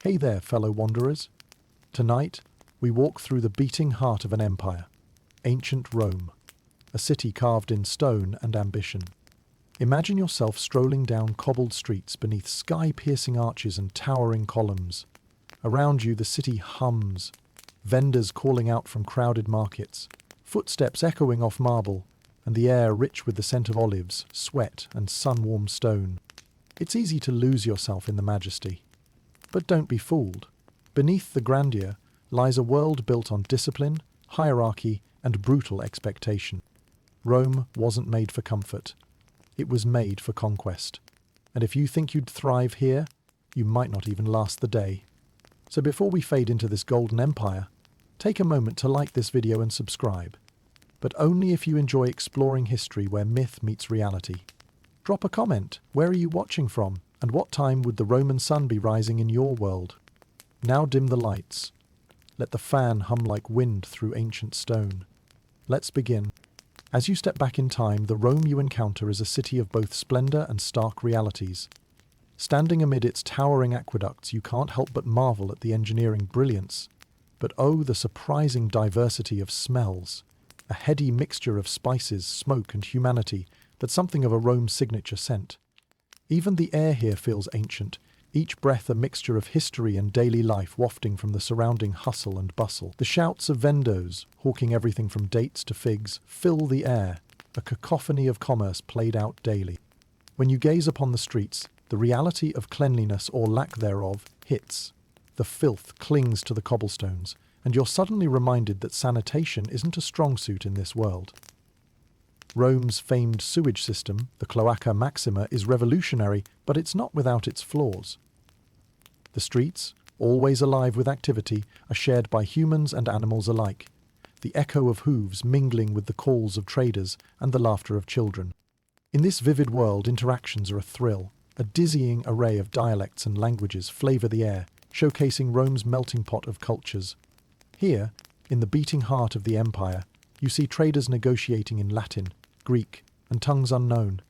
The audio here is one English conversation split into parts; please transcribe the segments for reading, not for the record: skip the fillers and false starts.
Hey there, fellow wanderers. Tonight, we walk through the beating heart of an empire, ancient Rome, a city carved in stone and ambition. Imagine yourself strolling down cobbled streets beneath sky-piercing arches and towering columns. Around you, the city hums, vendors calling out from crowded markets, footsteps echoing off marble, and the air rich with the scent of olives, sweat, and sun-warmed stone. It's easy to lose yourself in the majesty. But don't be fooled. Beneath the grandeur lies a world built on discipline, hierarchy, and brutal expectation. Rome wasn't made for comfort. It was made for conquest. And if you think you'd thrive here, you might not even last the day. So before we fade into this golden empire, take a moment to like this video and subscribe. But only if you enjoy exploring history where myth meets reality. Drop a comment. Where are you watching from? And what time would the Roman sun be rising in your world? Now dim the lights. Let the fan hum like wind through ancient stone. Let's begin. As you step back in time, the Rome you encounter is a city of both splendor and stark realities. Standing amid its towering aqueducts, you can't help but marvel at the engineering brilliance. But oh, the surprising diversity of smells. A heady mixture of spices, smoke, and humanity, but something of a Rome signature scent. Even the air here feels ancient, each breath a mixture of history and daily life wafting from the surrounding hustle and bustle. The shouts of vendors, hawking everything from dates to figs, fill the air, a cacophony of commerce played out daily. When you gaze upon the streets, the reality of cleanliness or lack thereof hits. The filth clings to the cobblestones, and you're suddenly reminded that sanitation isn't a strong suit in this world. Rome's famed sewage system, the Cloaca Maxima, is revolutionary, but it's not without its flaws. The streets, always alive with activity, are shared by humans and animals alike, the echo of hooves mingling with the calls of traders and the laughter of children. In this vivid world, interactions are a thrill. A dizzying array of dialects and languages flavor the air, showcasing Rome's melting pot of cultures. Here, in the beating heart of the empire, you see traders negotiating in Latin, Greek, and tongues unknown.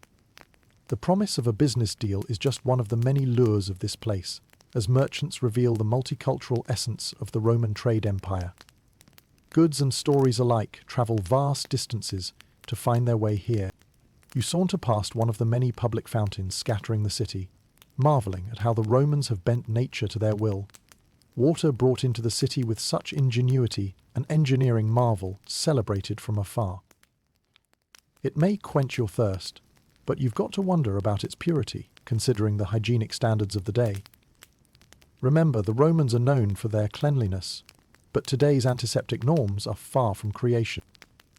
The promise of a business deal is just one of the many lures of this place, as merchants reveal the multicultural essence of the Roman trade empire. Goods and stories alike travel vast distances to find their way here. You saunter past one of the many public fountains scattering the city, marveling at how the Romans have bent nature to their will. Water brought into the city with such ingenuity, an engineering marvel celebrated from afar. It may quench your thirst, but you've got to wonder about its purity, considering the hygienic standards of the day. Remember, the Romans are known for their cleanliness, but today's antiseptic norms are far from creation.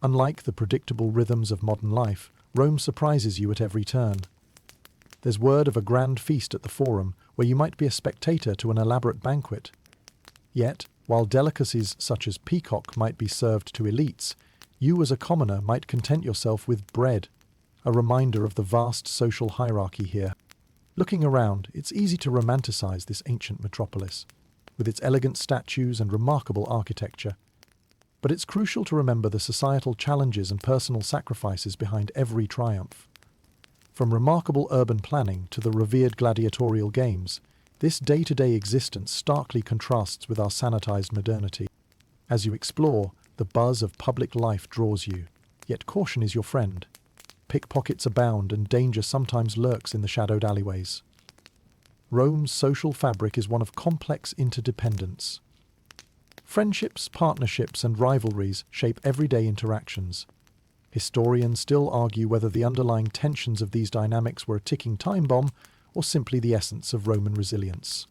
Unlike the predictable rhythms of modern life, Rome surprises you at every turn. There's word of a grand feast at the Forum, where you might be a spectator to an elaborate banquet. Yet, while delicacies such as peacock might be served to elites, you as a commoner might content yourself with bread, a reminder of the vast social hierarchy here. Looking around, it's easy to romanticize this ancient metropolis, with its elegant statues and remarkable architecture. But it's crucial to remember the societal challenges and personal sacrifices behind every triumph. From remarkable urban planning to the revered gladiatorial games, this day-to-day existence starkly contrasts with our sanitized modernity. As you explore, the buzz of public life draws you, yet caution is your friend. Pickpockets abound and danger sometimes lurks in the shadowed alleyways. Rome's social fabric is one of complex interdependence. Friendships, partnerships, and rivalries shape everyday interactions. Historians still argue whether the underlying tensions of these dynamics were a ticking time bomb or simply the essence of Roman resilience.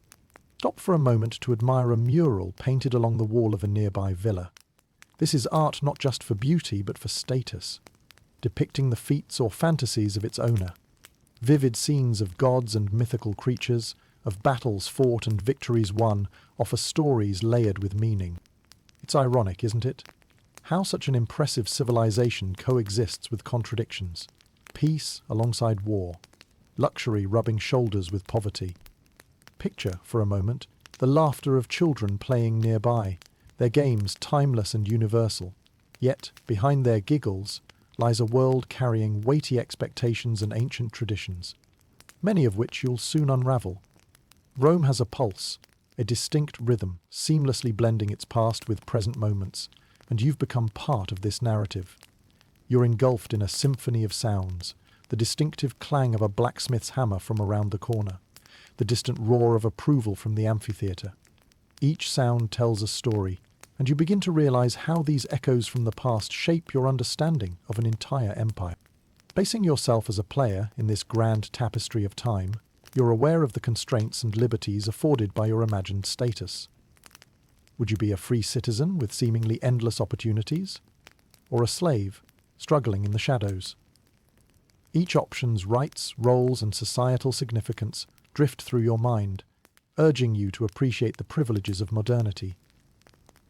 Stop for a moment to admire a mural painted along the wall of a nearby villa. This is art not just for beauty but for status, depicting the feats or fantasies of its owner. Vivid scenes of gods and mythical creatures, of battles fought and victories won, offer stories layered with meaning. It's ironic, isn't it? How such an impressive civilization coexists with contradictions. Peace alongside war. Luxury rubbing shoulders with poverty. Picture, for a moment, the laughter of children playing nearby, their games timeless and universal. Yet, behind their giggles, lies a world carrying weighty expectations and ancient traditions, many of which you'll soon unravel. Rome has a pulse, a distinct rhythm, seamlessly blending its past with present moments, and you've become part of this narrative. You're engulfed in a symphony of sounds, the distinctive clang of a blacksmith's hammer from around the corner, the distant roar of approval from the amphitheatre. Each sound tells a story, and you begin to realize how these echoes from the past shape your understanding of an entire empire. Placing yourself as a player in this grand tapestry of time, you're aware of the constraints and liberties afforded by your imagined status. Would you be a free citizen with seemingly endless opportunities? Or a slave, struggling in the shadows? Each option's rights, roles, and societal significance drift through your mind, urging you to appreciate the privileges of modernity.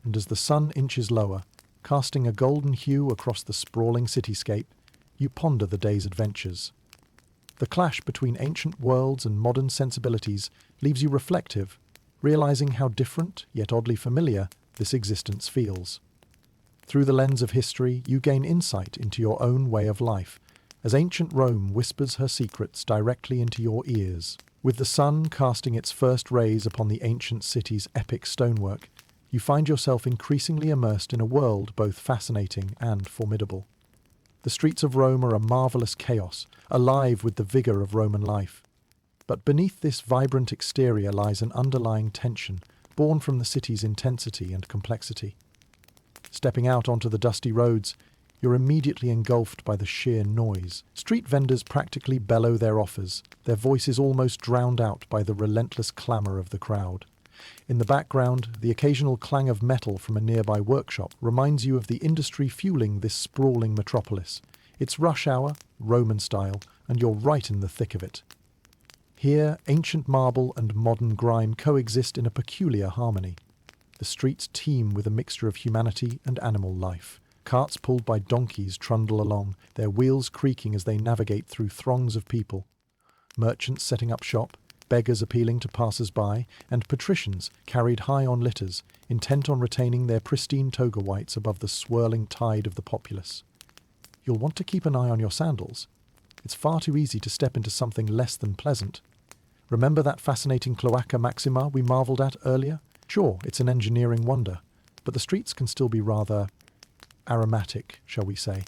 And as the sun inches lower, casting a golden hue across the sprawling cityscape, you ponder the day's adventures. The clash between ancient worlds and modern sensibilities leaves you reflective, realizing how different, yet oddly familiar, this existence feels. Through the lens of history, you gain insight into your own way of life, as ancient Rome whispers her secrets directly into your ears. With the sun casting its first rays upon the ancient city's epic stonework, you find yourself increasingly immersed in a world both fascinating and formidable. The streets of Rome are a marvelous chaos, alive with the vigor of Roman life. But beneath this vibrant exterior lies an underlying tension, born from the city's intensity and complexity. Stepping out onto the dusty roads, you're immediately engulfed by the sheer noise. Street vendors practically bellow their offers, their voices almost drowned out by the relentless clamour of the crowd. In the background, the occasional clang of metal from a nearby workshop reminds you of the industry fueling this sprawling metropolis. It's rush hour, Roman style, and you're right in the thick of it. Here, ancient marble and modern grime coexist in a peculiar harmony. The streets teem with a mixture of humanity and animal life. Carts pulled by donkeys trundle along, their wheels creaking as they navigate through throngs of people. Merchants setting up shop, beggars appealing to passers-by, and patricians carried high on litters, intent on retaining their pristine toga whites above the swirling tide of the populace. You'll want to keep an eye on your sandals. It's far too easy to step into something less than pleasant. Remember that fascinating Cloaca Maxima we marvelled at earlier? Sure, it's an engineering wonder, but the streets can still be rather aromatic, shall we say.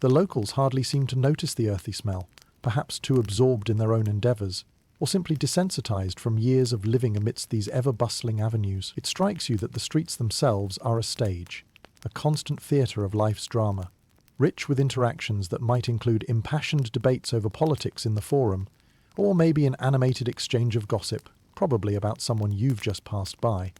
The locals hardly seem to notice the earthy smell, perhaps too absorbed in their own endeavours, or simply desensitized from years of living amidst these ever-bustling avenues. It strikes you that the streets themselves are a stage, a constant theatre of life's drama, rich with interactions that might include impassioned debates over politics in the forum, or maybe an animated exchange of gossip, probably about someone you've just passed by.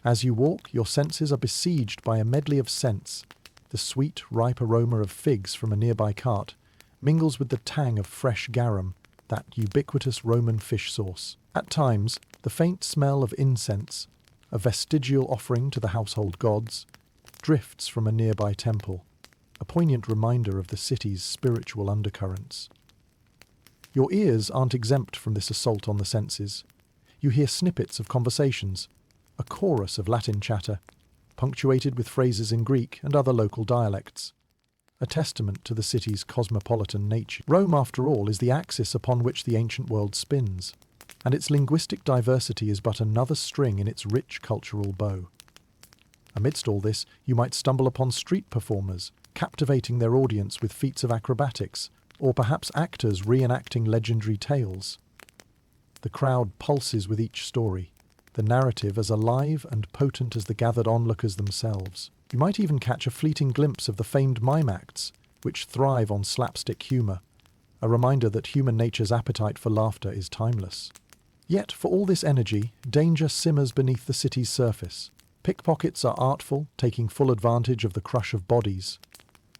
As you walk, your senses are besieged by a medley of scents. The sweet, ripe aroma of figs from a nearby cart mingles with the tang of fresh garum, that ubiquitous Roman fish sauce. At times, the faint smell of incense, a vestigial offering to the household gods, drifts from a nearby temple, a poignant reminder of the city's spiritual undercurrents. Your ears aren't exempt from this assault on the senses. You hear snippets of conversations, a chorus of Latin chatter, punctuated with phrases in Greek and other local dialects, a testament to the city's cosmopolitan nature. Rome, after all, is the axis upon which the ancient world spins, and its linguistic diversity is but another string in its rich cultural bow. Amidst all this, you might stumble upon street performers, captivating their audience with feats of acrobatics, or perhaps actors reenacting legendary tales. The crowd pulses with each story, the narrative as alive and potent as the gathered onlookers themselves. You might even catch a fleeting glimpse of the famed mime acts, which thrive on slapstick humour, a reminder that human nature's appetite for laughter is timeless. Yet, for all this energy, danger simmers beneath the city's surface. Pickpockets are artful, taking full advantage of the crush of bodies.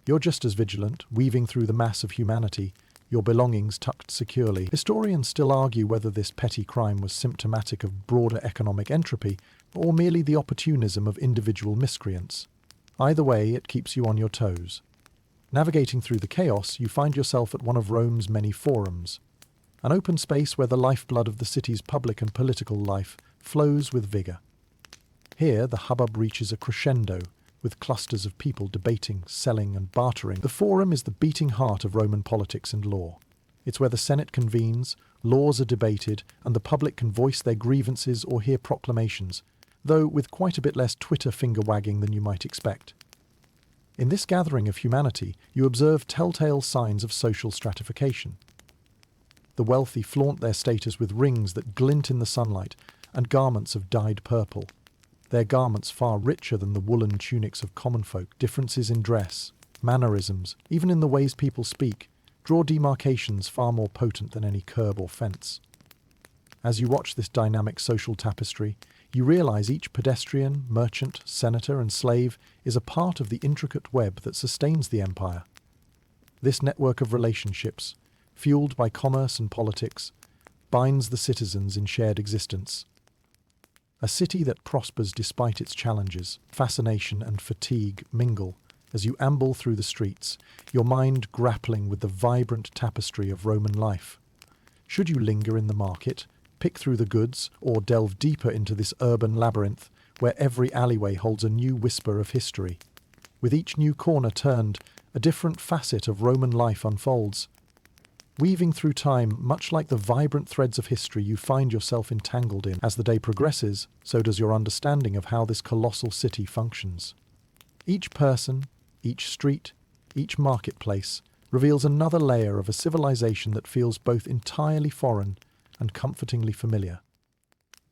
You're just as vigilant, weaving through the mass of humanity, your belongings tucked securely. Historians still argue whether this petty crime was symptomatic of broader economic entropy, or merely the opportunism of individual miscreants. Either way, it keeps you on your toes. Navigating through the chaos, you find yourself at one of Rome's many forums, an open space where the lifeblood of the city's public and political life flows with vigour. Here, the hubbub reaches a crescendo, with clusters of people debating, selling and bartering. The forum is the beating heart of Roman politics and law. It's where the Senate convenes, laws are debated, and the public can voice their grievances or hear proclamations, though with quite a bit less Twitter finger-wagging than you might expect. In this gathering of humanity, you observe telltale signs of social stratification. The wealthy flaunt their status with rings that glint in the sunlight and garments of dyed purple. Their garments far richer than the woolen tunics of common folk. Differences in dress, mannerisms, even in the ways people speak, draw demarcations far more potent than any curb or fence. As you watch this dynamic social tapestry, you realize each pedestrian, merchant, senator, and slave is a part of the intricate web that sustains the empire. This network of relationships, fueled by commerce and politics, binds the citizens in shared existence. A city that prospers despite its challenges, fascination and fatigue mingle as you amble through the streets, your mind grappling with the vibrant tapestry of Roman life. Should you linger in the market, pick through the goods, or delve deeper into this urban labyrinth where every alleyway holds a new whisper of history? With each new corner turned, a different facet of Roman life unfolds. Weaving through time, much like the vibrant threads of history you find yourself entangled in. As the day progresses, so does your understanding of how this colossal city functions. Each person, each street, each marketplace reveals another layer of a civilization that feels both entirely foreign and comfortingly familiar.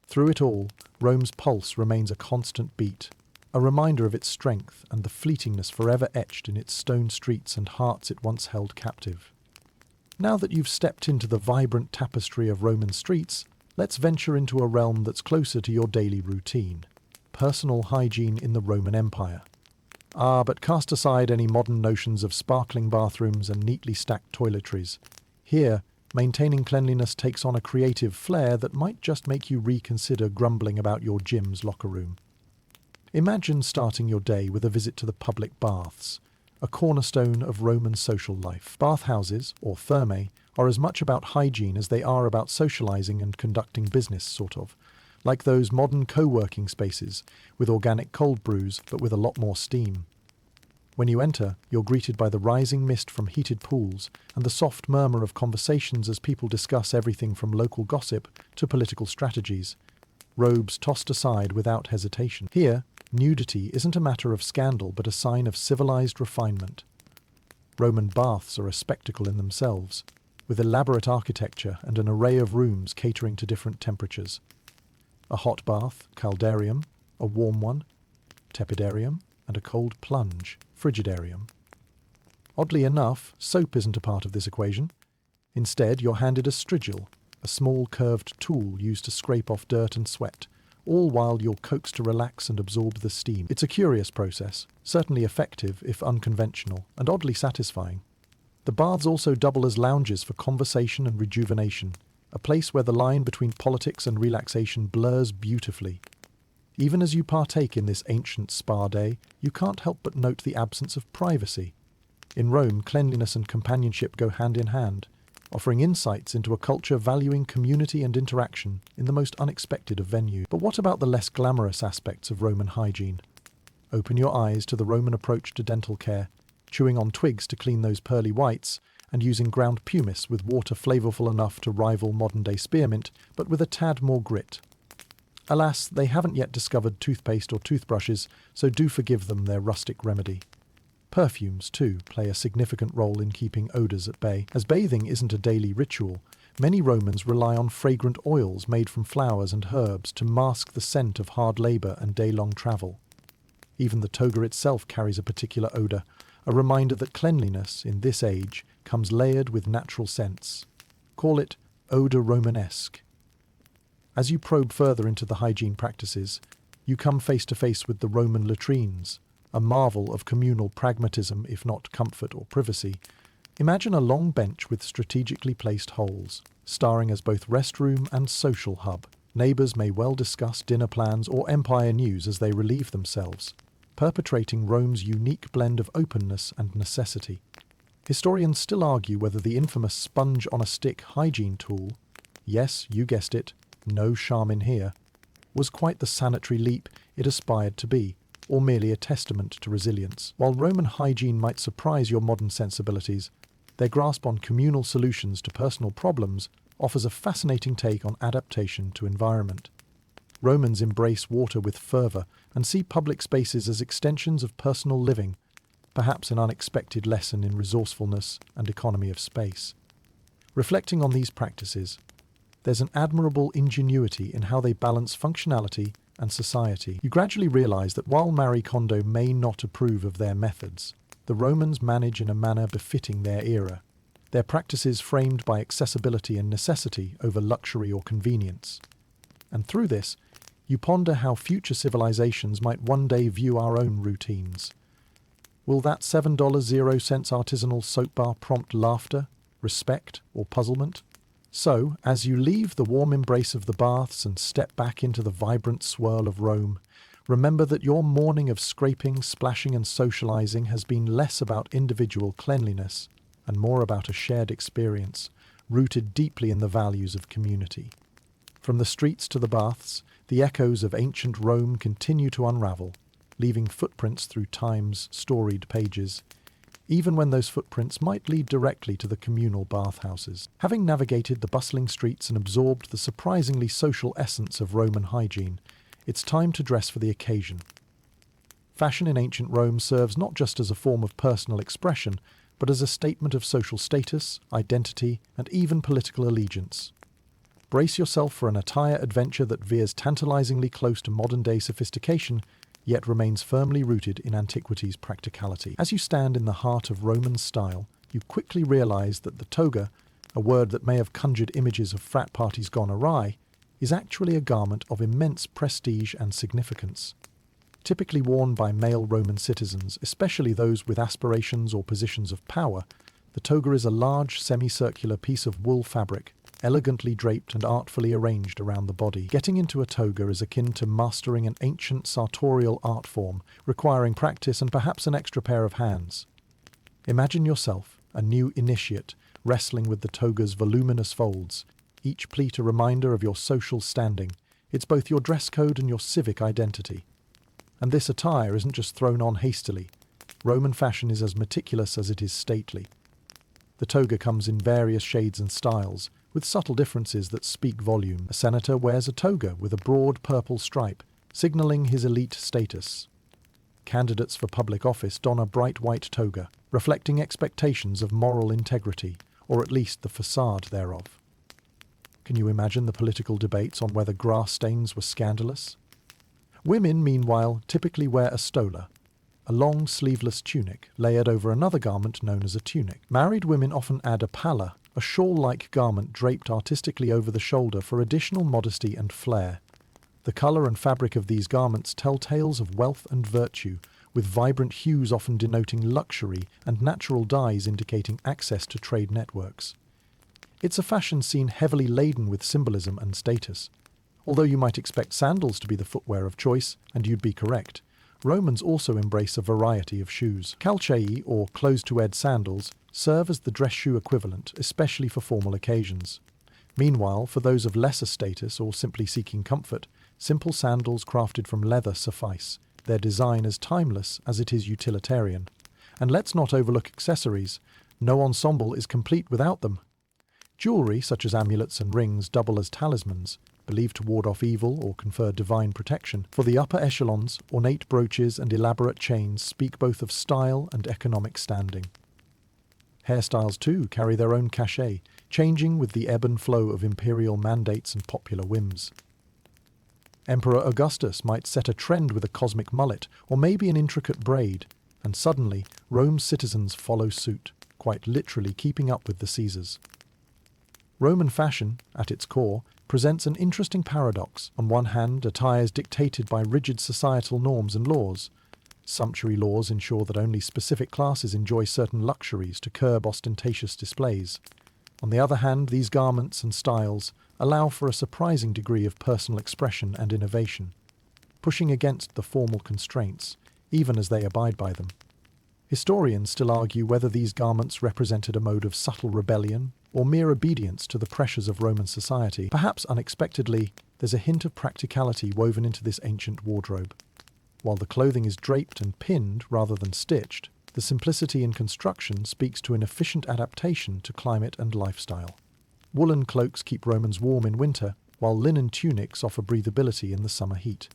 Through it all, Rome's pulse remains a constant beat, a reminder of its strength and the fleetingness forever etched in its stone streets and hearts it once held captive. Now that you've stepped into the vibrant tapestry of Roman streets, let's venture into a realm that's closer to your daily routine: personal hygiene in the Roman Empire. But cast aside any modern notions of sparkling bathrooms and neatly stacked toiletries. Here, maintaining cleanliness takes on a creative flair that might just make you reconsider grumbling about your gym's locker room. Imagine starting your day with a visit to the public baths, a cornerstone of Roman social life. Bathhouses, or thermae, are as much about hygiene as they are about socializing and conducting business, sort of. Like those modern co-working spaces, with organic cold brews, but with a lot more steam. When you enter, you're greeted by the rising mist from heated pools and the soft murmur of conversations as people discuss everything from local gossip to political strategies, robes tossed aside without hesitation. Here, nudity isn't a matter of scandal but a sign of civilized refinement. Roman baths are a spectacle in themselves, with elaborate architecture and an array of rooms catering to different temperatures. A hot bath, caldarium, a warm one, tepidarium, and a cold plunge, frigidarium. Oddly enough, soap isn't a part of this equation. Instead, you're handed a strigil, a small curved tool used to scrape off dirt and sweat, all while you're coaxed to relax and absorb the steam. It's a curious process, certainly effective if unconventional, and oddly satisfying. The baths also double as lounges for conversation and rejuvenation, a place where the line between politics and relaxation blurs beautifully. Even as you partake in this ancient spa day, you can't help but note the absence of privacy. In Rome, cleanliness and companionship go hand in hand, offering insights into a culture valuing community and interaction in the most unexpected of venues. But what about the less glamorous aspects of Roman hygiene? Open your eyes to the Roman approach to dental care, chewing on twigs to clean those pearly whites, and using ground pumice with water flavorful enough to rival modern-day spearmint, but with a tad more grit. Alas, they haven't yet discovered toothpaste or toothbrushes, so do forgive them their rustic remedy. Perfumes, too, play a significant role in keeping odours at bay. As bathing isn't a daily ritual, many Romans rely on fragrant oils made from flowers and herbs to mask the scent of hard labour and day-long travel. Even the toga itself carries a particular odour, a reminder that cleanliness, in this age, comes layered with natural scents. Call it odour Romanesque. As you probe further into the hygiene practices, you come face to face with the Roman latrines, a marvel of communal pragmatism if not comfort or privacy. Imagine a long bench with strategically placed holes, starring as both restroom and social hub. Neighbours may well discuss dinner plans or empire news as they relieve themselves, perpetrating Rome's unique blend of openness and necessity. Historians still argue whether the infamous sponge-on-a-stick hygiene tool, yes, you guessed it, no charm in here, was quite the sanitary leap it aspired to be, or merely a testament to resilience. While Roman hygiene might surprise your modern sensibilities, Their grasp on communal solutions to personal problems offers a fascinating take on adaptation to environment. Romans embrace water with fervour and see public spaces as extensions of personal living, perhaps an unexpected lesson in resourcefulness and economy of space. Reflecting on these practices, there's an admirable ingenuity in how they balance functionality and society. You gradually realise that while Marie Kondo may not approve of their methods, the Romans manage in a manner befitting their era, their practices framed by accessibility and necessity over luxury or convenience. And through this, you ponder how future civilizations might one day view our own routines. Will that $7.00 artisanal soap bar prompt laughter, respect, or puzzlement? So, as you leave the warm embrace of the baths and step back into the vibrant swirl of Rome, remember that your morning of scraping, splashing, and socializing has been less about individual cleanliness and more about a shared experience, rooted deeply in the values of community. From the streets to the baths, the echoes of ancient Rome continue to unravel, leaving footprints through time's storied pages, even when those footprints might lead directly to the communal bathhouses. Having navigated the bustling streets and absorbed the surprisingly social essence of Roman hygiene, it's time to dress for the occasion. Fashion in ancient Rome serves not just as a form of personal expression, but as a statement of social status, identity, and even political allegiance. Brace yourself for an attire adventure that veers tantalizingly close to modern-day sophistication, yet remains firmly rooted in antiquity's practicality. As you stand in the heart of Roman style, you quickly realize that the toga, a word that may have conjured images of frat parties gone awry, is actually a garment of immense prestige and significance. Typically worn by male Roman citizens, especially those with aspirations or positions of power, the toga is a large semicircular piece of wool fabric, elegantly draped and artfully arranged around the body. Getting into a toga is akin to mastering an ancient sartorial art form, requiring practice and perhaps an extra pair of hands. Imagine yourself, a new initiate, wrestling with the toga's voluminous folds, each pleat a reminder of your social standing. It's both your dress code and your civic identity. And this attire isn't just thrown on hastily. Roman fashion is as meticulous as it is stately. The toga comes in various shades and styles, with subtle differences that speak volume. A senator wears a toga with a broad purple stripe, signaling his elite status. Candidates for public office don a bright white toga, reflecting expectations of moral integrity, or at least the facade thereof. Can you imagine the political debates on whether grass stains were scandalous? Women, meanwhile, typically wear a stola, a long sleeveless tunic layered over another garment known as a tunic. Married women often add a palla, a shawl-like garment draped artistically over the shoulder for additional modesty and flair. The colour and fabric of these garments tell tales of wealth and virtue, with vibrant hues often denoting luxury and natural dyes indicating access to trade networks. It's a fashion scene heavily laden with symbolism and status. Although you might expect sandals to be the footwear of choice, and you'd be correct, Romans also embrace a variety of shoes. Calcei, or closed-to-ed sandals, serve as the dress shoe equivalent, especially for formal occasions. Meanwhile, for those of lesser status or simply seeking comfort, simple sandals crafted from leather suffice, their design as timeless as it is utilitarian. And let's not overlook accessories. No ensemble is complete without them. Jewellery, such as amulets and rings, double as talismans, believed to ward off evil or confer divine protection. For the upper echelons, ornate brooches and elaborate chains speak both of style and economic standing. Hairstyles, too, carry their own cachet, changing with the ebb and flow of imperial mandates and popular whims. Emperor Augustus might set a trend with a cosmic mullet, or maybe an intricate braid, and suddenly Rome's citizens follow suit, quite literally keeping up with the Caesars. Roman fashion, at its core, presents an interesting paradox. On one hand, attire is dictated by rigid societal norms and laws. Sumptuary laws ensure that only specific classes enjoy certain luxuries to curb ostentatious displays. On the other hand, these garments and styles allow for a surprising degree of personal expression and innovation, pushing against the formal constraints, even as they abide by them. Historians still argue whether these garments represented a mode of subtle rebellion or mere obedience to the pressures of Roman society. Perhaps unexpectedly, there's a hint of practicality woven into this ancient wardrobe. While the clothing is draped and pinned rather than stitched, The simplicity in construction speaks to an efficient adaptation to climate and lifestyle. Woolen cloaks keep Romans warm in winter, while linen tunics offer breathability in the summer heat.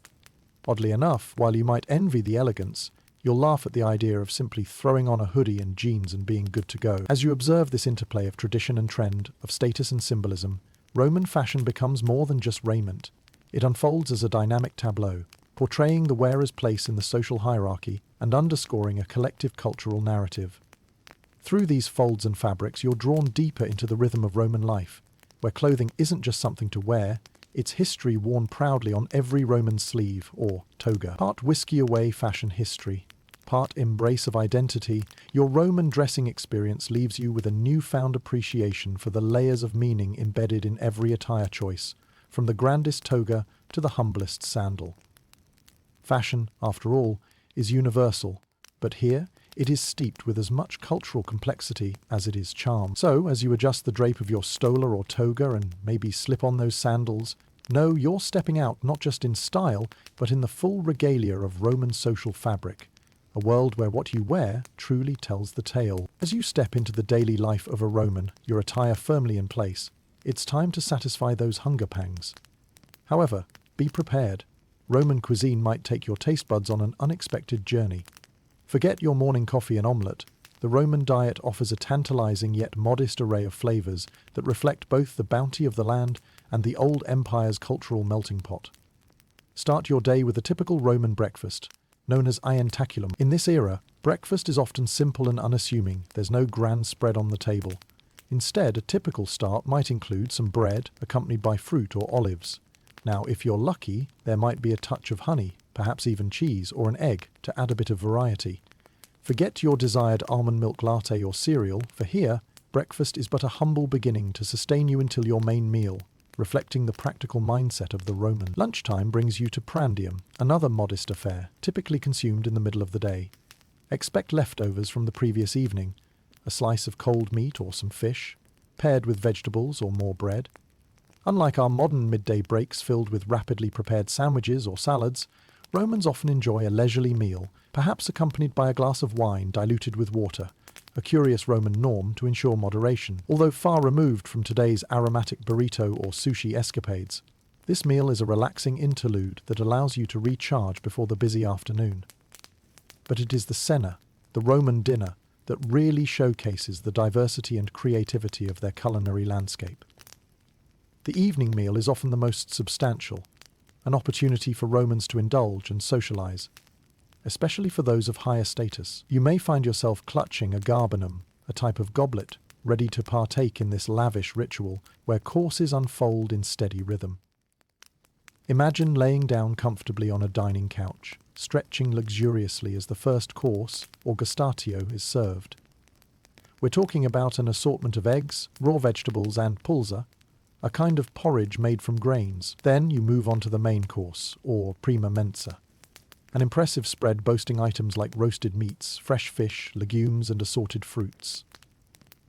Oddly enough, while you might envy the elegance, you'll laugh at the idea of simply throwing on a hoodie and jeans and being good to go. As you observe this interplay of tradition and trend, of status and symbolism, Roman fashion becomes more than just raiment. It unfolds as a dynamic tableau, portraying the wearer's place in the social hierarchy and underscoring a collective cultural narrative. Through these folds and fabrics, you're drawn deeper into the rhythm of Roman life, where clothing isn't just something to wear, it's history worn proudly on every Roman sleeve, or toga. Part whiskey-away fashion history, part embrace of identity, your Roman dressing experience leaves you with a newfound appreciation for the layers of meaning embedded in every attire choice, from the grandest toga to the humblest sandal. Fashion, after all, is universal, but here it is steeped with as much cultural complexity as it is charm. So, as you adjust the drape of your stola or toga and maybe slip on those sandals, know you're stepping out not just in style, but in the full regalia of Roman social fabric, a world where what you wear truly tells the tale. As you step into the daily life of a Roman, your attire firmly in place, it's time to satisfy those hunger pangs. However, be prepared. Roman cuisine might take your taste buds on an unexpected journey. Forget your morning coffee and omelette. The Roman diet offers a tantalizing yet modest array of flavors that reflect both the bounty of the land and the old empire's cultural melting pot. Start your day with a typical Roman breakfast, known as ientaculum. In this era, breakfast is often simple and unassuming. There's no grand spread on the table. Instead, a typical start might include some bread accompanied by fruit or olives. Now, if you're lucky, there might be a touch of honey, perhaps even cheese or an egg to add a bit of variety. Forget your desired almond milk latte or cereal, for here, breakfast is but a humble beginning to sustain you until your main meal, reflecting the practical mindset of the Roman. Lunchtime brings you to prandium, another modest affair, typically consumed in the middle of the day. Expect leftovers from the previous evening, a slice of cold meat or some fish, paired with vegetables or more bread. Unlike our modern midday breaks filled with rapidly prepared sandwiches or salads, Romans often enjoy a leisurely meal, perhaps accompanied by a glass of wine diluted with water, a curious Roman norm to ensure moderation. Although far removed from today's aromatic burrito or sushi escapades, this meal is a relaxing interlude that allows you to recharge before the busy afternoon. But it is the cena, the Roman dinner, that really showcases the diversity and creativity of their culinary landscape. The evening meal is often the most substantial, an opportunity for Romans to indulge and socialize. Especially for those of higher status, you may find yourself clutching a garbinum, a type of goblet, ready to partake in this lavish ritual where courses unfold in steady rhythm. Imagine laying down comfortably on a dining couch, stretching luxuriously as the first course, or gustatio, is served. We're talking about an assortment of eggs, raw vegetables and pulsa, a kind of porridge made from grains. Then you move on to the main course, or prima mensa, an impressive spread boasting items like roasted meats, fresh fish, legumes and assorted fruits.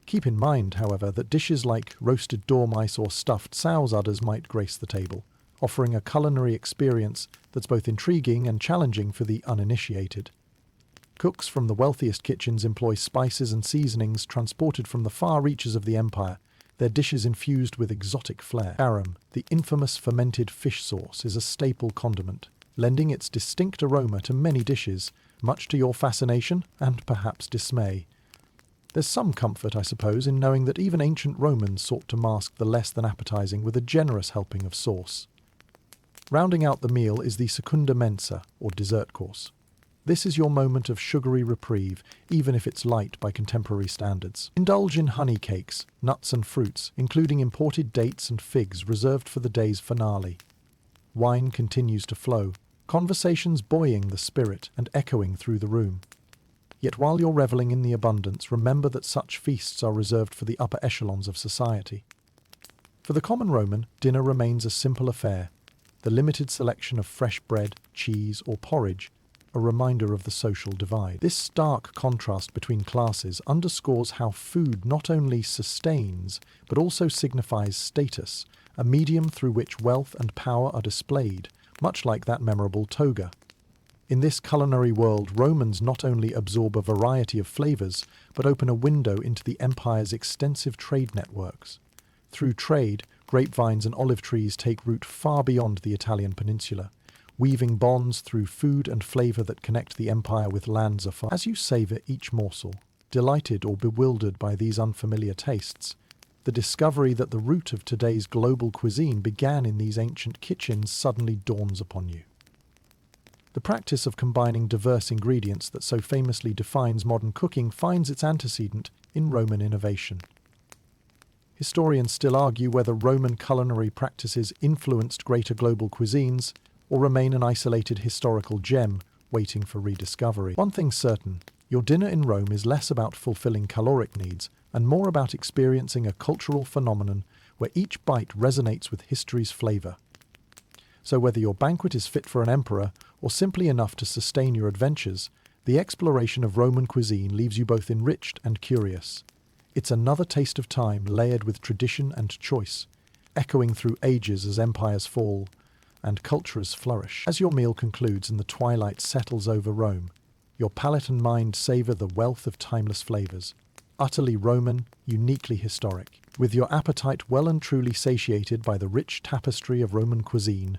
Keep in mind, however, that dishes like roasted dormice or stuffed sow's udders might grace the table, offering a culinary experience that's both intriguing and challenging for the uninitiated. Cooks from the wealthiest kitchens employ spices and seasonings transported from the far reaches of the empire, their dishes infused with exotic flair. Garum, the infamous fermented fish sauce, is a staple condiment, lending its distinct aroma to many dishes, much to your fascination and perhaps dismay. There's some comfort, I suppose, in knowing that even ancient Romans sought to mask the less than appetizing with a generous helping of sauce. Rounding out the meal is the secunda mensa, or dessert course. This is your moment of sugary reprieve, even if it's light by contemporary standards. Indulge in honey cakes, nuts and fruits, including imported dates and figs reserved for the day's finale. Wine continues to flow, conversations buoying the spirit and echoing through the room. Yet while you're reveling in the abundance, remember that such feasts are reserved for the upper echelons of society. For the common Roman, dinner remains a simple affair. The limited selection of fresh bread, cheese, or porridge, a reminder of the social divide. This stark contrast between classes underscores how food not only sustains, but also signifies status, a medium through which wealth and power are displayed, much like that memorable toga. In this culinary world, Romans not only absorb a variety of flavors, but open a window into the empire's extensive trade networks. Through trade, grapevines and olive trees take root far beyond the Italian peninsula, weaving bonds through food and flavor that connect the empire with lands afar. As you savor each morsel, delighted or bewildered by these unfamiliar tastes, the discovery that the root of today's global cuisine began in these ancient kitchens suddenly dawns upon you. The practice of combining diverse ingredients that so famously defines modern cooking finds its antecedent in Roman innovation. Historians still argue whether Roman culinary practices influenced greater global cuisines or remain an isolated historical gem waiting for rediscovery. One thing's certain, your dinner in Rome is less about fulfilling caloric needs and more about experiencing a cultural phenomenon where each bite resonates with history's flavor. So whether your banquet is fit for an emperor or simply enough to sustain your adventures, the exploration of Roman cuisine leaves you both enriched and curious. It's another taste of time layered with tradition and choice, echoing through ages as empires fall and cultures flourish. As your meal concludes and the twilight settles over Rome, your palate and mind savor the wealth of timeless flavors. Utterly Roman, uniquely historic. With your appetite well and truly satiated by the rich tapestry of Roman cuisine,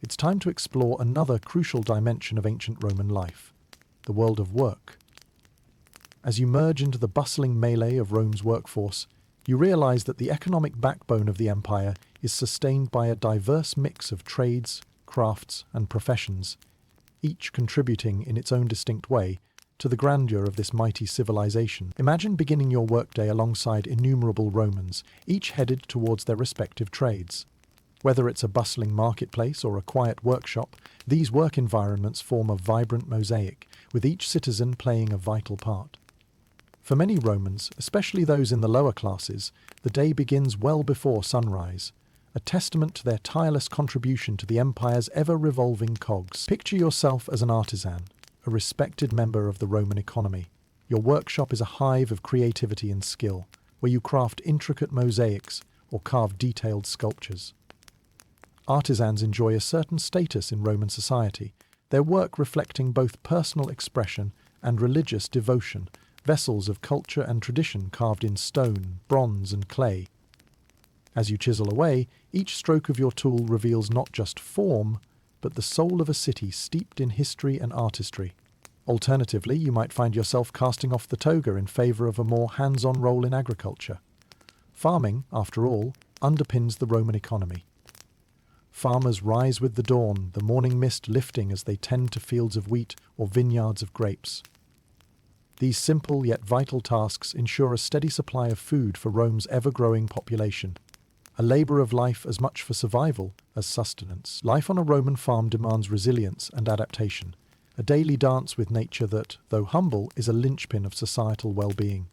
it's time to explore another crucial dimension of ancient Roman life, the world of work. As you merge into the bustling melee of Rome's workforce, you realize that the economic backbone of the empire is sustained by a diverse mix of trades, crafts, and professions, each contributing in its own distinct way to the grandeur of this mighty civilization. Imagine beginning your workday alongside innumerable Romans, each headed towards their respective trades. Whether it's a bustling marketplace or a quiet workshop, these work environments form a vibrant mosaic, with each citizen playing a vital part. For many Romans, especially those in the lower classes, the day begins well before sunrise, a testament to their tireless contribution to the empire's ever-revolving cogs. Picture yourself as an artisan, a respected member of the Roman economy. Your workshop is a hive of creativity and skill, where you craft intricate mosaics or carve detailed sculptures. Artisans enjoy a certain status in Roman society, their work reflecting both personal expression and religious devotion, vessels of culture and tradition carved in stone, bronze, and clay. As you chisel away, each stroke of your tool reveals not just form, but the soul of a city steeped in history and artistry. Alternatively, you might find yourself casting off the toga in favor of a more hands-on role in agriculture. Farming, after all, underpins the Roman economy. Farmers rise with the dawn, the morning mist lifting as they tend to fields of wheat or vineyards of grapes. These simple yet vital tasks ensure a steady supply of food for Rome's ever-growing population, a labor of life as much for survival as sustenance. Life on a Roman farm demands resilience and adaptation, a daily dance with nature that, though humble, is a linchpin of societal well-being.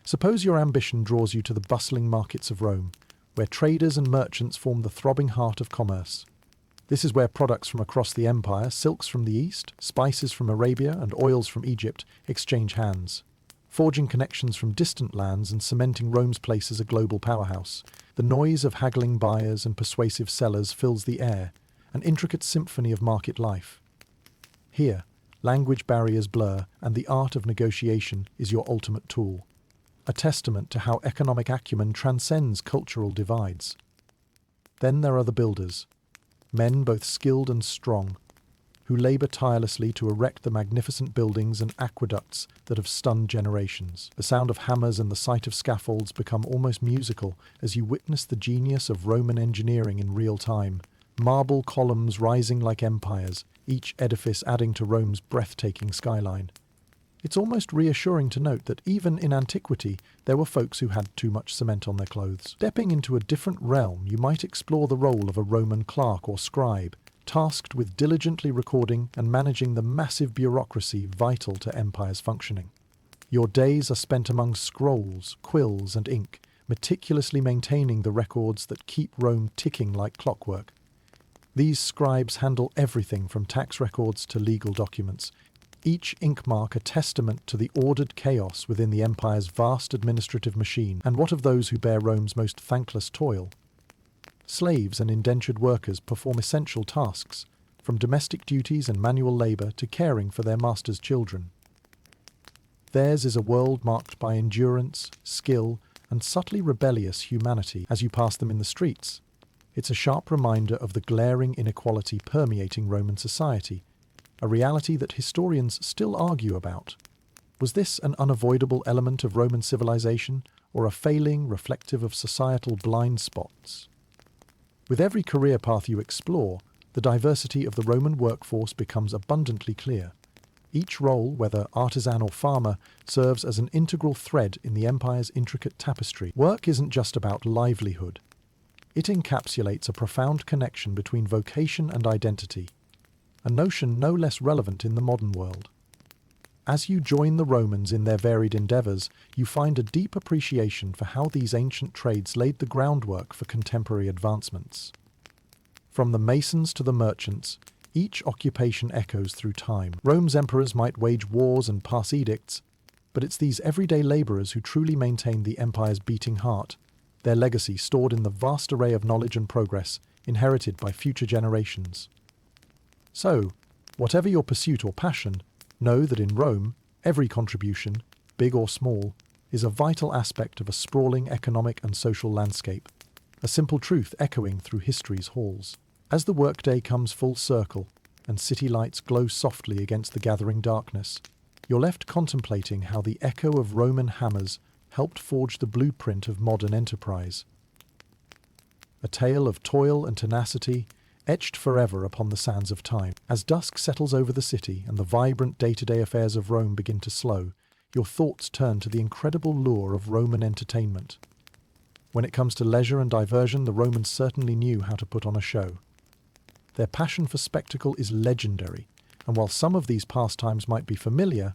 Suppose your ambition draws you to the bustling markets of Rome, where traders and merchants form the throbbing heart of commerce. This is where products from across the empire, silks from the east, spices from Arabia, and oils from Egypt exchange hands, forging connections from distant lands and cementing Rome's place as a global powerhouse. The noise of haggling buyers and persuasive sellers fills the air, an intricate symphony of market life. Here, language barriers blur, and the art of negotiation is your ultimate tool, a testament to how economic acumen transcends cultural divides. Then there are the builders, men both skilled and strong, who labor tirelessly to erect the magnificent buildings and aqueducts that have stunned generations. The sound of hammers and the sight of scaffolds become almost musical as you witness the genius of Roman engineering in real time, marble columns rising like empires, each edifice adding to Rome's breathtaking skyline. It's almost reassuring to note that even in antiquity, there were folks who had too much cement on their clothes. Stepping into a different realm, you might explore the role of a Roman clerk or scribe, tasked with diligently recording and managing the massive bureaucracy vital to empire's functioning. Your days are spent among scrolls, quills, and ink, meticulously maintaining the records that keep Rome ticking like clockwork. These scribes handle everything from tax records to legal documents, each ink mark a testament to the ordered chaos within the empire's vast administrative machine. And what of those who bear Rome's most thankless toil? Slaves and indentured workers perform essential tasks, from domestic duties and manual labor to caring for their master's children. Theirs is a world marked by endurance, skill, and subtly rebellious humanity as you pass them in the streets. It's a sharp reminder of the glaring inequality permeating Roman society, a reality that historians still argue about. Was this an unavoidable element of Roman civilization, or a failing reflective of societal blind spots? With every career path you explore, the diversity of the Roman workforce becomes abundantly clear. Each role, whether artisan or farmer, serves as an integral thread in the empire's intricate tapestry. Work isn't just about livelihood. It encapsulates a profound connection between vocation and identity, a notion no less relevant in the modern world. As you join the Romans in their varied endeavors, you find a deep appreciation for how these ancient trades laid the groundwork for contemporary advancements. From the masons to the merchants, each occupation echoes through time. Rome's emperors might wage wars and pass edicts, but it's these everyday laborers who truly maintain the empire's beating heart, their legacy stored in the vast array of knowledge and progress inherited by future generations. So, whatever your pursuit or passion, know that in Rome, every contribution, big or small, is a vital aspect of a sprawling economic and social landscape, a simple truth echoing through history's halls. As the workday comes full circle and city lights glow softly against the gathering darkness, you're left contemplating how the echo of Roman hammers helped forge the blueprint of modern enterprise. A tale of toil and tenacity, etched forever upon the sands of time. As dusk settles over the city and the vibrant day-to-day affairs of Rome begin to slow, your thoughts turn to the incredible lure of Roman entertainment. When it comes to leisure and diversion, the Romans certainly knew how to put on a show. Their passion for spectacle is legendary, and while some of these pastimes might be familiar,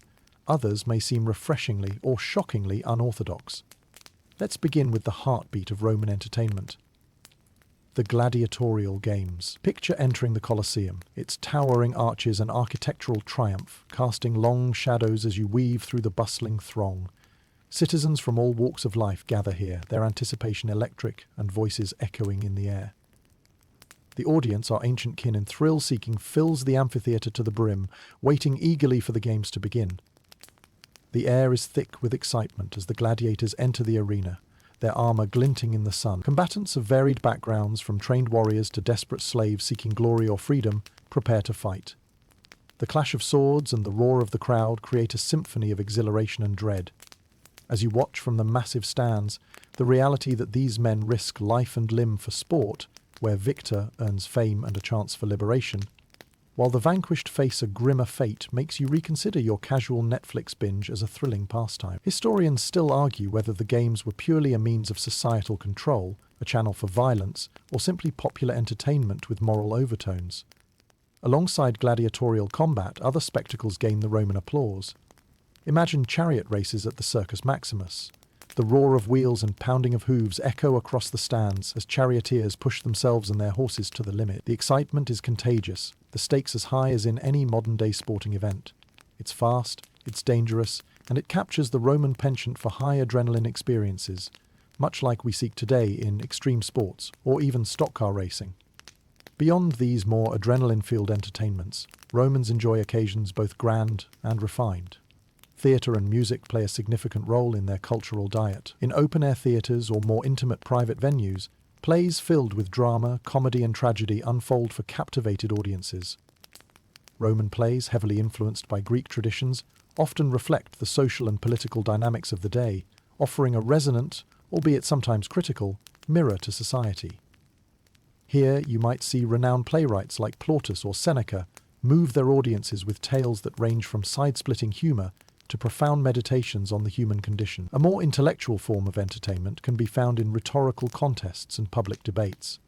others may seem refreshingly or shockingly unorthodox. Let's begin with the heartbeat of Roman entertainment: the gladiatorial games. Picture entering the Colosseum, its towering arches and architectural triumph, casting long shadows as you weave through the bustling throng. Citizens from all walks of life gather here, their anticipation electric and voices echoing in the air. The audience, our ancient kin and thrill-seeking, fills the amphitheatre to the brim, waiting eagerly for the games to begin. The air is thick with excitement as the gladiators enter the arena, their armor glinting in the sun. Combatants of varied backgrounds, from trained warriors to desperate slaves seeking glory or freedom, prepare to fight. The clash of swords and the roar of the crowd create a symphony of exhilaration and dread. As you watch from the massive stands, the reality that these men risk life and limb for sport, where victor earns fame and a chance for liberation, while the vanquished face a grimmer fate, makes you reconsider your casual Netflix binge as a thrilling pastime. Historians still argue whether the games were purely a means of societal control, a channel for violence, or simply popular entertainment with moral overtones. Alongside gladiatorial combat, other spectacles gain the Roman applause. Imagine chariot races at the Circus Maximus. The roar of wheels and pounding of hooves echo across the stands as charioteers push themselves and their horses to the limit. The excitement is contagious, the stakes as high as in any modern-day sporting event. It's fast, it's dangerous, and it captures the Roman penchant for high adrenaline experiences, much like we seek today in extreme sports or even stock car racing. Beyond these more adrenaline-fueled entertainments, Romans enjoy occasions both grand and refined. Theatre and music play a significant role in their cultural diet. In open-air theatres or more intimate private venues, plays filled with drama, comedy and tragedy unfold for captivated audiences. Roman plays, heavily influenced by Greek traditions, often reflect the social and political dynamics of the day, offering a resonant, albeit sometimes critical, mirror to society. Here you might see renowned playwrights like Plautus or Seneca move their audiences with tales that range from side-splitting humour to profound meditations on the human condition. A more intellectual form of entertainment can be found in rhetorical contests and public debates.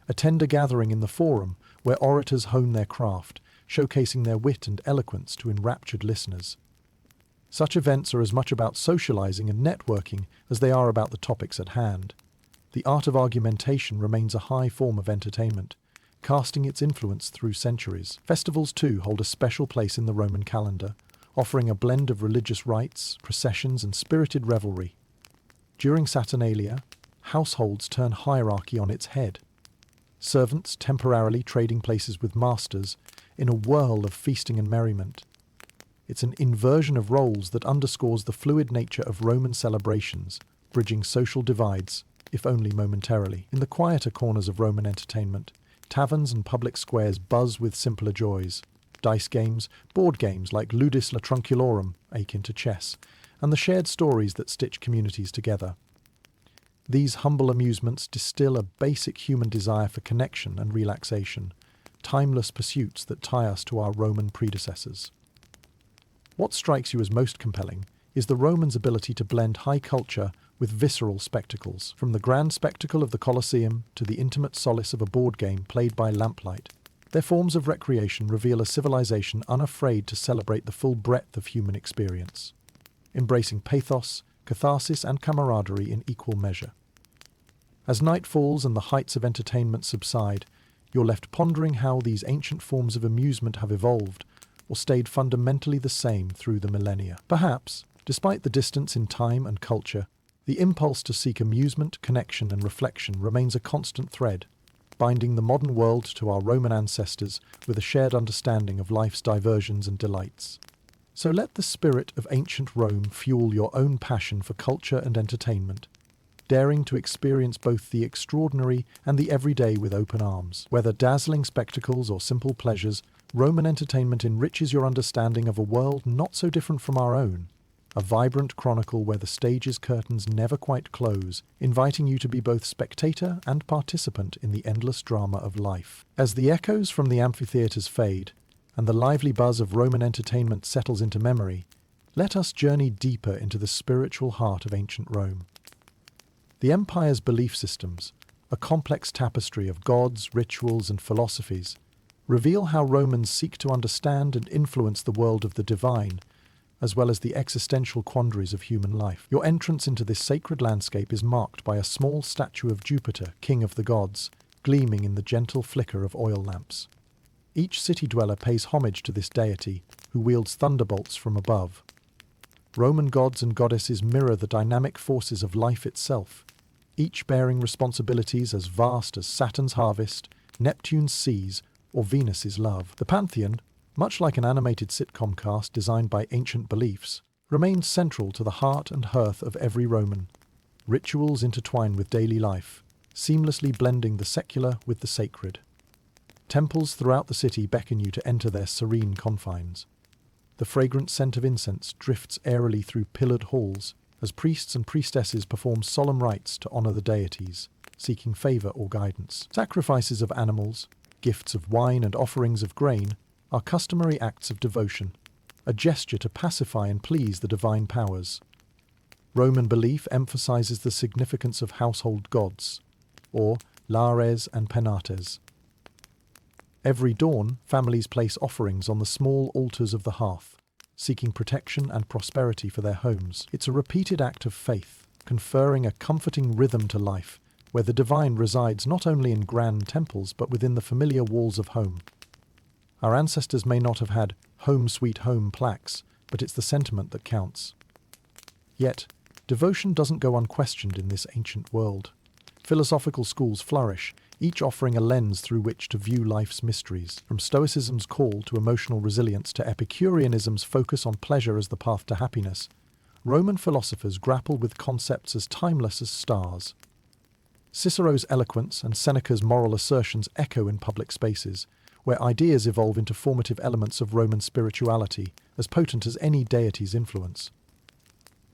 Attend a gathering in the forum where orators hone their craft, showcasing their wit and eloquence to enraptured listeners. Such events are as much about socializing and networking as they are about the topics at hand. The art of argumentation remains a high form of entertainment, casting its influence through centuries. Festivals, too, hold a special place in the Roman calendar, offering a blend of religious rites, processions, and spirited revelry. During Saturnalia, households turn hierarchy on its head. Servants temporarily trading places with masters, in a whirl of feasting and merriment. It's an inversion of roles that underscores the fluid nature of Roman celebrations, bridging social divides, if only momentarily. In the quieter corners of Roman entertainment, taverns and public squares buzz with simpler joys. Dice games, board games like Ludus Latrunculorum, akin to chess, and the shared stories that stitch communities together. These humble amusements distill a basic human desire for connection and relaxation, timeless pursuits that tie us to our Roman predecessors. What strikes you as most compelling is the Romans' ability to blend high culture with visceral spectacles, from the grand spectacle of the Colosseum to the intimate solace of a board game played by lamplight. Their forms of recreation reveal a civilization unafraid to celebrate the full breadth of human experience, embracing pathos, catharsis, and camaraderie in equal measure. As night falls and the heights of entertainment subside, you're left pondering how these ancient forms of amusement have evolved or stayed fundamentally the same through the millennia. Perhaps, despite the distance in time and culture, the impulse to seek amusement, connection, and reflection remains a constant thread, binding the modern world to our Roman ancestors with a shared understanding of life's diversions and delights. So let the spirit of ancient Rome fuel your own passion for culture and entertainment, daring to experience both the extraordinary and the everyday with open arms. Whether dazzling spectacles or simple pleasures, Roman entertainment enriches your understanding of a world not so different from our own, a vibrant chronicle where the stage's curtains never quite close, inviting you to be both spectator and participant in the endless drama of life. As the echoes from the amphitheatres fade, and the lively buzz of Roman entertainment settles into memory, let us journey deeper into the spiritual heart of ancient Rome. The empire's belief systems, a complex tapestry of gods, rituals, and philosophies, reveal how Romans seek to understand and influence the world of the divine, as well as the existential quandaries of human life. Your entrance into this sacred landscape is marked by a small statue of Jupiter, king of the gods, gleaming in the gentle flicker of oil lamps. Each city dweller pays homage to this deity, who wields thunderbolts from above. Roman gods and goddesses mirror the dynamic forces of life itself, each bearing responsibilities as vast as Saturn's harvest, Neptune's seas, or Venus's love. The pantheon, much like an animated sitcom cast designed by ancient beliefs, remains central to the heart and hearth of every Roman. Rituals intertwine with daily life, seamlessly blending the secular with the sacred. Temples throughout the city beckon you to enter their serene confines. The fragrant scent of incense drifts airily through pillared halls as priests and priestesses perform solemn rites to honor the deities, seeking favor or guidance. Sacrifices of animals, gifts of wine, and offerings of grain are customary acts of devotion, a gesture to pacify and please the divine powers. Roman belief emphasizes the significance of household gods, or lares and penates. Every dawn, families place offerings on the small altars of the hearth, seeking protection and prosperity for their homes. It's a repeated act of faith, conferring a comforting rhythm to life, where the divine resides not only in grand temples but within the familiar walls of home. Our ancestors may not have had "Home Sweet Home" plaques, but it's the sentiment that counts. Yet, devotion doesn't go unquestioned in this ancient world. Philosophical schools flourish, each offering a lens through which to view life's mysteries. From Stoicism's call to emotional resilience to Epicureanism's focus on pleasure as the path to happiness, Roman philosophers grapple with concepts as timeless as stars. Cicero's eloquence and Seneca's moral assertions echo in public spaces, where ideas evolve into formative elements of Roman spirituality, as potent as any deity's influence.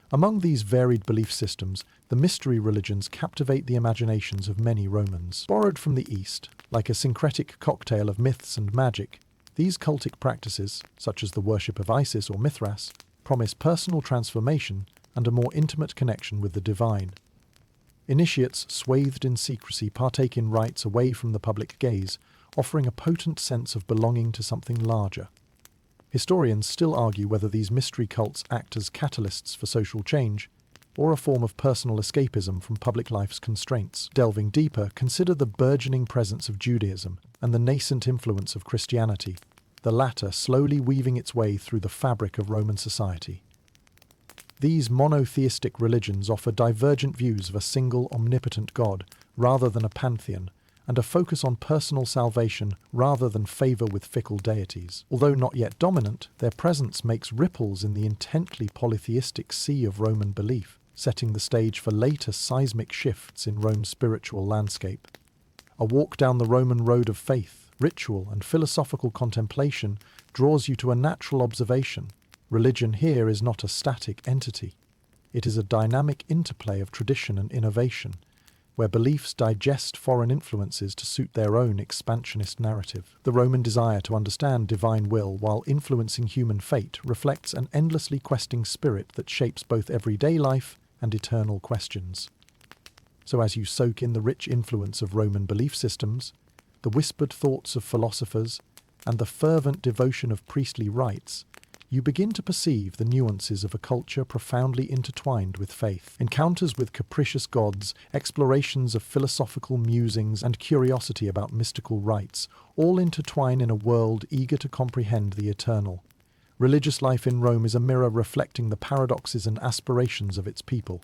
Among these varied belief systems, the mystery religions captivate the imaginations of many Romans. Borrowed from the East, like a syncretic cocktail of myths and magic, these cultic practices, such as the worship of Isis or Mithras, promise personal transformation and a more intimate connection with the divine. Initiates, swathed in secrecy, partake in rites away from the public gaze, offering a potent sense of belonging to something larger. Historians still argue whether these mystery cults act as catalysts for social change, or a form of personal escapism from public life's constraints. Delving deeper, consider the burgeoning presence of Judaism and the nascent influence of Christianity, the latter slowly weaving its way through the fabric of Roman society. These monotheistic religions offer divergent views of a single omnipotent God rather than a pantheon, and a focus on personal salvation rather than favor with fickle deities. Although not yet dominant, their presence makes ripples in the intently polytheistic sea of Roman belief, setting the stage for later seismic shifts in Rome's spiritual landscape. A walk down the Roman road of faith, ritual, and philosophical contemplation draws you to a natural observation. Religion here is not a static entity. It is a dynamic interplay of tradition and innovation, where beliefs digest foreign influences to suit their own expansionist narrative. The Roman desire to understand divine will while influencing human fate reflects an endlessly questing spirit that shapes both everyday life and eternal questions. So as you soak in the rich influence of Roman belief systems, the whispered thoughts of philosophers, and the fervent devotion of priestly rites, you begin to perceive the nuances of a culture profoundly intertwined with faith. Encounters with capricious gods, explorations of philosophical musings, and curiosity about mystical rites all intertwine in a world eager to comprehend the eternal. Religious life in Rome is a mirror reflecting the paradoxes and aspirations of its people.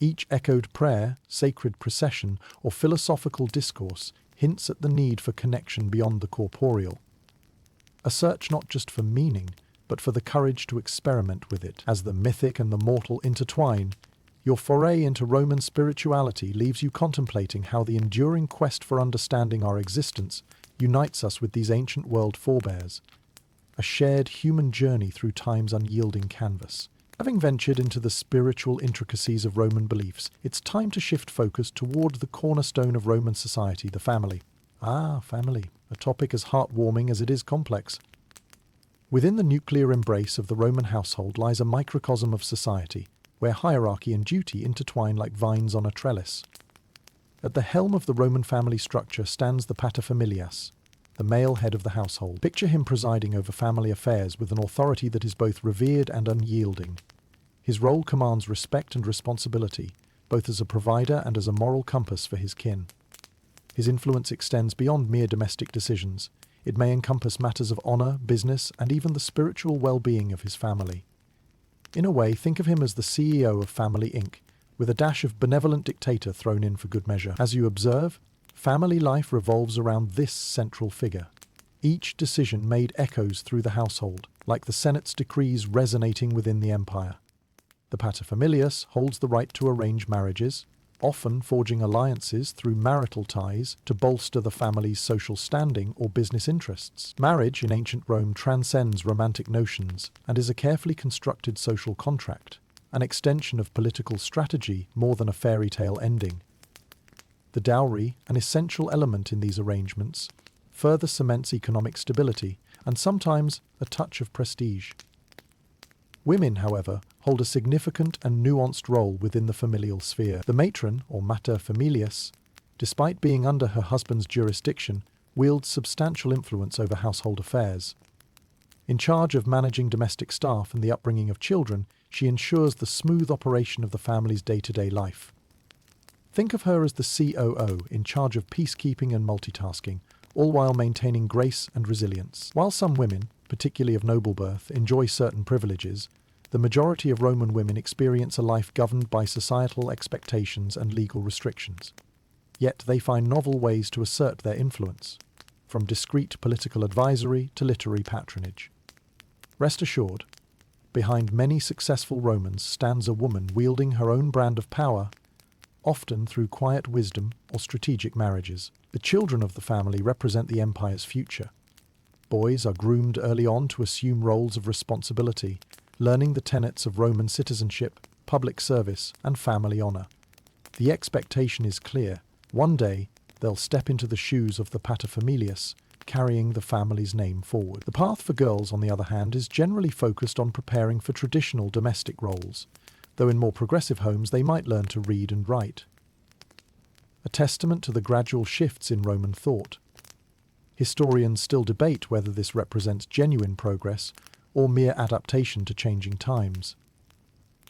Each echoed prayer, sacred procession, or philosophical discourse hints at the need for connection beyond the corporeal. A search not just for meaning, but for the courage to experiment with it. As the mythic and the mortal intertwine, your foray into Roman spirituality leaves you contemplating how the enduring quest for understanding our existence unites us with these ancient world forebears, a shared human journey through time's unyielding canvas. Having ventured into the spiritual intricacies of Roman beliefs, it's time to shift focus toward the cornerstone of Roman society, the family. Family, a topic as heartwarming as it is complex. Within the nuclear embrace of the Roman household lies a microcosm of society, where hierarchy and duty intertwine like vines on a trellis. At the helm of the Roman family structure stands the paterfamilias, the male head of the household. Picture him presiding over family affairs with an authority that is both revered and unyielding. His role commands respect and responsibility, both as a provider and as a moral compass for his kin. His influence extends beyond mere domestic decisions. It may encompass matters of honor, business, and even the spiritual well-being of his family. In a way, think of him as the CEO of Family Inc., with a dash of benevolent dictator thrown in for good measure. As you observe, family life revolves around this central figure. Each decision made echoes through the household, like the Senate's decrees resonating within the empire. The paterfamilias holds the right to arrange marriages, often forging alliances through marital ties to bolster the family's social standing or business interests. Marriage in ancient Rome transcends romantic notions and is a carefully constructed social contract, an extension of political strategy more than a fairy tale ending. The dowry, an essential element in these arrangements, further cements economic stability and sometimes a touch of prestige. Women, however, hold a significant and nuanced role within the familial sphere. The matron, or mater familias, despite being under her husband's jurisdiction, wields substantial influence over household affairs. In charge of managing domestic staff and the upbringing of children, she ensures the smooth operation of the family's day-to-day life. Think of her as the COO, in charge of peacekeeping and multitasking, all while maintaining grace and resilience. While some women, particularly of noble birth, enjoy certain privileges, the majority of Roman women experience a life governed by societal expectations and legal restrictions. Yet they find novel ways to assert their influence, from discreet political advisory to literary patronage. Rest assured, behind many successful Romans stands a woman wielding her own brand of power, often through quiet wisdom or strategic marriages. The children of the family represent the empire's future. Boys are groomed early on to assume roles of responsibility, learning the tenets of Roman citizenship, public service, and family honor. The expectation is clear. One day, they'll step into the shoes of the paterfamilias, carrying the family's name forward. The path for girls, on the other hand, is generally focused on preparing for traditional domestic roles, though in more progressive homes they might learn to read and write. A testament to the gradual shifts in Roman thought. Historians still debate whether this represents genuine progress or mere adaptation to changing times.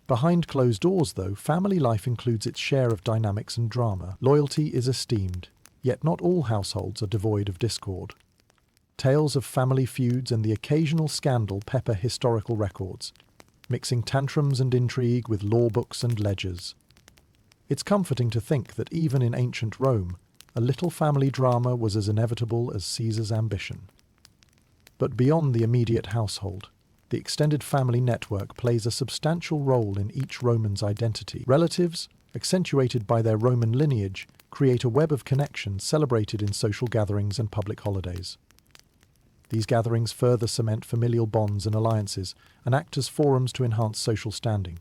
Behind closed doors, though, family life includes its share of dynamics and drama. Loyalty is esteemed, yet not all households are devoid of discord. Tales of family feuds and the occasional scandal pepper historical records, mixing tantrums and intrigue with law books and ledgers. It's comforting to think that even in ancient Rome, a little family drama was as inevitable as Caesar's ambition. But beyond the immediate household, the extended family network plays a substantial role in each Roman's identity. Relatives, accentuated by their Roman lineage, create a web of connections celebrated in social gatherings and public holidays. These gatherings further cement familial bonds and alliances and act as forums to enhance social standing.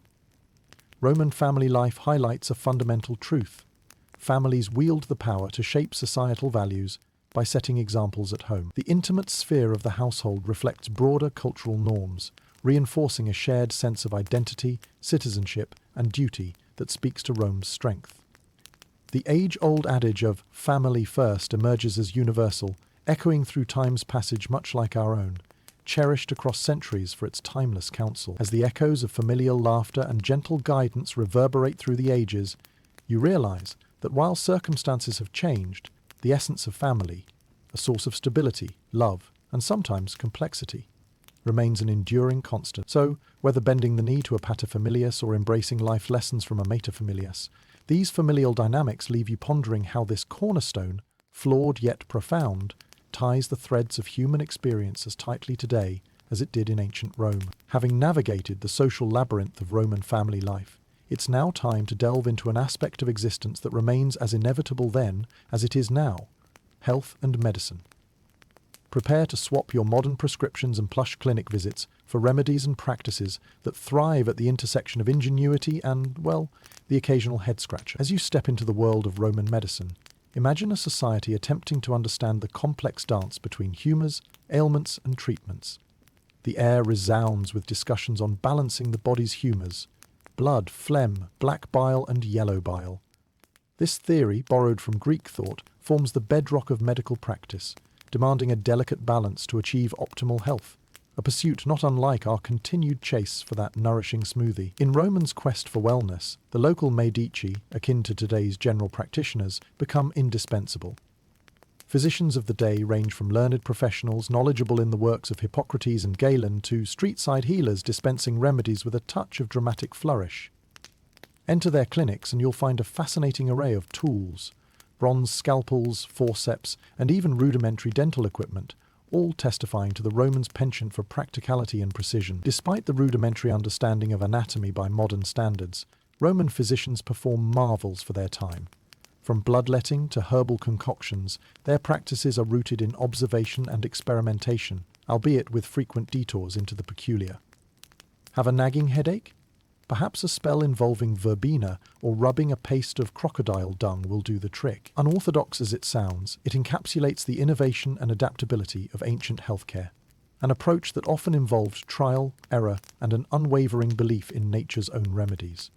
Roman family life highlights a fundamental truth. Families wield the power to shape societal values by setting examples at home. The intimate sphere of the household reflects broader cultural norms, reinforcing a shared sense of identity, citizenship, and duty that speaks to Rome's strength. The age-old adage of family first emerges as universal, echoing through time's passage much like our own, cherished across centuries for its timeless counsel. As the echoes of familial laughter and gentle guidance reverberate through the ages, you realize that while circumstances have changed, the essence of family, a source of stability, love, and sometimes complexity, remains an enduring constant. So, whether bending the knee to a paterfamilias or embracing life lessons from a materfamilias, these familial dynamics leave you pondering how this cornerstone, flawed yet profound, ties the threads of human experience as tightly today as it did in ancient Rome. Having navigated the social labyrinth of Roman family life, it's now time to delve into an aspect of existence that remains as inevitable then as it is now: health and medicine. Prepare to swap your modern prescriptions and plush clinic visits for remedies and practices that thrive at the intersection of ingenuity and, well, the occasional head-scratcher. As you step into the world of Roman medicine, imagine a society attempting to understand the complex dance between humours, ailments, and treatments. The air resounds with discussions on balancing the body's humours: blood, phlegm, black bile, and yellow bile. This theory, borrowed from Greek thought, forms the bedrock of medical practice, demanding a delicate balance to achieve optimal health, a pursuit not unlike our continued chase for that nourishing smoothie. In Romans' quest for wellness, the local medici, akin to today's general practitioners, become indispensable. Physicians of the day range from learned professionals knowledgeable in the works of Hippocrates and Galen to street-side healers dispensing remedies with a touch of dramatic flourish. Enter their clinics and you'll find a fascinating array of tools: bronze scalpels, forceps, and even rudimentary dental equipment, all testifying to the Romans' penchant for practicality and precision. Despite the rudimentary understanding of anatomy by modern standards, Roman physicians perform marvels for their time. From bloodletting to herbal concoctions, their practices are rooted in observation and experimentation, albeit with frequent detours into the peculiar. Have a nagging headache? Perhaps a spell involving verbena or rubbing a paste of crocodile dung will do the trick. Unorthodox as it sounds, it encapsulates the innovation and adaptability of ancient healthcare, an approach that often involved trial, error, and an unwavering belief in nature's own remedies.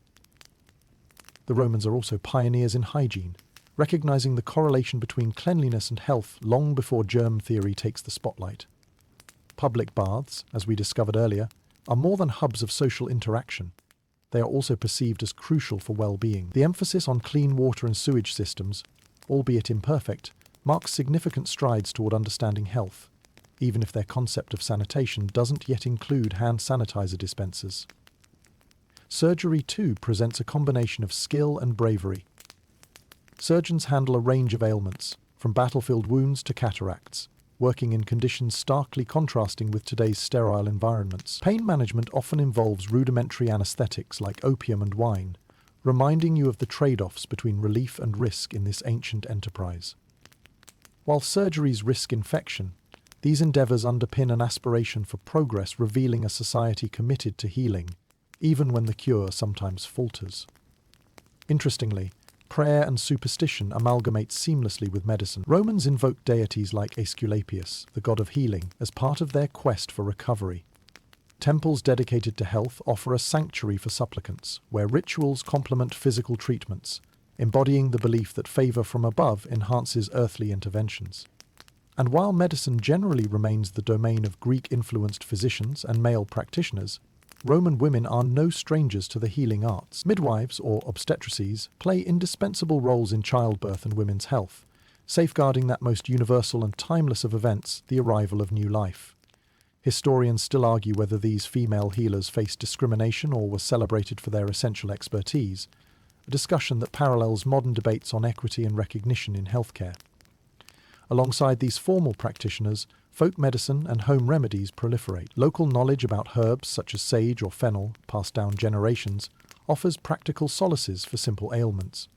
The Romans are also pioneers in hygiene, recognizing the correlation between cleanliness and health long before germ theory takes the spotlight. Public baths, as we discovered earlier, are more than hubs of social interaction. They are also perceived as crucial for well-being. The emphasis on clean water and sewage systems, albeit imperfect, marks significant strides toward understanding health, even if their concept of sanitation doesn't yet include hand sanitizer dispensers. Surgery, too, presents a combination of skill and bravery. Surgeons handle a range of ailments, from battlefield wounds to cataracts, working in conditions starkly contrasting with today's sterile environments. Pain management often involves rudimentary anesthetics like opium and wine, reminding you of the trade-offs between relief and risk in this ancient enterprise. While surgeries risk infection, these endeavours underpin an aspiration for progress, revealing a society committed to healing, even when the cure sometimes falters. Interestingly, prayer and superstition amalgamate seamlessly with medicine. Romans invoked deities like Aesculapius, the god of healing, as part of their quest for recovery. Temples dedicated to health offer a sanctuary for supplicants, where rituals complement physical treatments, embodying the belief that favour from above enhances earthly interventions. And while medicine generally remains the domain of Greek-influenced physicians and male practitioners, Roman women are no strangers to the healing arts. Midwives, or obstetrices, play indispensable roles in childbirth and women's health, safeguarding that most universal and timeless of events, the arrival of new life. Historians still argue whether these female healers faced discrimination or were celebrated for their essential expertise, a discussion that parallels modern debates on equity and recognition in healthcare. Alongside these formal practitioners, folk medicine and home remedies proliferate. Local knowledge about herbs such as sage or fennel, passed down generations, offers practical solaces for simple ailments.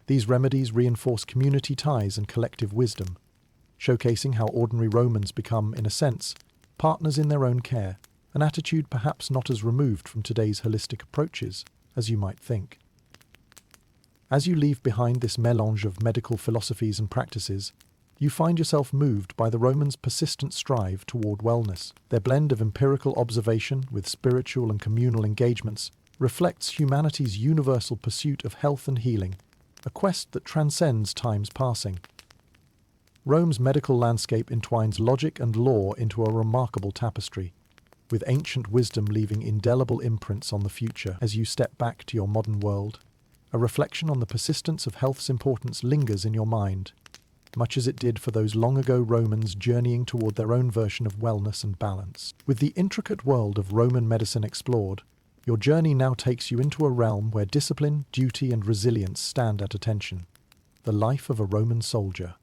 These remedies reinforce community ties and collective wisdom, showcasing how ordinary Romans become, in a sense, partners in their own care, an attitude perhaps not as removed from today's holistic approaches as you might think. As you leave behind this melange of medical philosophies and practices, you find yourself moved by the Romans' persistent strive toward wellness. Their blend of empirical observation with spiritual and communal engagements reflects humanity's universal pursuit of health and healing, a quest that transcends time's passing. Rome's medical landscape entwines logic and law into a remarkable tapestry, with ancient wisdom leaving indelible imprints on the future. As you step back to your modern world, a reflection on the persistence of health's importance lingers in your mind, much as it did for those long-ago Romans journeying toward their own version of wellness and balance. With the intricate world of Roman medicine explored, your journey now takes you into a realm where discipline, duty, and resilience stand at attention. The life of a Roman soldier.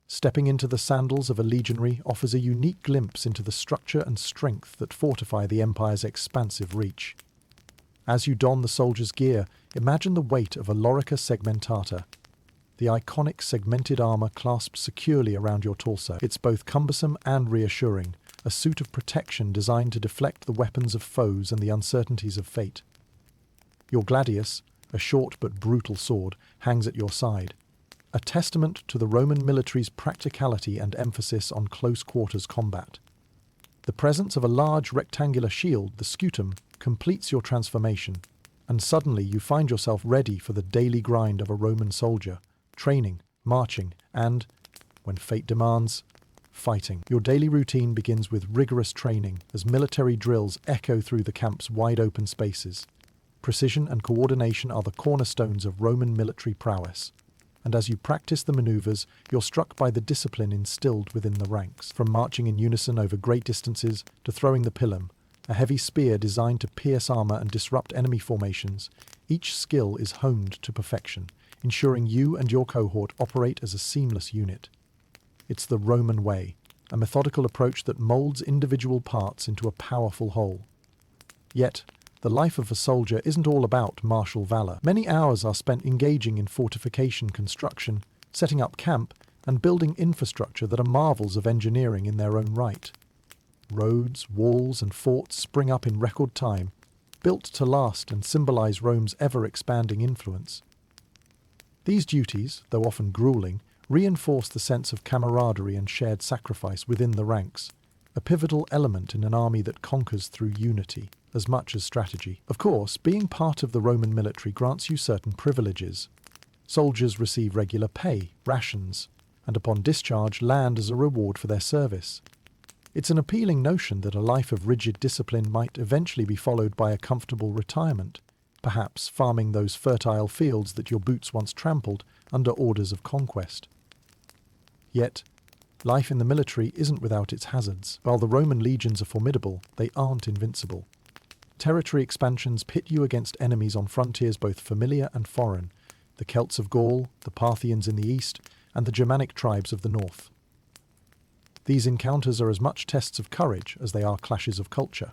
Stepping into the sandals of a legionary offers a unique glimpse into the structure and strength that fortify the empire's expansive reach. As you don the soldier's gear, imagine the weight of a lorica segmentata, the iconic segmented armor clasped securely around your torso. It's both cumbersome and reassuring, a suit of protection designed to deflect the weapons of foes and the uncertainties of fate. Your gladius, a short but brutal sword, hangs at your side, a testament to the Roman military's practicality and emphasis on close-quarters combat. The presence of a large rectangular shield, the scutum, completes your transformation, and suddenly you find yourself ready for the daily grind of a Roman soldier, training, marching, and, when fate demands, fighting. Your daily routine begins with rigorous training as military drills echo through the camp's wide-open spaces. Precision and coordination are the cornerstones of Roman military prowess, and as you practice the maneuvers, you're struck by the discipline instilled within the ranks. From marching in unison over great distances to throwing the pilum, a heavy spear designed to pierce armor and disrupt enemy formations, each skill is honed to perfection, ensuring you and your cohort operate as a seamless unit. It's the Roman way, a methodical approach that molds individual parts into a powerful whole. Yet, the life of a soldier isn't all about martial valor. Many hours are spent engaging in fortification construction, setting up camp, and building infrastructure that are marvels of engineering in their own right. Roads, walls, and forts spring up in record time, built to last and symbolize Rome's ever-expanding influence. These duties, though often grueling, reinforce the sense of camaraderie and shared sacrifice within the ranks, a pivotal element in an army that conquers through unity, as much as strategy. Of course, being part of the Roman military grants you certain privileges. Soldiers receive regular pay, rations, and upon discharge land as a reward for their service. It's an appealing notion that a life of rigid discipline might eventually be followed by a comfortable retirement, perhaps farming those fertile fields that your boots once trampled under orders of conquest. Yet, life in the military isn't without its hazards. While the Roman legions are formidable, they aren't invincible. Territory expansions pit you against enemies on frontiers both familiar and foreign, the Celts of Gaul, the Parthians in the east, and the Germanic tribes of the north. These encounters are as much tests of courage as they are clashes of culture,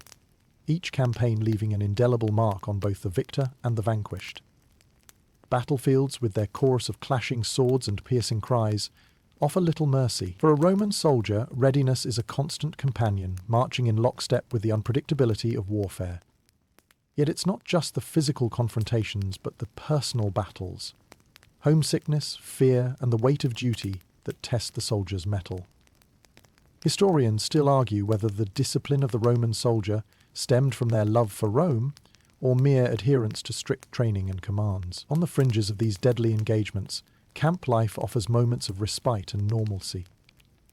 each campaign leaving an indelible mark on both the victor and the vanquished. Battlefields, with their chorus of clashing swords and piercing cries, offer little mercy. For a Roman soldier, readiness is a constant companion, marching in lockstep with the unpredictability of warfare. Yet it's not just the physical confrontations, but the personal battles, homesickness, fear, and the weight of duty that test the soldier's mettle. Historians still argue whether the discipline of the Roman soldier stemmed from their love for Rome or mere adherence to strict training and commands. On the fringes of these deadly engagements, camp life offers moments of respite and normalcy.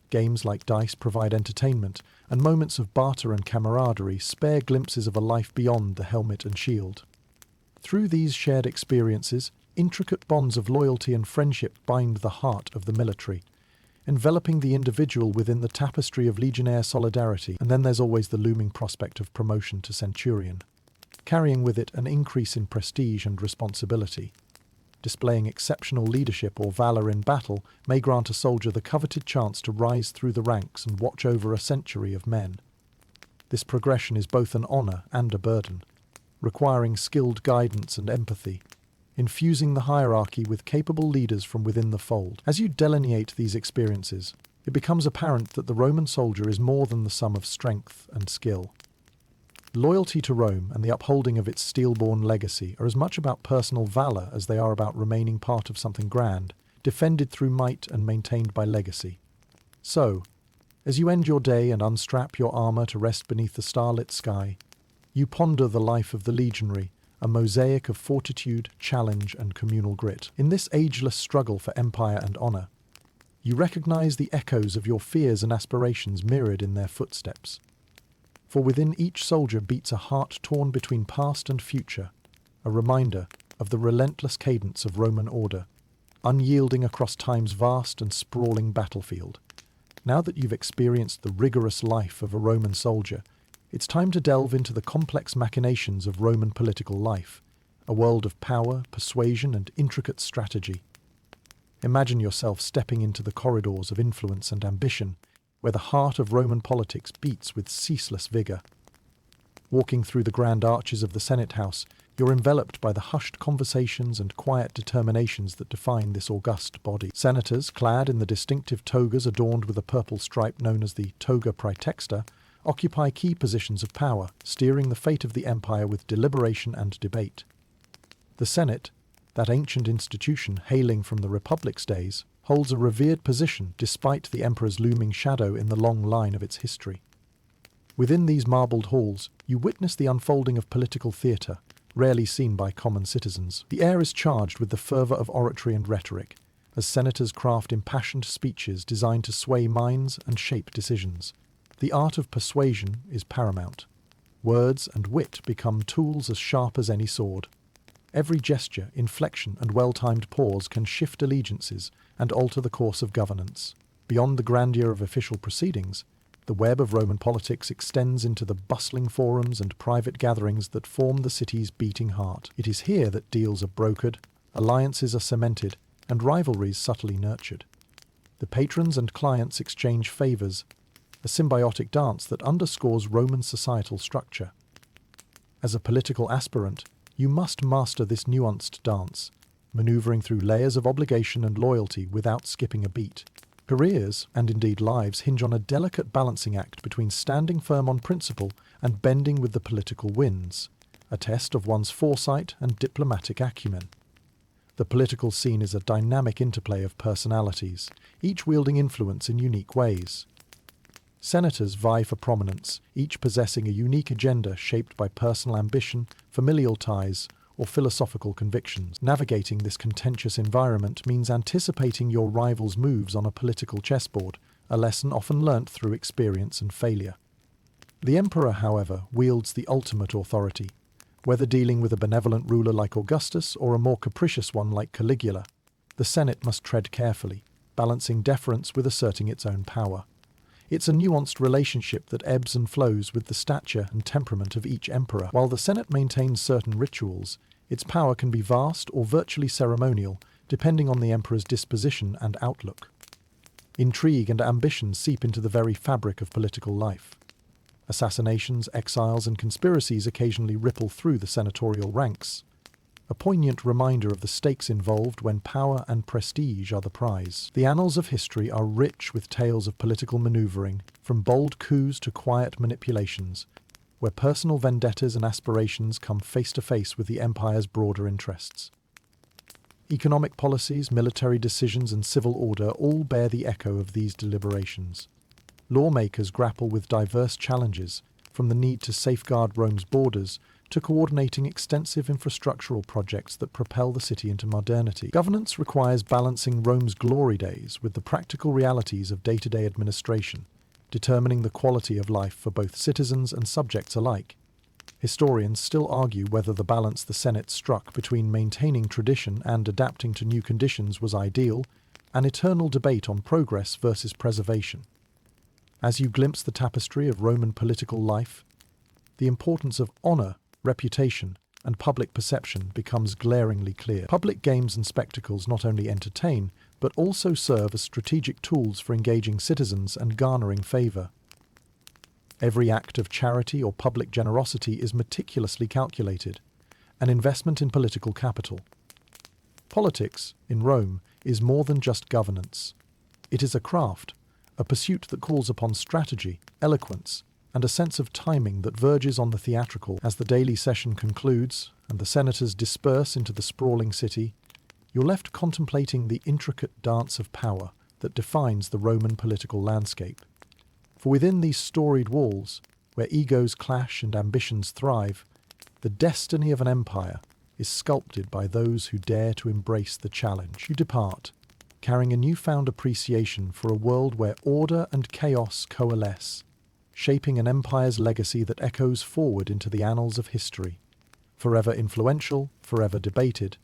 Games like dice provide entertainment, and moments of barter and camaraderie spare glimpses of a life beyond the helmet and shield. Through these shared experiences, intricate bonds of loyalty and friendship bind the heart of the military, enveloping the individual within the tapestry of legionnaire solidarity. And then there's always the looming prospect of promotion to centurion. carrying with it an increase in prestige and responsibility. Displaying exceptional leadership or valor in battle may grant a soldier the coveted chance to rise through the ranks and watch over a century of men. This progression is both an honor and a burden, requiring skilled guidance and empathy, infusing the hierarchy with capable leaders from within the fold. As you delineate these experiences, it becomes apparent that the Roman soldier is more than the sum of strength and skill. Loyalty to Rome and the upholding of its steel-born legacy are as much about personal valor as they are about remaining part of something grand, defended through might and maintained by legacy. So, as you end your day and unstrap your armor to rest beneath the starlit sky, you ponder the life of the legionary, a mosaic of fortitude, challenge, and communal grit. In this ageless struggle for empire and honor, you recognize the echoes of your fears and aspirations mirrored in their footsteps. For within each soldier beats a heart torn between past and future, a reminder of the relentless cadence of Roman order, unyielding across time's vast and sprawling battlefield. Now that you've experienced the rigorous life of a Roman soldier, it's time to delve into the complex machinations of Roman political life, a world of power, persuasion, and intricate strategy. Imagine yourself stepping into the corridors of influence and ambition, where the heart of Roman politics beats with ceaseless vigor. Walking through the grand arches of the Senate House, you're enveloped by the hushed conversations and quiet determinations that define this august body. Senators, clad in the distinctive togas adorned with a purple stripe known as the toga praetexta, occupy key positions of power, steering the fate of the empire with deliberation and debate. The Senate, that ancient institution hailing from the Republic's days, holds a revered position despite the emperor's looming shadow in the long line of its history. Within these marbled halls, you witness the unfolding of political theatre, rarely seen by common citizens. The air is charged with the fervour of oratory and rhetoric, as senators craft impassioned speeches designed to sway minds and shape decisions. The art of persuasion is paramount. Words and wit become tools as sharp as any sword. Every gesture, inflection, and well-timed pause can shift allegiances and alter the course of governance. Beyond the grandeur of official proceedings, the web of Roman politics extends into the bustling forums and private gatherings that form the city's beating heart. It is here that deals are brokered, alliances are cemented, and rivalries subtly nurtured. The patrons and clients exchange favours, a symbiotic dance that underscores Roman societal structure. As a political aspirant, you must master this nuanced dance, maneuvering through layers of obligation and loyalty without skipping a beat. Careers, and indeed lives, hinge on a delicate balancing act between standing firm on principle and bending with the political winds, a test of one's foresight and diplomatic acumen. The political scene is a dynamic interplay of personalities, each wielding influence in unique ways. Senators vie for prominence, each possessing a unique agenda shaped by personal ambition, familial ties, or philosophical convictions. Navigating this contentious environment means anticipating your rival's moves on a political chessboard, a lesson often learnt through experience and failure. The emperor, however, wields the ultimate authority, whether dealing with a benevolent ruler like Augustus or a more capricious one like Caligula. The Senate must tread carefully, balancing deference with asserting its own power. It's a nuanced relationship that ebbs and flows with the stature and temperament of each emperor. While the Senate maintains certain rituals, its power can be vast or virtually ceremonial, depending on the emperor's disposition and outlook. Intrigue and ambition seep into the very fabric of political life. Assassinations, exiles, and conspiracies occasionally ripple through the senatorial ranks, a poignant reminder of the stakes involved when power and prestige are the prize. The annals of history are rich with tales of political maneuvering, from bold coups to quiet manipulations, where personal vendettas and aspirations come face to face with the empire's broader interests. Economic policies, military decisions, and civil order all bear the echo of these deliberations. Lawmakers grapple with diverse challenges, from the need to safeguard Rome's borders to coordinating extensive infrastructural projects that propel the city into modernity. Governance requires balancing Rome's glory days with the practical realities of day-to-day administration, determining the quality of life for both citizens and subjects alike. Historians still argue whether the balance the Senate struck between maintaining tradition and adapting to new conditions was ideal, an eternal debate on progress versus preservation. As you glimpse the tapestry of Roman political life, the importance of honor reputation, and public perception becomes glaringly clear. Public games and spectacles not only entertain, but also serve as strategic tools for engaging citizens and garnering favor. Every act of charity or public generosity is meticulously calculated, an investment in political capital. Politics, in Rome, is more than just governance. It is a craft, a pursuit that calls upon strategy, eloquence, and a sense of timing that verges on the theatrical. As the daily session concludes and the senators disperse into the sprawling city, you're left contemplating the intricate dance of power that defines the Roman political landscape. For within these storied walls, where egos clash and ambitions thrive, the destiny of an empire is sculpted by those who dare to embrace the challenge. You depart, carrying a newfound appreciation for a world where order and chaos coalesce, shaping an empire's legacy that echoes forward into the annals of history, forever influential, forever debated,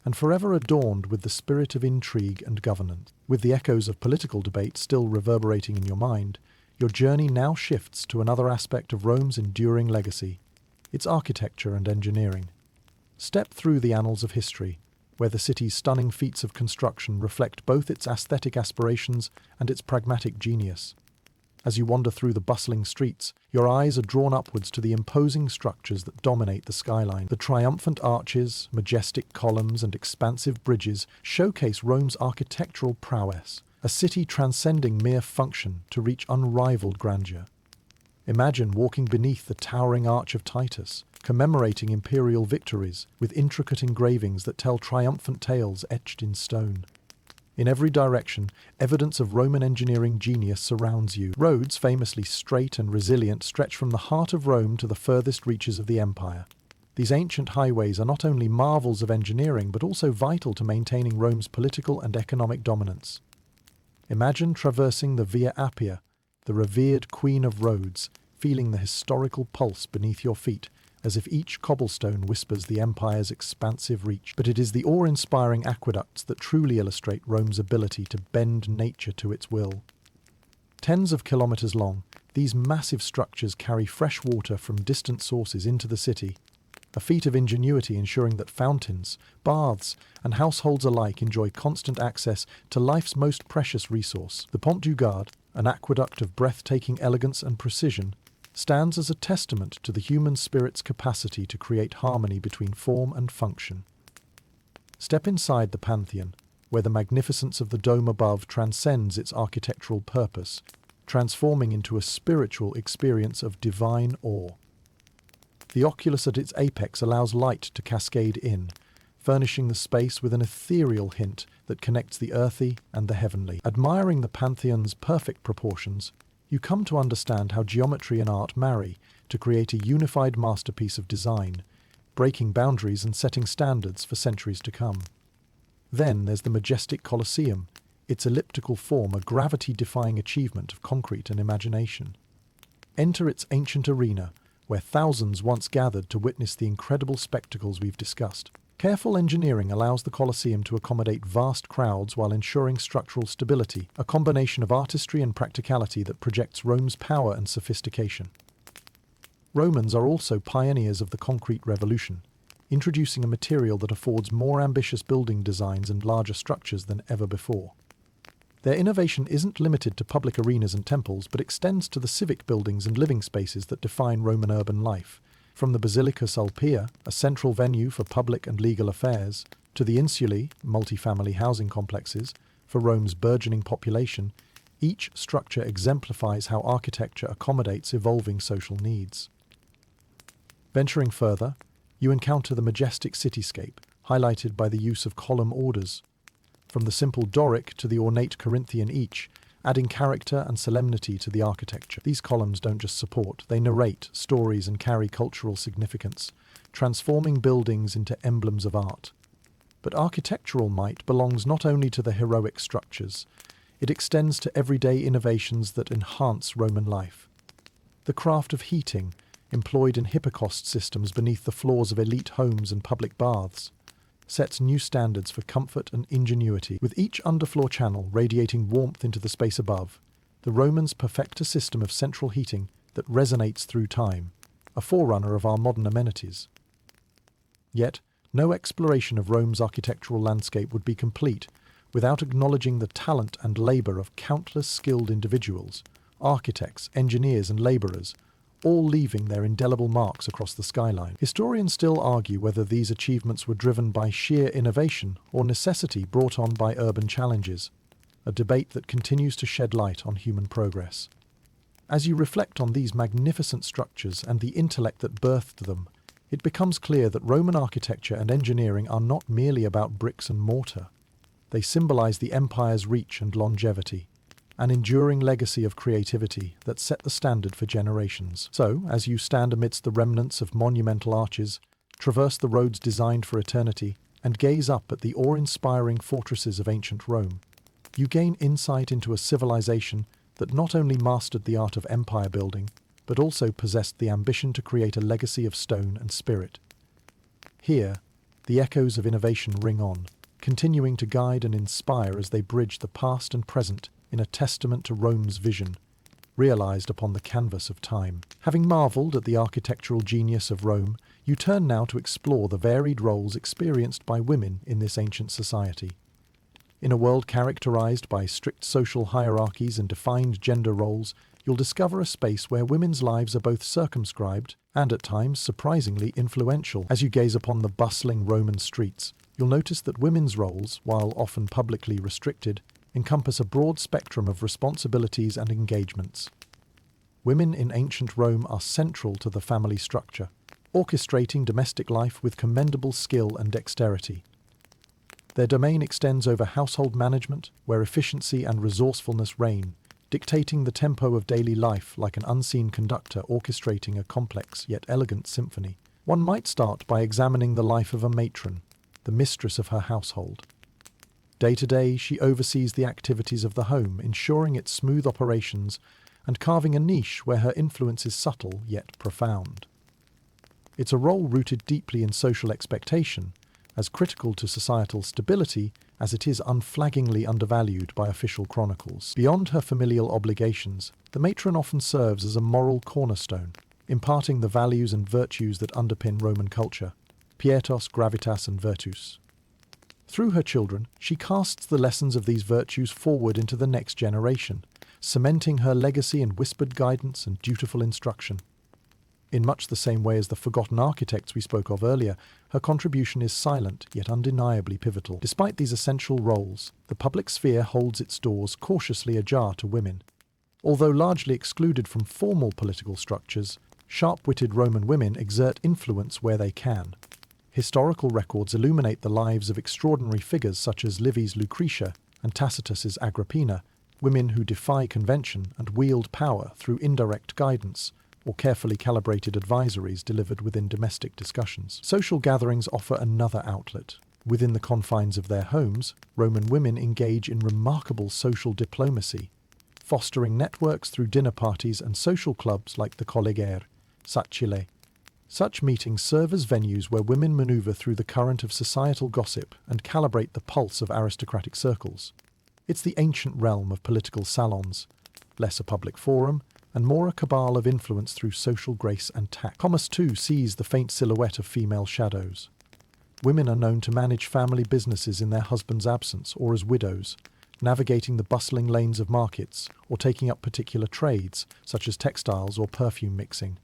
and forever adorned with the spirit of intrigue and governance. With the echoes of political debate still reverberating in your mind, your journey now shifts to another aspect of Rome's enduring legacy, its architecture and engineering. Step through the annals of history, where the city's stunning feats of construction reflect both its aesthetic aspirations and its pragmatic genius. As you wander through the bustling streets, your eyes are drawn upwards to the imposing structures that dominate the skyline. The triumphant arches, majestic columns, and expansive bridges showcase Rome's architectural prowess, a city transcending mere function to reach unrivaled grandeur. Imagine walking beneath the towering Arch of Titus, commemorating imperial victories with intricate engravings that tell triumphant tales etched in stone. In every direction, evidence of Roman engineering genius surrounds you. Roads, famously straight and resilient, stretch from the heart of Rome to the furthest reaches of the empire. These ancient highways are not only marvels of engineering, but also vital to maintaining Rome's political and economic dominance. Imagine traversing the Via Appia, the revered queen of roads, feeling the historical pulse beneath your feet, as if each cobblestone whispers the empire's expansive reach. But it is the awe-inspiring aqueducts that truly illustrate Rome's ability to bend nature to its will. Tens of kilometers long, these massive structures carry fresh water from distant sources into the city, a feat of ingenuity ensuring that fountains, baths, and households alike enjoy constant access to life's most precious resource. The Pont du Gard, an aqueduct of breathtaking elegance and precision, stands as a testament to the human spirit's capacity to create harmony between form and function. Step inside the Pantheon, where the magnificence of the dome above transcends its architectural purpose, transforming into a spiritual experience of divine awe. The oculus at its apex allows light to cascade in, furnishing the space with an ethereal hint that connects the earthy and the heavenly. Admiring the Pantheon's perfect proportions, you come to understand how geometry and art marry to create a unified masterpiece of design, breaking boundaries and setting standards for centuries to come. Then there's the majestic Colosseum, its elliptical form a gravity-defying achievement of concrete and imagination. Enter its ancient arena, where thousands once gathered to witness the incredible spectacles we've discussed. Careful engineering allows the Colosseum to accommodate vast crowds while ensuring structural stability, a combination of artistry and practicality that projects Rome's power and sophistication. Romans are also pioneers of the concrete revolution, introducing a material that affords more ambitious building designs and larger structures than ever before. Their innovation isn't limited to public arenas and temples, but extends to the civic buildings and living spaces that define Roman urban life. From the Basilica Sulpia, a central venue for public and legal affairs, to the insulae, multifamily housing complexes, for Rome's burgeoning population, each structure exemplifies how architecture accommodates evolving social needs. Venturing further, you encounter the majestic cityscape, highlighted by the use of column orders. From the simple Doric to the ornate Corinthian each, adding character and solemnity to the architecture. These columns don't just support, they narrate stories and carry cultural significance, transforming buildings into emblems of art. But architectural might belongs not only to the heroic structures, it extends to everyday innovations that enhance Roman life. The craft of heating, employed in hypocaust systems beneath the floors of elite homes and public baths, sets new standards for comfort and ingenuity. With each underfloor channel radiating warmth into the space above, the Romans perfect a system of central heating that resonates through time, a forerunner of our modern amenities. Yet, no exploration of Rome's architectural landscape would be complete without acknowledging the talent and labour of countless skilled individuals, architects, engineers and labourers, all leaving their indelible marks across the skyline. Historians still argue whether these achievements were driven by sheer innovation or necessity brought on by urban challenges, a debate that continues to shed light on human progress. As you reflect on these magnificent structures and the intellect that birthed them, it becomes clear that Roman architecture and engineering are not merely about bricks and mortar. They symbolize the empire's reach and longevity, an enduring legacy of creativity that set the standard for generations. So, as you stand amidst the remnants of monumental arches, traverse the roads designed for eternity, and gaze up at the awe-inspiring fortresses of ancient Rome, you gain insight into a civilization that not only mastered the art of empire building, but also possessed the ambition to create a legacy of stone and spirit. Here, the echoes of innovation ring on, continuing to guide and inspire as they bridge the past and present in a testament to Rome's vision, realized upon the canvas of time. Having marveled at the architectural genius of Rome, you turn now to explore the varied roles experienced by women in this ancient society. In a world characterized by strict social hierarchies and defined gender roles, you'll discover a space where women's lives are both circumscribed and at times surprisingly influential. As you gaze upon the bustling Roman streets, you'll notice that women's roles, while often publicly restricted, encompass a broad spectrum of responsibilities and engagements. Women in ancient Rome are central to the family structure, orchestrating domestic life with commendable skill and dexterity. Their domain extends over household management, where efficiency and resourcefulness reign, dictating the tempo of daily life like an unseen conductor orchestrating a complex yet elegant symphony. One might start by examining the life of a matron, the mistress of her household. Day to day, she oversees the activities of the home, ensuring its smooth operations and carving a niche where her influence is subtle yet profound. It's a role rooted deeply in social expectation, as critical to societal stability as it is unflaggingly undervalued by official chronicles. Beyond her familial obligations, the matron often serves as a moral cornerstone, imparting the values and virtues that underpin Roman culture: pietas, gravitas and virtus. Through her children, she casts the lessons of these virtues forward into the next generation, cementing her legacy in whispered guidance and dutiful instruction. In much the same way as the forgotten architects we spoke of earlier, her contribution is silent yet undeniably pivotal. Despite these essential roles, the public sphere holds its doors cautiously ajar to women. Although largely excluded from formal political structures, sharp-witted Roman women exert influence where they can. Historical records illuminate the lives of extraordinary figures such as Livy's Lucretia and Tacitus's Agrippina, women who defy convention and wield power through indirect guidance or carefully calibrated advisories delivered within domestic discussions. Social gatherings offer another outlet. Within the confines of their homes, Roman women engage in remarkable social diplomacy, fostering networks through dinner parties and social clubs like the collegere, sacile. Such meetings serve as venues where women maneuver through the current of societal gossip and calibrate the pulse of aristocratic circles. It's the ancient realm of political salons, less a public forum, and more a cabal of influence through social grace and tact. Commerce too sees the faint silhouette of female shadows. Women are known to manage family businesses in their husband's absence or as widows, navigating the bustling lanes of markets or taking up particular trades, such as textiles or perfume mixing.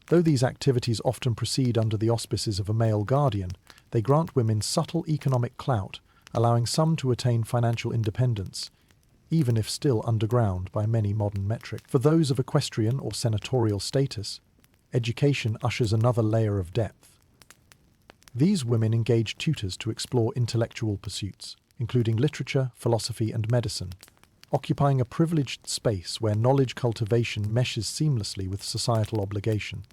Though these activities often proceed under the auspices of a male guardian, they grant women subtle economic clout, allowing some to attain financial independence, even if still underground by many modern metrics. For those of equestrian or senatorial status, education ushers another layer of depth. These women engage tutors to explore intellectual pursuits, including literature, philosophy, and medicine, occupying a privileged space where knowledge cultivation meshes seamlessly with societal obligation.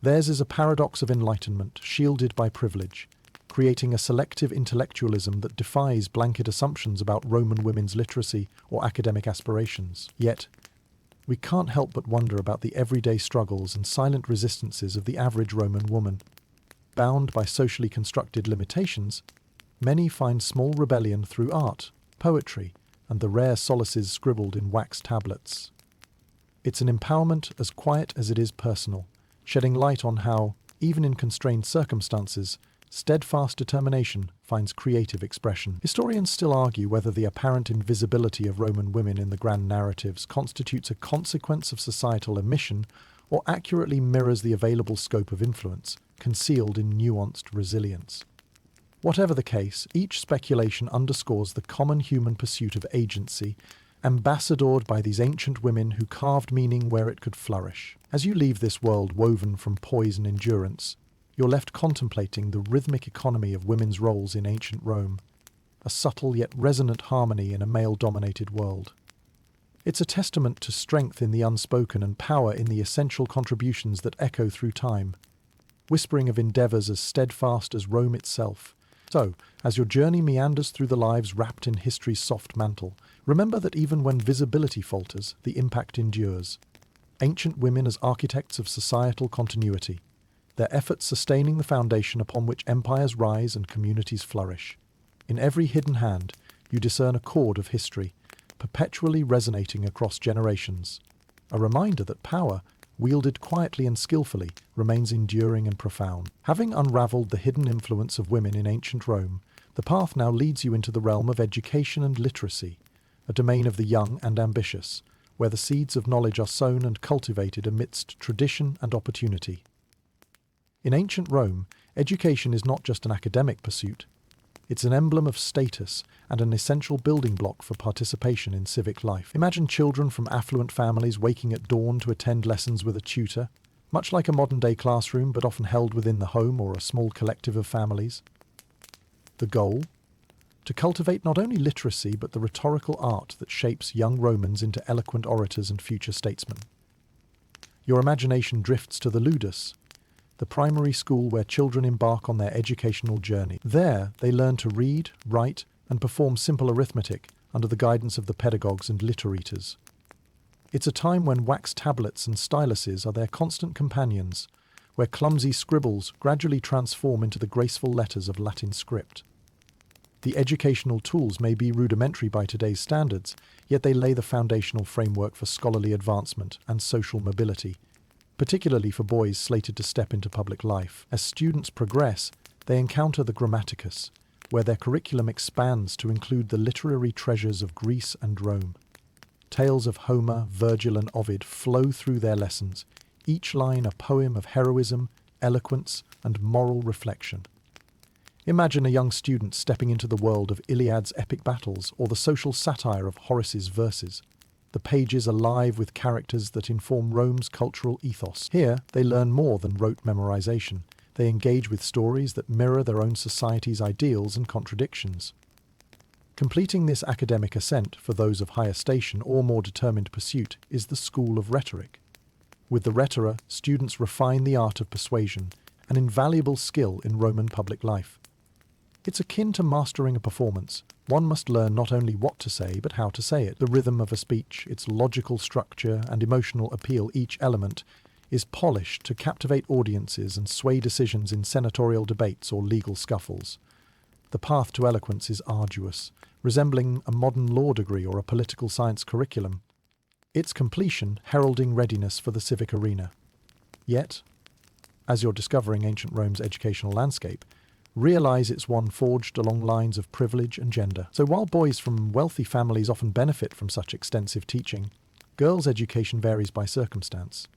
Theirs is a paradox of enlightenment, shielded by privilege, creating a selective intellectualism that defies blanket assumptions about Roman women's literacy or academic aspirations. Yet, we can't help but wonder about the everyday struggles and silent resistances of the average Roman woman. Bound by socially constructed limitations, many find small rebellion through art, poetry, and the rare solaces scribbled in wax tablets. It's an empowerment as quiet as it is personal, shedding light on how, even in constrained circumstances, steadfast determination finds creative expression. Historians still argue whether the apparent invisibility of Roman women in the grand narratives constitutes a consequence of societal omission or accurately mirrors the available scope of influence, concealed in nuanced resilience. Whatever the case, each speculation underscores the common human pursuit of agency, ambassadored by these ancient women who carved meaning where it could flourish. As you leave this world woven from poise and endurance, you're left contemplating the rhythmic economy of women's roles in ancient Rome, a subtle yet resonant harmony in a male-dominated world. It's a testament to strength in the unspoken and power in the essential contributions that echo through time, whispering of endeavours as steadfast as Rome itself. So, as your journey meanders through the lives wrapped in history's soft mantle, remember that even when visibility falters, the impact endures. Ancient women as architects of societal continuity, their efforts sustaining the foundation upon which empires rise and communities flourish. In every hidden hand, you discern a chord of history, perpetually resonating across generations. A reminder that power, wielded quietly and skillfully, remains enduring and profound. Having unravelled the hidden influence of women in ancient Rome, the path now leads you into the realm of education and literacy, a domain of the young and ambitious, where the seeds of knowledge are sown and cultivated amidst tradition and opportunity. In ancient Rome, education is not just an academic pursuit. It's an emblem of status and an essential building block for participation in civic life. Imagine children from affluent families waking at dawn to attend lessons with a tutor, much like a modern-day classroom but often held within the home or a small collective of families. The goal? To cultivate not only literacy but the rhetorical art that shapes young Romans into eloquent orators and future statesmen. Your imagination drifts to the ludus, the primary school where children embark on their educational journey. There, they learn to read, write, and perform simple arithmetic under the guidance of the pedagogues and literators. It's a time when wax tablets and styluses are their constant companions, where clumsy scribbles gradually transform into the graceful letters of Latin script. The educational tools may be rudimentary by today's standards, yet they lay the foundational framework for scholarly advancement and social mobility, particularly for boys slated to step into public life. As students progress, they encounter the Grammaticus, where their curriculum expands to include the literary treasures of Greece and Rome. Tales of Homer, Virgil, and Ovid flow through their lessons, each line a poem of heroism, eloquence, and moral reflection. Imagine a young student stepping into the world of Iliad's epic battles or the social satire of Horace's verses. The pages are alive with characters that inform Rome's cultural ethos. Here, they learn more than rote memorization. They engage with stories that mirror their own society's ideals and contradictions. Completing this academic ascent for those of higher station or more determined pursuit is the School of Rhetoric. With the rhetora, students refine the art of persuasion, an invaluable skill in Roman public life. It's akin to mastering a performance. One must learn not only what to say, but how to say it. The rhythm of a speech, its logical structure and emotional appeal, each element, is polished to captivate audiences and sway decisions in senatorial debates or legal scuffles. The path to eloquence is arduous, resembling a modern law degree or a political science curriculum, its completion heralding readiness for the civic arena. Yet, as you're discovering ancient Rome's educational landscape, realize it's one forged along lines of privilege and gender. So while boys from wealthy families often benefit from such extensive teaching, girls' education varies by circumstance.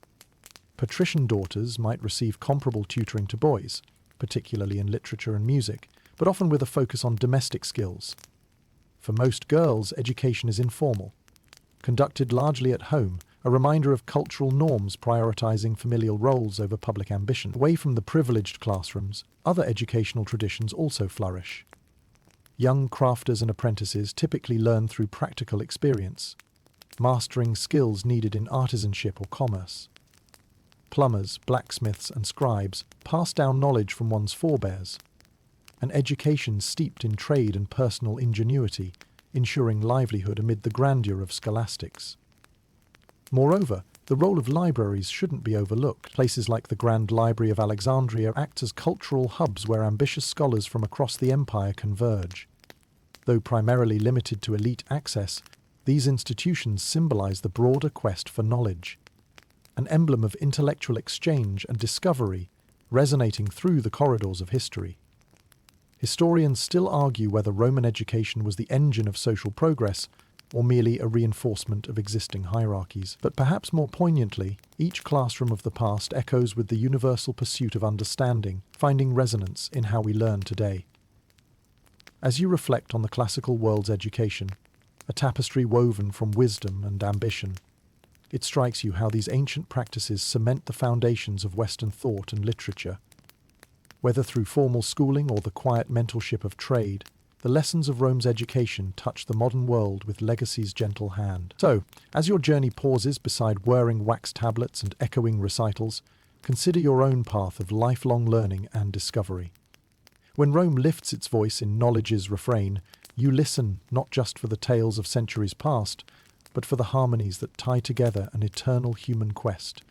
Patrician daughters might receive comparable tutoring to boys, particularly in literature and music, but often with a focus on domestic skills. For most girls, education is informal, conducted largely at home, a reminder of cultural norms prioritizing familial roles over public ambition. Away from the privileged classrooms, other educational traditions also flourish. Young crafters and apprentices typically learn through practical experience, mastering skills needed in artisanship or commerce. Plumbers, blacksmiths, and scribes pass down knowledge from one's forebears, an education steeped in trade and personal ingenuity, ensuring livelihood amid the grandeur of scholastics. Moreover, the role of libraries shouldn't be overlooked. Places like the Grand Library of Alexandria act as cultural hubs where ambitious scholars from across the empire converge. Though primarily limited to elite access, these institutions symbolize the broader quest for knowledge. an emblem of intellectual exchange and discovery, resonating through the corridors of history. Historians still argue whether Roman education was the engine of social progress or merely a reinforcement of existing hierarchies. But perhaps more poignantly, each classroom of the past echoes with the universal pursuit of understanding, finding resonance in how we learn today. As you reflect on the classical world's education, a tapestry woven from wisdom and ambition, it strikes you how these ancient practices cement the foundations of Western thought and literature. Whether through formal schooling or the quiet mentorship of trade, the lessons of Rome's education touch the modern world with legacy's gentle hand. So, as your journey pauses beside whirring wax tablets and echoing recitals, consider your own path of lifelong learning and discovery. When Rome lifts its voice in knowledge's refrain, you listen not just for the tales of centuries past, but for the harmonies that tie together an eternal human quest,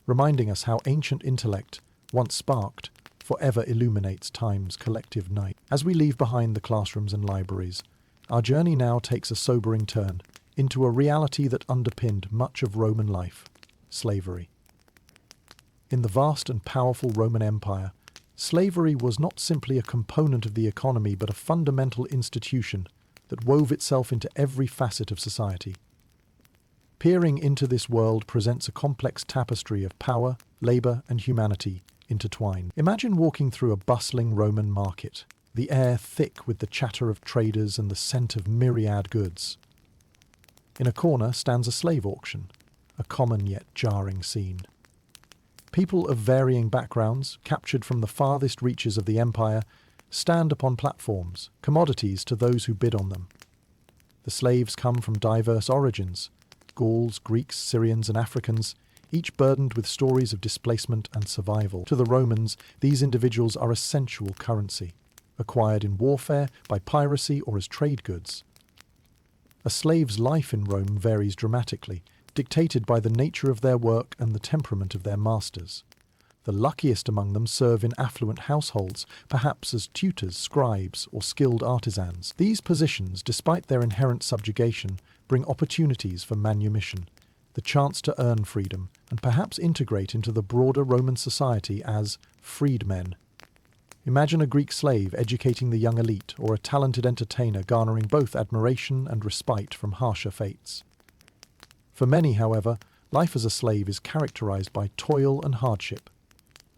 reminding us how ancient intellect, once sparked, forever illuminates time's collective night. As we leave behind the classrooms and libraries, our journey now takes a sobering turn into a reality that underpinned much of Roman life: slavery. In the vast and powerful Roman Empire, slavery was not simply a component of the economy but a fundamental institution that wove itself into every facet of society. Peering into this world presents a complex tapestry of power, labor, and humanity intertwined. Imagine walking through a bustling Roman market, the air thick with the chatter of traders and the scent of myriad goods. In a corner stands a slave auction, a common yet jarring scene. People of varying backgrounds, captured from the farthest reaches of the empire, stand upon platforms, commodities to those who bid on them. The slaves come from diverse origins: Gauls, Greeks, Syrians, and Africans, each burdened with stories of displacement and survival. To the Romans, these individuals are essential currency, acquired in warfare, by piracy, or as trade goods. A slave's life in Rome varies dramatically, dictated by the nature of their work and the temperament of their masters. The luckiest among them serve in affluent households, perhaps as tutors, scribes, or skilled artisans. These positions, despite their inherent subjugation, bring opportunities for manumission, the chance to earn freedom, and perhaps integrate into the broader Roman society as freedmen. Imagine a Greek slave educating the young elite, or a talented entertainer garnering both admiration and respite from harsher fates. For many, however, life as a slave is characterized by toil and hardship.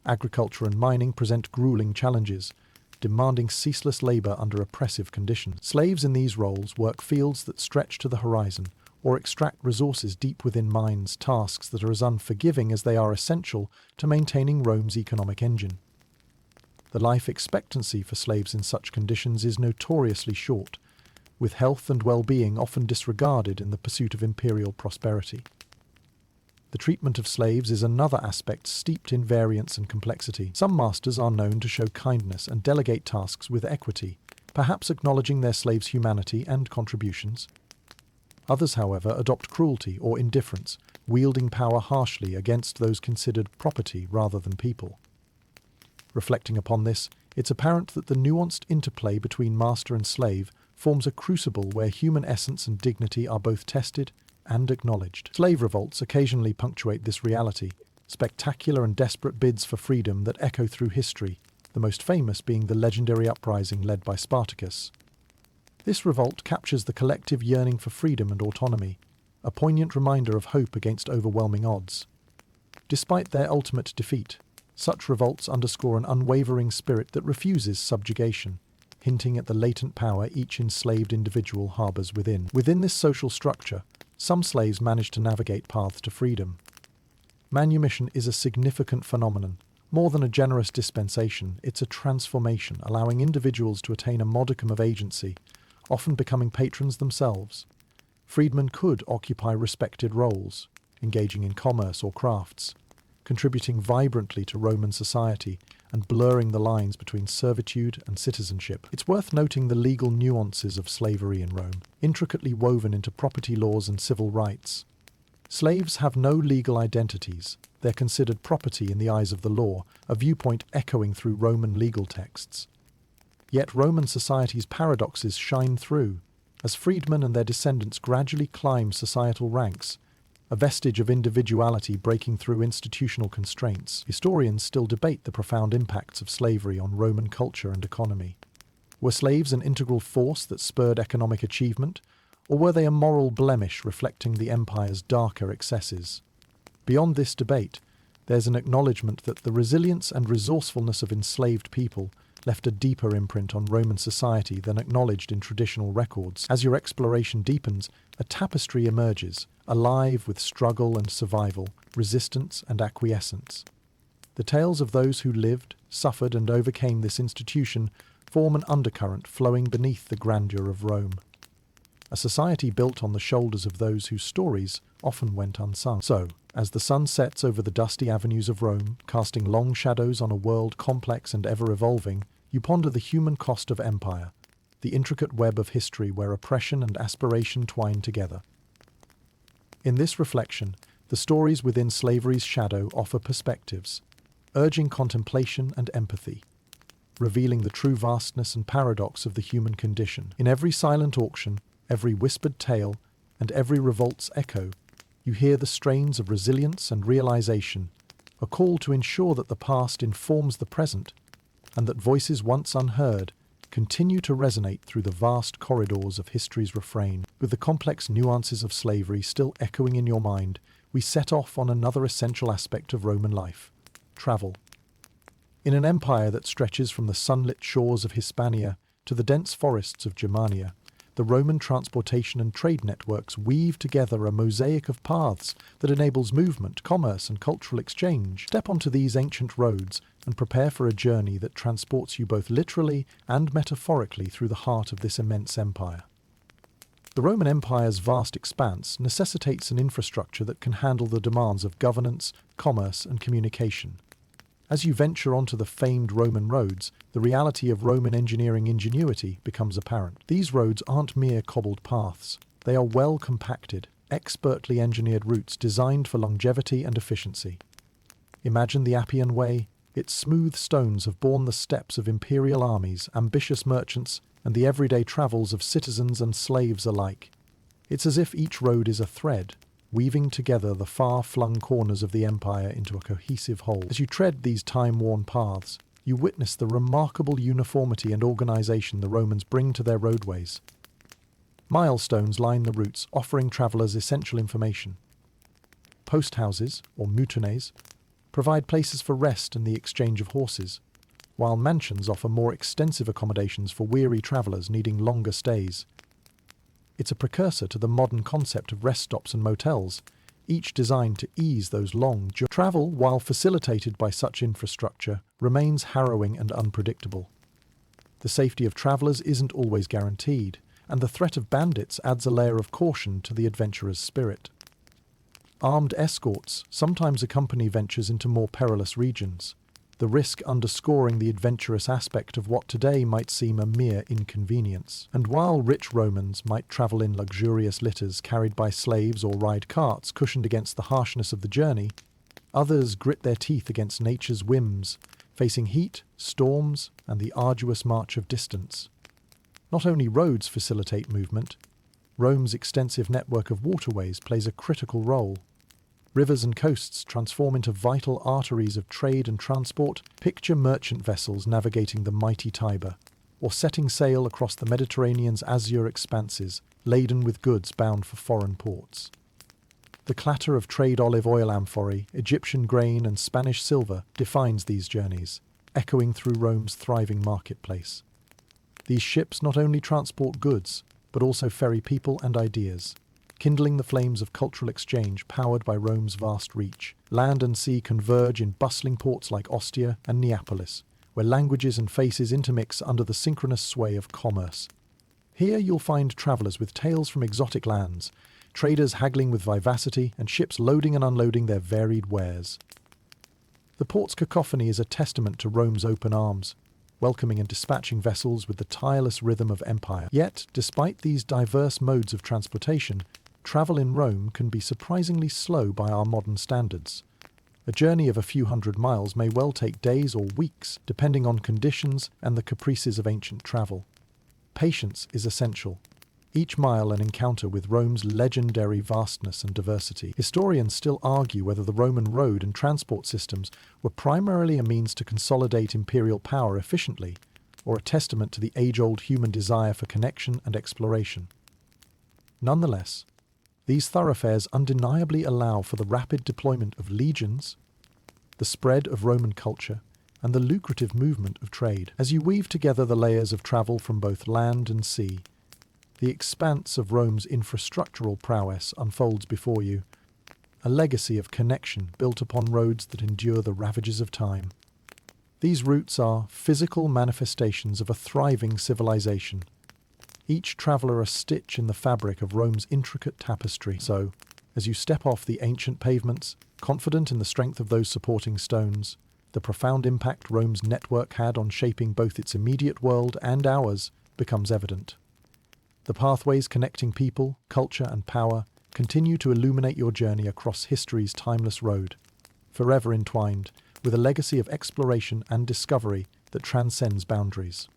Agriculture and mining present grueling challenges, demanding ceaseless labor under oppressive conditions. Slaves in these roles work fields that stretch to the horizon, or extract resources deep within mines, tasks that are as unforgiving as they are essential to maintaining Rome's economic engine. The life expectancy for slaves in such conditions is notoriously short, with health and well-being often disregarded in the pursuit of imperial prosperity. The treatment of slaves is another aspect steeped in variance and complexity. Some masters are known to show kindness and delegate tasks with equity, perhaps acknowledging their slaves' humanity and contributions. Others, however, adopt cruelty or indifference, wielding power harshly against those considered property rather than people. Reflecting upon this, it's apparent that the nuanced interplay between master and slave forms a crucible where human essence and dignity are both tested and acknowledged. Slave revolts occasionally punctuate this reality, spectacular and desperate bids for freedom that echo through history, the most famous being the legendary uprising led by Spartacus. This revolt captures the collective yearning for freedom and autonomy, a poignant reminder of hope against overwhelming odds. Despite their ultimate defeat, such revolts underscore an unwavering spirit that refuses subjugation, hinting at the latent power each enslaved individual harbors within. Within this social structure, some slaves manage to navigate paths to freedom. Manumission is a significant phenomenon. More than a generous dispensation, it's a transformation, allowing individuals to attain a modicum of agency, often becoming patrons themselves. Freedmen could occupy respected roles, engaging in commerce or crafts, contributing vibrantly to Roman society and blurring the lines between servitude and citizenship. It's worth noting the legal nuances of slavery in Rome, intricately woven into property laws and civil rights. Slaves have no legal identities. They're considered property in the eyes of the law, a viewpoint echoing through Roman legal texts. Yet Roman society's paradoxes shine through. As freedmen and their descendants gradually climb societal ranks, a vestige of individuality breaking through institutional constraints. Historians still debate the profound impacts of slavery on Roman culture and economy. Were slaves an integral force that spurred economic achievement, or were they a moral blemish reflecting the empire's darker excesses? Beyond this debate, there's an acknowledgement that the resilience and resourcefulness of enslaved people left a deeper imprint on Roman society than acknowledged in traditional records. As your exploration deepens, a tapestry emerges, alive with struggle and survival, resistance and acquiescence. The tales of those who lived, suffered, and overcame this institution form an undercurrent flowing beneath the grandeur of Rome. A society built on the shoulders of those whose stories often went unsung. So, as the sun sets over the dusty avenues of Rome, casting long shadows on a world complex and ever-evolving, you ponder the human cost of empire, the intricate web of history where oppression and aspiration twine together. In this reflection, the stories within slavery's shadow offer perspectives, urging contemplation and empathy, revealing the true vastness and paradox of the human condition. In every silent auction, every whispered tale, and every revolt's echo, you hear the strains of resilience and realization, a call to ensure that the past informs the present, and that voices once unheard continue to resonate through the vast corridors of history's refrain. With the complex nuances of slavery still echoing in your mind, we set off on another essential aspect of Roman life: travel. In an empire that stretches from the sunlit shores of Hispania to the dense forests of Germania, the Roman transportation and trade networks weave together a mosaic of paths that enables movement, commerce, and cultural exchange. Step onto these ancient roads and prepare for a journey that transports you both literally and metaphorically through the heart of this immense empire. The Roman Empire's vast expanse necessitates an infrastructure that can handle the demands of governance, commerce, and communication. As you venture onto the famed Roman roads, the reality of Roman engineering ingenuity becomes apparent. These roads aren't mere cobbled paths. They are well-compacted, expertly engineered routes designed for longevity and efficiency. Imagine the Appian Way. Its smooth stones have borne the steps of imperial armies, ambitious merchants, and the everyday travels of citizens and slaves alike. It's as if each road is a thread, weaving together the far-flung corners of the empire into a cohesive whole. As you tread these time-worn paths, you witness the remarkable uniformity and organization the Romans bring to their roadways. Milestones line the routes, offering travelers essential information. Post houses, or mutunes, provide places for rest and the exchange of horses, while mansions offer more extensive accommodations for weary travelers needing longer stays. It's a precursor to the modern concept of rest stops and motels, each designed to ease those long journeys. Travel, while facilitated by such infrastructure, remains harrowing and unpredictable. The safety of travelers isn't always guaranteed, and the threat of bandits adds a layer of caution to the adventurer's spirit. Armed escorts sometimes accompany ventures into more perilous regions, the risk underscoring the adventurous aspect of what today might seem a mere inconvenience. And while rich Romans might travel in luxurious litters carried by slaves or ride carts cushioned against the harshness of the journey, others grit their teeth against nature's whims, facing heat, storms, and the arduous march of distance. Not only roads facilitate movement, Rome's extensive network of waterways plays a critical role. Rivers and coasts transform into vital arteries of trade and transport. Picture merchant vessels navigating the mighty Tiber, or setting sail across the Mediterranean's azure expanses, laden with goods bound for foreign ports. The clatter of trade olive oil amphorae, Egyptian grain, and Spanish silver defines these journeys, echoing through Rome's thriving marketplace. These ships not only transport goods, but also ferry people and ideas, kindling the flames of cultural exchange powered by Rome's vast reach. Land and sea converge in bustling ports like Ostia and Neapolis, where languages and faces intermix under the synchronous sway of commerce. Here you'll find travelers with tales from exotic lands, traders haggling with vivacity, and ships loading and unloading their varied wares. The port's cacophony is a testament to Rome's open arms, welcoming and dispatching vessels with the tireless rhythm of empire. Yet, despite these diverse modes of transportation, travel in Rome can be surprisingly slow by our modern standards. A journey of a few hundred miles may well take days or weeks, depending on conditions and the caprices of ancient travel. Patience is essential. each mile an encounter with Rome's legendary vastness and diversity. Historians still argue whether the Roman road and transport systems were primarily a means to consolidate imperial power efficiently, or a testament to the age-old human desire for connection and exploration. Nonetheless, these thoroughfares undeniably allow for the rapid deployment of legions, the spread of Roman culture, and the lucrative movement of trade. As you weave together the layers of travel from both land and sea, the expanse of Rome's infrastructural prowess unfolds before you, a legacy of connection built upon roads that endure the ravages of time. These routes are physical manifestations of a thriving civilization, each traveller a stitch in the fabric of Rome's intricate tapestry. So, as you step off the ancient pavements, confident in the strength of those supporting stones, the profound impact Rome's network had on shaping both its immediate world and ours becomes evident. The pathways connecting people, culture, and power continue to illuminate your journey across history's timeless road, forever entwined with a legacy of exploration and discovery that transcends boundaries.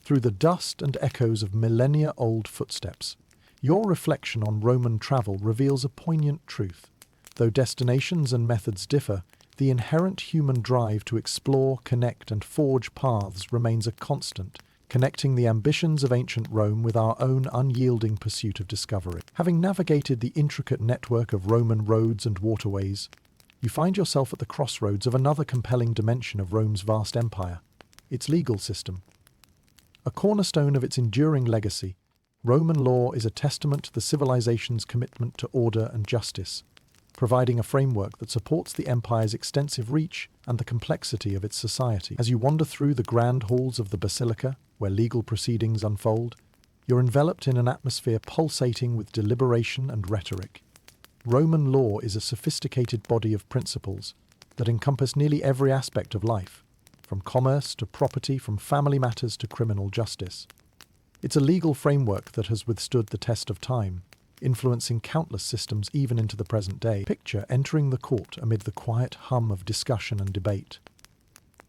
Through the dust and echoes of millennia-old footsteps, your reflection on Roman travel reveals a poignant truth. Though destinations and methods differ, the inherent human drive to explore, connect, and forge paths remains a constant, connecting the ambitions of ancient Rome with our own unyielding pursuit of discovery. Having navigated the intricate network of Roman roads and waterways, you find yourself at the crossroads of another compelling dimension of Rome's vast empire, its legal system. A cornerstone of its enduring legacy, Roman law is a testament to the civilization's commitment to order and justice, providing a framework that supports the empire's extensive reach and the complexity of its society. As you wander through the grand halls of the basilica, where legal proceedings unfold, you're enveloped in an atmosphere pulsating with deliberation and rhetoric. Roman law is a sophisticated body of principles that encompass nearly every aspect of life, from commerce to property, from family matters to criminal justice. It's a legal framework that has withstood the test of time, influencing countless systems even into the present day. Picture entering the court amid the quiet hum of discussion and debate.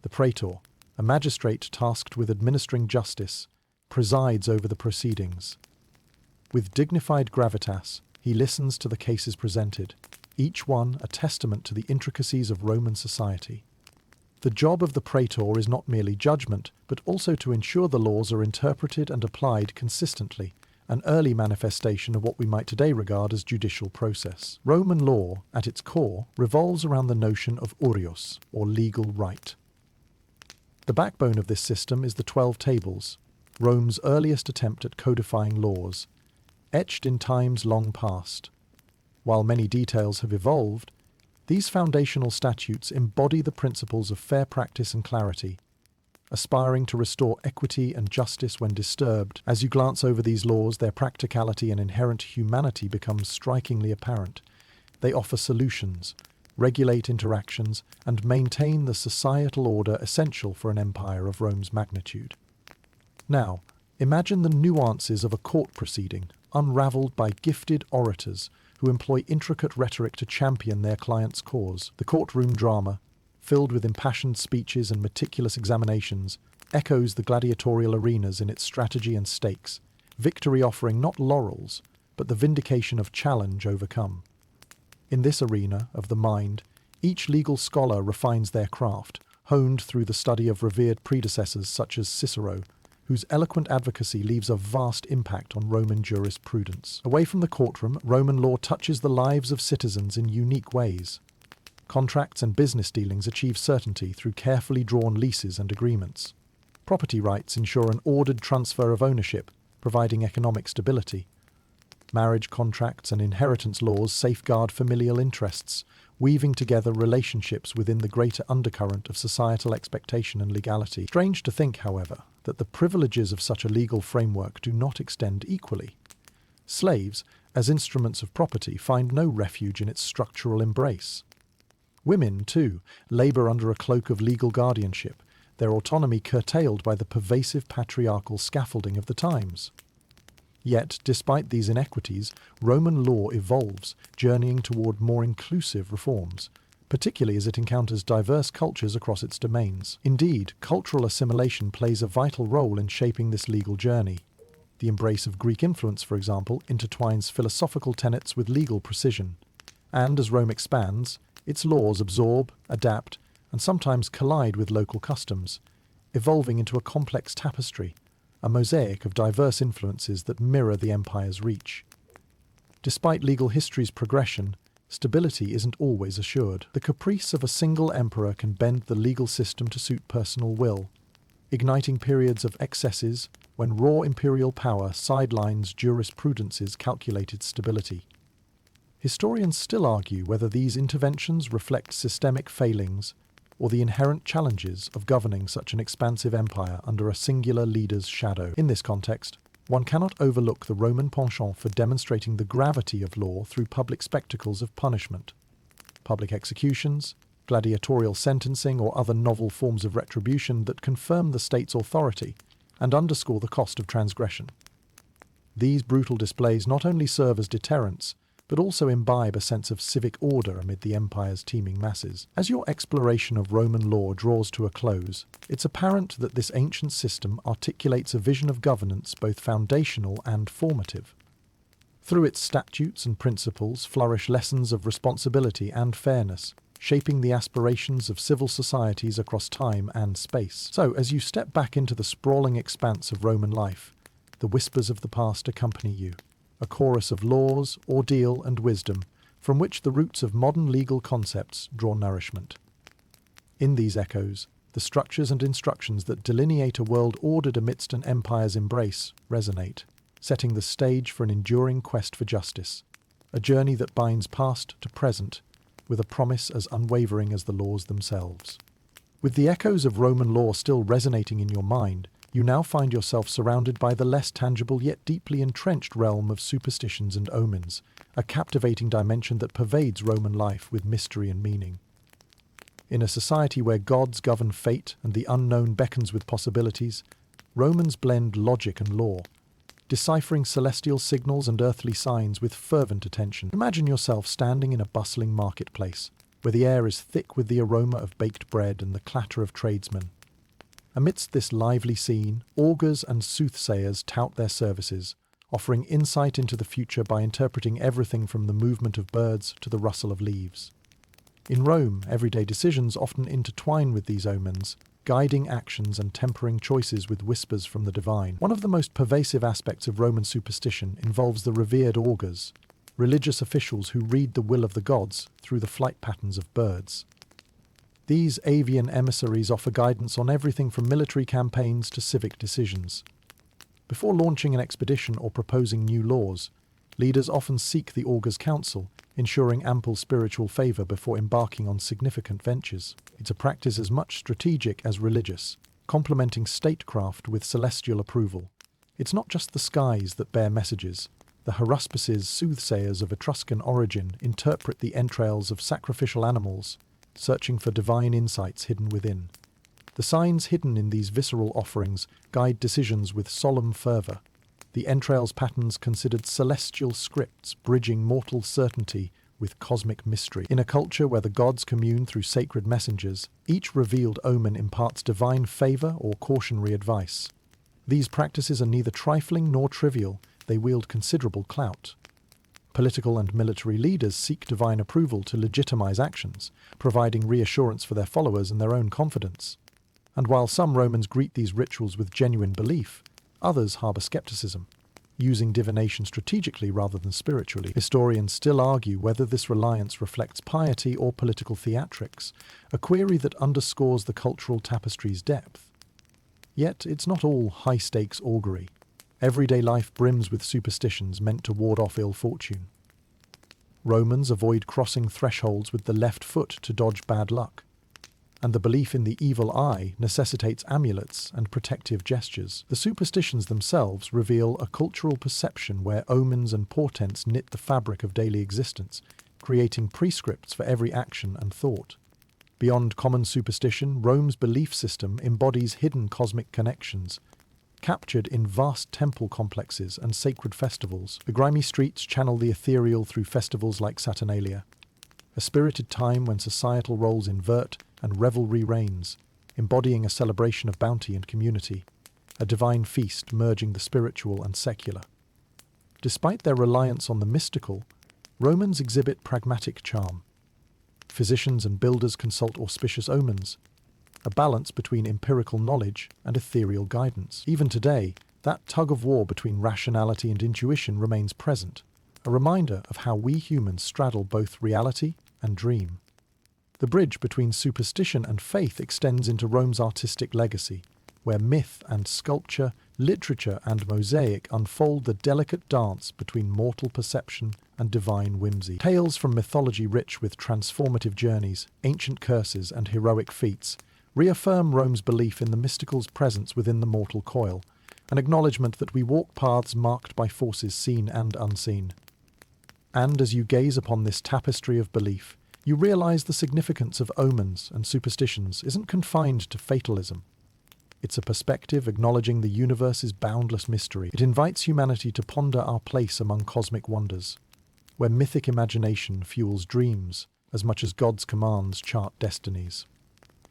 The praetor, a magistrate tasked with administering justice, presides over the proceedings. With dignified gravitas, he listens to the cases presented, each one a testament to the intricacies of Roman society. The job of the praetor is not merely judgment, but also to ensure the laws are interpreted and applied consistently, an early manifestation of what we might today regard as judicial process. Roman law, at its core, revolves around the notion of aurios, or legal right. The backbone of this system is the 12 Tables, Rome's earliest attempt at codifying laws, etched in times long past. While many details have evolved, these foundational statutes embody the principles of fair practice and clarity, aspiring to restore equity and justice when disturbed. As you glance over these laws, their practicality and inherent humanity becomes strikingly apparent. They offer solutions, regulate interactions, and maintain the societal order essential for an empire of Rome's magnitude. Now, imagine the nuances of a court proceeding, unraveled by gifted orators who employ intricate rhetoric to champion their client's cause. The courtroom drama, filled with impassioned speeches and meticulous examinations, echoes the gladiatorial arenas in its strategy and stakes, victory offering not laurels, but the vindication of challenge overcome. In this arena of the mind, each legal scholar refines their craft, honed through the study of revered predecessors such as Cicero, whose eloquent advocacy leaves a vast impact on Roman jurisprudence. Away from the courtroom, Roman law touches the lives of citizens in unique ways. Contracts and business dealings achieve certainty through carefully drawn leases and agreements. Property rights ensure an ordered transfer of ownership, providing economic stability. Marriage contracts and inheritance laws safeguard familial interests, weaving together relationships within the greater undercurrent of societal expectation and legality. Strange to think, however, that the privileges of such a legal framework do not extend equally. Slaves, as instruments of property, find no refuge in its structural embrace. Women, too, labour under a cloak of legal guardianship, their autonomy curtailed by the pervasive patriarchal scaffolding of the times. Yet, despite these inequities, Roman law evolves, journeying toward more inclusive reforms, particularly as it encounters diverse cultures across its domains. Indeed, cultural assimilation plays a vital role in shaping this legal journey. The embrace of Greek influence, for example, intertwines philosophical tenets with legal precision. And as Rome expands, its laws absorb, adapt, and sometimes collide with local customs, evolving into a complex tapestry, a mosaic of diverse influences that mirror the empire's reach. Despite legal history's progression, stability isn't always assured. The caprice of a single emperor can bend the legal system to suit personal will, igniting periods of excesses when raw imperial power sidelines jurisprudence's calculated stability. Historians still argue whether these interventions reflect systemic failings or the inherent challenges of governing such an expansive empire under a singular leader's shadow. In this context, one cannot overlook the Roman penchant for demonstrating the gravity of law through public spectacles of punishment. Public executions, gladiatorial sentencing, or other novel forms of retribution that confirm the state's authority and underscore the cost of transgression. These brutal displays not only serve as deterrents, but also imbibe a sense of civic order amid the empire's teeming masses. As your exploration of Roman law draws to a close, it's apparent that this ancient system articulates a vision of governance both foundational and formative. Through its statutes and principles flourish lessons of responsibility and fairness, shaping the aspirations of civil societies across time and space. So, as you step back into the sprawling expanse of Roman life, the whispers of the past accompany you, a chorus of laws, ordeal, and wisdom, from which the roots of modern legal concepts draw nourishment. In these echoes, the structures and instructions that delineate a world ordered amidst an empire's embrace resonate, setting the stage for an enduring quest for justice, a journey that binds past to present, with a promise as unwavering as the laws themselves. With the echoes of Roman law still resonating in your mind, you now find yourself surrounded by the less tangible yet deeply entrenched realm of superstitions and omens, a captivating dimension that pervades Roman life with mystery and meaning. In a society where gods govern fate and the unknown beckons with possibilities, Romans blend logic and law, deciphering celestial signals and earthly signs with fervent attention. Imagine yourself standing in a bustling marketplace, where the air is thick with the aroma of baked bread and the clatter of tradesmen. Amidst this lively scene, augurs and soothsayers tout their services, offering insight into the future by interpreting everything from the movement of birds to the rustle of leaves. In Rome, everyday decisions often intertwine with these omens, guiding actions and tempering choices with whispers from the divine. One of the most pervasive aspects of Roman superstition involves the revered augurs, religious officials who read the will of the gods through the flight patterns of birds. These avian emissaries offer guidance on everything from military campaigns to civic decisions. Before launching an expedition or proposing new laws, leaders often seek the augur's counsel, ensuring ample spiritual favor before embarking on significant ventures. It's a practice as much strategic as religious, complementing statecraft with celestial approval. It's not just the skies that bear messages. The haruspices, soothsayers of Etruscan origin, interpret the entrails of sacrificial animals, searching for divine insights hidden within. The signs hidden in these visceral offerings guide decisions with solemn fervor. The entrails patterns considered celestial scripts, bridging mortal certainty with cosmic mystery. In a culture where the gods commune through sacred messengers, each revealed omen imparts divine favor or cautionary advice. These practices are neither trifling nor trivial. They wield considerable clout. Political and military leaders seek divine approval to legitimize actions, providing reassurance for their followers and their own confidence. And while some Romans greet these rituals with genuine belief, others harbor skepticism, using divination strategically rather than spiritually. Historians still argue whether this reliance reflects piety or political theatrics, a query that underscores the cultural tapestry's depth. Yet it's not all high-stakes augury. Everyday life brims with superstitions meant to ward off ill fortune. Romans avoid crossing thresholds with the left foot to dodge bad luck, and the belief in the evil eye necessitates amulets and protective gestures. The superstitions themselves reveal a cultural perception where omens and portents knit the fabric of daily existence, creating prescripts for every action and thought. Beyond common superstition, Rome's belief system embodies hidden cosmic connections, captured in vast temple complexes and sacred festivals. The grimy streets channel the ethereal through festivals like Saturnalia, a spirited time when societal roles invert and revelry reigns, embodying a celebration of bounty and community. a divine feast merging the spiritual and secular. Despite their reliance on the mystical, Romans exhibit pragmatic charm. Physicians and builders consult auspicious omens, a balance between empirical knowledge and ethereal guidance. Even today, that tug-of-war between rationality and intuition remains present, a reminder of how we humans straddle both reality and dream. The bridge between superstition and faith extends into Rome's artistic legacy, where myth and sculpture, literature and mosaic unfold the delicate dance between mortal perception and divine whimsy. Tales from mythology rich with transformative journeys, ancient curses and heroic feats reaffirm Rome's belief in the mystical's presence within the mortal coil, an acknowledgement that we walk paths marked by forces seen and unseen. And as you gaze upon this tapestry of belief, you realize the significance of omens and superstitions isn't confined to fatalism. It's a perspective acknowledging the universe's boundless mystery. It invites humanity to ponder our place among cosmic wonders, where mythic imagination fuels dreams as much as God's commands chart destinies.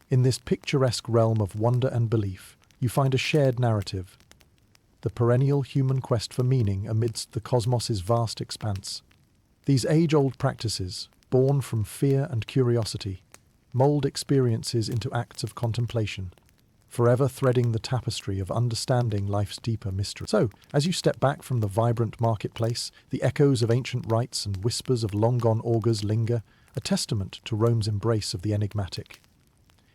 In this picturesque realm of wonder and belief, you find a shared narrative, the perennial human quest for meaning amidst the cosmos's vast expanse. These age-old practices, born from fear and curiosity, mold experiences into acts of contemplation, forever threading the tapestry of understanding life's deeper mystery. So, as you step back from the vibrant marketplace, the echoes of ancient rites and whispers of long-gone augurs linger, a testament to Rome's embrace of the enigmatic.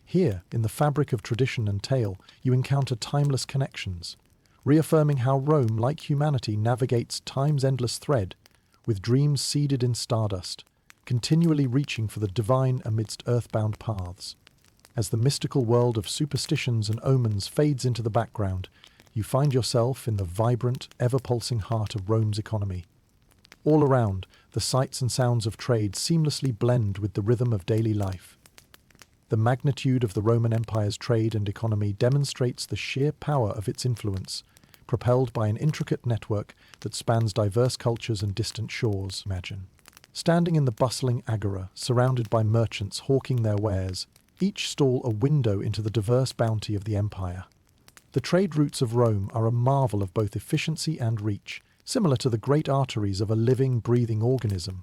Here, in the fabric of tradition and tale, you encounter timeless connections, reaffirming how Rome, like humanity, navigates time's endless thread, with dreams seeded in stardust, continually reaching for the divine amidst earthbound paths. As the mystical world of superstitions and omens fades into the background, you find yourself in the vibrant, ever-pulsing heart of Rome's economy. All around, the sights and sounds of trade seamlessly blend with the rhythm of daily life. The magnitude of the Roman Empire's trade and economy demonstrates the sheer power of its influence, propelled by an intricate network that spans diverse cultures and distant shores. Imagine standing in the bustling agora, surrounded by merchants hawking their wares, each stall a window into the diverse bounty of the empire. The trade routes of Rome are a marvel of both efficiency and reach, similar to the great arteries of a living, breathing organism.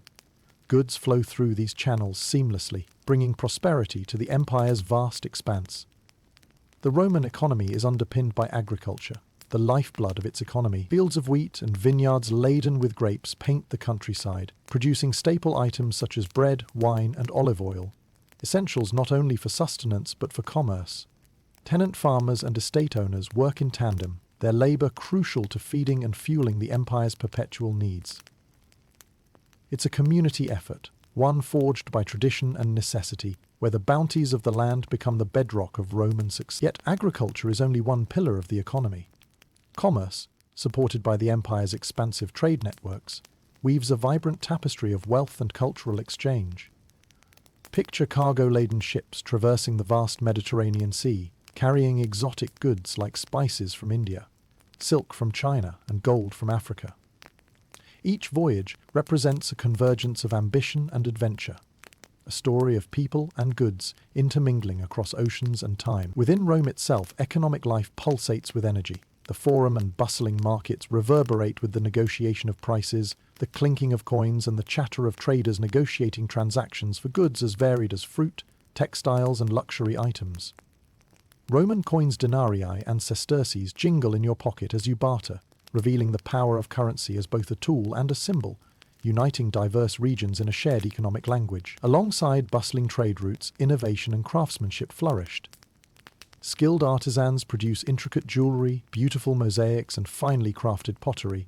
Goods flow through these channels seamlessly, bringing prosperity to the empire's vast expanse. The Roman economy is underpinned by agriculture, the lifeblood of its economy. Fields of wheat and vineyards laden with grapes paint the countryside, producing staple items such as bread, wine, and olive oil, essentials not only for sustenance but for commerce. Tenant farmers and estate owners work in tandem, their labor crucial to feeding and fueling the empire's perpetual needs. It's a community effort, one forged by tradition and necessity, where the bounties of the land become the bedrock of Roman success. Yet agriculture is only one pillar of the economy. Commerce, supported by the empire's expansive trade networks, weaves a vibrant tapestry of wealth and cultural exchange. Picture cargo-laden ships traversing the vast Mediterranean Sea, carrying exotic goods like spices from India, silk from China, and gold from Africa. Each voyage represents a convergence of ambition and adventure, a story of people and goods intermingling across oceans and time. Within Rome itself, economic life pulsates with energy. The forum and bustling markets reverberate with the negotiation of prices, the clinking of coins, and the chatter of traders negotiating transactions for goods as varied as fruit, textiles, and luxury items. Roman coins denarii and sesterces jingle in your pocket as you barter, revealing the power of currency as both a tool and a symbol, uniting diverse regions in a shared economic language. Alongside bustling trade routes, innovation and craftsmanship flourished. Skilled artisans produce intricate jewelry, beautiful mosaics, and finely crafted pottery,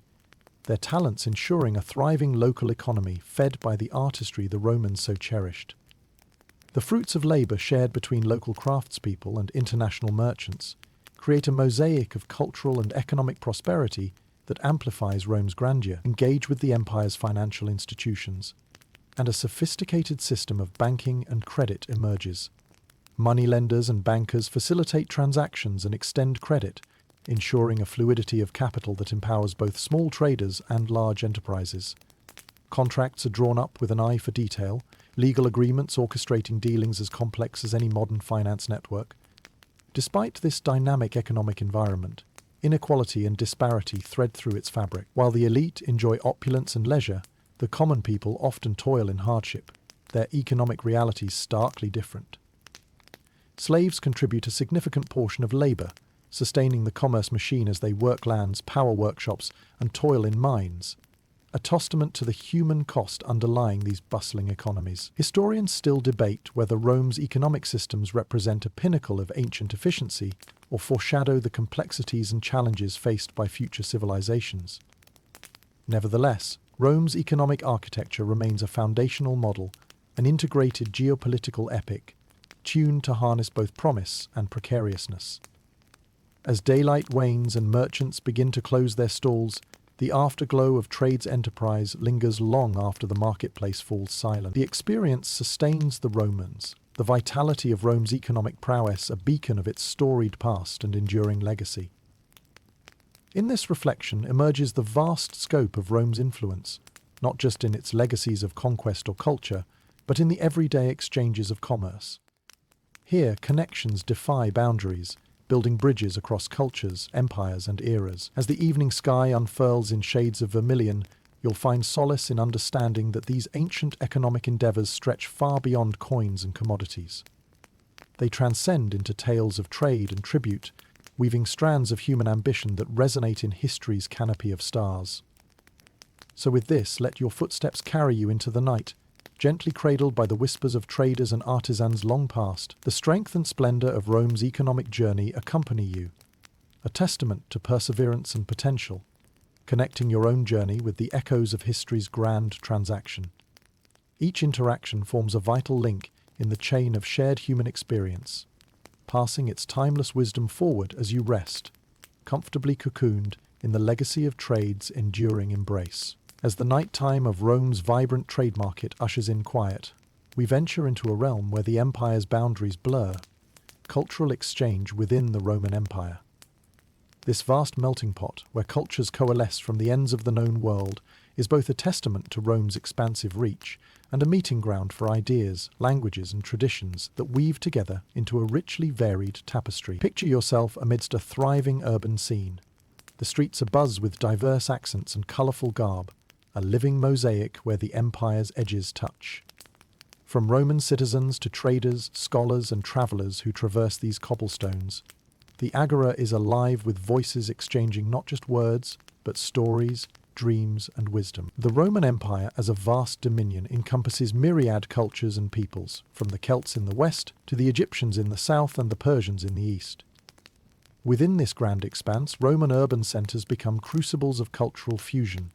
their talents ensuring a thriving local economy fed by the artistry the Romans so cherished. The fruits of labor shared between local craftspeople and international merchants create a mosaic of cultural and economic prosperity that amplifies Rome's grandeur. Engage with the empire's financial institutions, and a sophisticated system of banking and credit emerges. Moneylenders and bankers facilitate transactions and extend credit, ensuring a fluidity of capital that empowers both small traders and large enterprises. Contracts are drawn up with an eye for detail, legal agreements orchestrating dealings as complex as any modern finance network. Despite this dynamic economic environment, inequality and disparity thread through its fabric. While the elite enjoy opulence and leisure, the common people often toil in hardship, their economic realities starkly different. Slaves contribute a significant portion of labour, sustaining the commerce machine as they work lands, power workshops, and toil in mines, a testament to the human cost underlying these bustling economies. Historians still debate whether Rome's economic systems represent a pinnacle of ancient efficiency or foreshadow the complexities and challenges faced by future civilizations. Nevertheless, Rome's economic architecture remains a foundational model, an integrated geopolitical epic, tuned to harness both promise and precariousness. As daylight wanes and merchants begin to close their stalls, the afterglow of trade's enterprise lingers long after the marketplace falls silent. The experience sustains the Romans, the vitality of Rome's economic prowess a beacon of its storied past and enduring legacy. In this reflection emerges the vast scope of Rome's influence, not just in its legacies of conquest or culture, but in the everyday exchanges of commerce. Here, connections defy boundaries, building bridges across cultures, empires, and eras. As the evening sky unfurls in shades of vermilion, you'll find solace in understanding that these ancient economic endeavors stretch far beyond coins and commodities. They transcend into tales of trade and tribute, weaving strands of human ambition that resonate in history's canopy of stars. So with this, let your footsteps carry you into the night, gently cradled by the whispers of traders and artisans long past. The strength and splendor of Rome's economic journey accompany you, a testament to perseverance and potential, connecting your own journey with the echoes of history's grand transaction. Each interaction forms a vital link in the chain of shared human experience, passing its timeless wisdom forward as you rest, comfortably cocooned in the legacy of trade's enduring embrace. As the nighttime of Rome's vibrant trade market ushers in quiet, we venture into a realm where the empire's boundaries blur, cultural exchange within the Roman Empire. This vast melting pot, where cultures coalesce from the ends of the known world, is both a testament to Rome's expansive reach and a meeting ground for ideas, languages, and traditions that weave together into a richly varied tapestry. Picture yourself amidst a thriving urban scene. The streets are abuzz with diverse accents and colourful garb, a living mosaic where the empire's edges touch. From Roman citizens to traders, scholars, and travellers who traverse these cobblestones, the agora is alive with voices exchanging not just words, but stories, dreams, and wisdom. The Roman Empire as a vast dominion encompasses myriad cultures and peoples, from the Celts in the west to the Egyptians in the south and the Persians in the east. Within this grand expanse, Roman urban centres become crucibles of cultural fusion.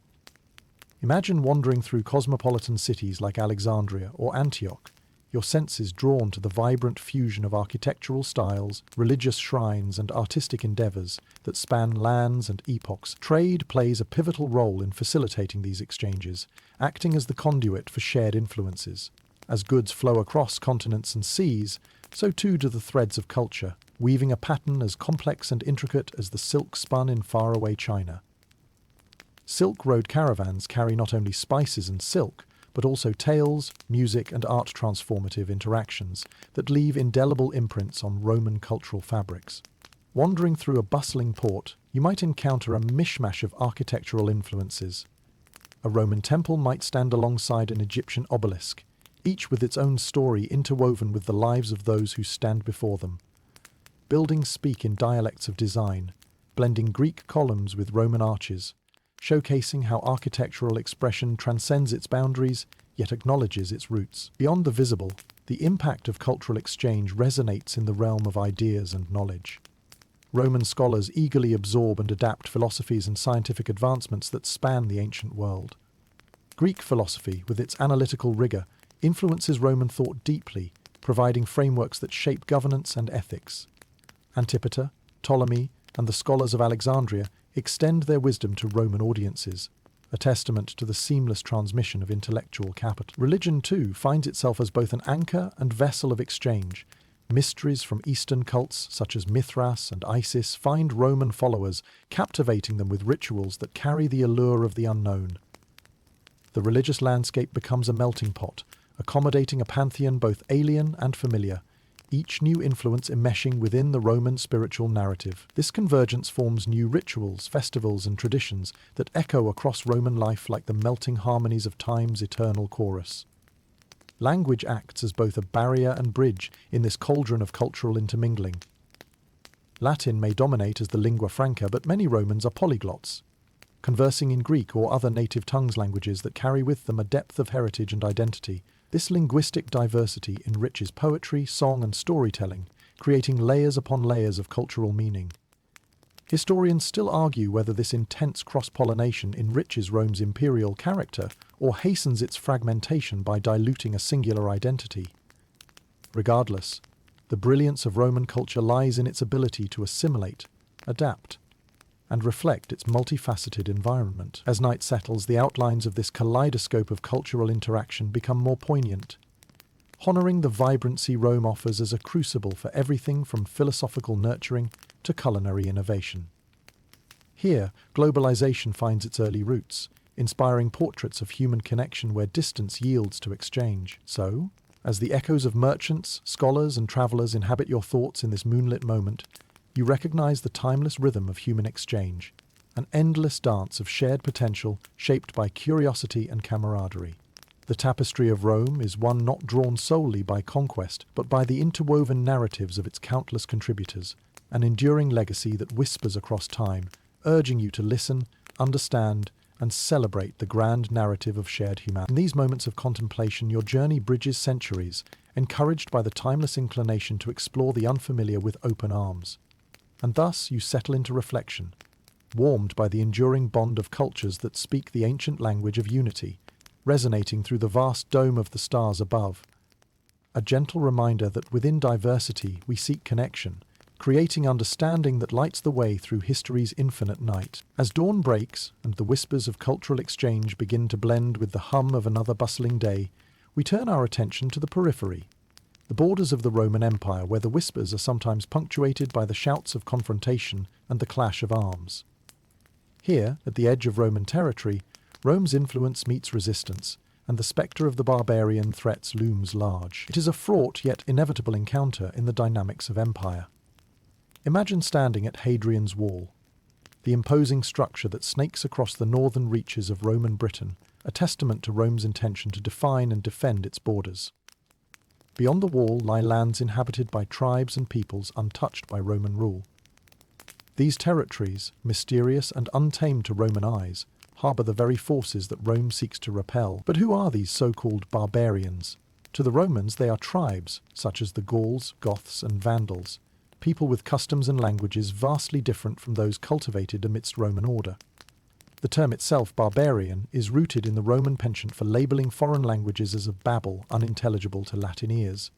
Imagine wandering through cosmopolitan cities like Alexandria or Antioch, your senses drawn to the vibrant fusion of architectural styles, religious shrines, and artistic endeavours that span lands and epochs. Trade plays a pivotal role in facilitating these exchanges, acting as the conduit for shared influences. As goods flow across continents and seas, so too do the threads of culture, weaving a pattern as complex and intricate as the silk spun in faraway China. Silk Road caravans carry not only spices and silk, but also tales, music, and art transformative interactions that leave indelible imprints on Roman cultural fabrics. Wandering through a bustling port, you might encounter a mishmash of architectural influences. A Roman temple might stand alongside an Egyptian obelisk, each with its own story interwoven with the lives of those who stand before them. Buildings speak in dialects of design, blending Greek columns with Roman arches, showcasing how architectural expression transcends its boundaries, yet acknowledges its roots. Beyond the visible, the impact of cultural exchange resonates in the realm of ideas and knowledge. Roman scholars eagerly absorb and adapt philosophies and scientific advancements that span the ancient world. Greek philosophy, with its analytical rigor, influences Roman thought deeply, providing frameworks that shape governance and ethics. Antipater, Ptolemy, and the scholars of Alexandria extend their wisdom to Roman audiences, a testament to the seamless transmission of intellectual capital. Religion, too, finds itself as both an anchor and vessel of exchange. Mysteries from Eastern cults such as Mithras and Isis find Roman followers, captivating them with rituals that carry the allure of the unknown. The religious landscape becomes a melting pot, accommodating a pantheon both alien and familiar, each new influence enmeshing within the Roman spiritual narrative. This convergence forms new rituals, festivals, and traditions that echo across Roman life like the melting harmonies of time's eternal chorus. Language acts as both a barrier and bridge in this cauldron of cultural intermingling. Latin may dominate as the lingua franca, but many Romans are polyglots, conversing in Greek or other native tongues languages that carry with them a depth of heritage and identity. This linguistic diversity enriches poetry, song, and storytelling, creating layers upon layers of cultural meaning. Historians still argue whether this intense cross-pollination enriches Rome's imperial character or hastens its fragmentation by diluting a singular identity. Regardless, the brilliance of Roman culture lies in its ability to assimilate, adapt, and reflect its multifaceted environment. As night settles, the outlines of this kaleidoscope of cultural interaction become more poignant, honoring the vibrancy Rome offers as a crucible for everything from philosophical nurturing to culinary innovation. Here, globalization finds its early roots, inspiring portraits of human connection where distance yields to exchange. So, as the echoes of merchants, scholars, and travelers inhabit your thoughts in this moonlit moment, you recognize the timeless rhythm of human exchange, an endless dance of shared potential shaped by curiosity and camaraderie. The tapestry of Rome is one not drawn solely by conquest, but by the interwoven narratives of its countless contributors, an enduring legacy that whispers across time, urging you to listen, understand, and celebrate the grand narrative of shared humanity. In these moments of contemplation, your journey bridges centuries, encouraged by the timeless inclination to explore the unfamiliar with open arms. And thus you settle into reflection, warmed by the enduring bond of cultures that speak the ancient language of unity, resonating through the vast dome of the stars above. A gentle reminder that within diversity we seek connection, creating understanding that lights the way through history's infinite night. As dawn breaks and the whispers of cultural exchange begin to blend with the hum of another bustling day, we turn our attention to the periphery, the borders of the Roman Empire, where the whispers are sometimes punctuated by the shouts of confrontation and the clash of arms. Here, at the edge of Roman territory, Rome's influence meets resistance, and the spectre of the barbarian threats looms large. It is a fraught yet inevitable encounter in the dynamics of empire. Imagine standing at Hadrian's Wall, the imposing structure that snakes across the northern reaches of Roman Britain, a testament to Rome's intention to define and defend its borders. Beyond the wall lie lands inhabited by tribes and peoples untouched by Roman rule. These territories, mysterious and untamed to Roman eyes, harbour the very forces that Rome seeks to repel. But who are these so-called barbarians? To the Romans, they are tribes, such as the Gauls, Goths, and Vandals, people with customs and languages vastly different from those cultivated amidst Roman order. The term itself, barbarian, is rooted in the Roman penchant for labelling foreign languages as of babble, unintelligible to Latin ears,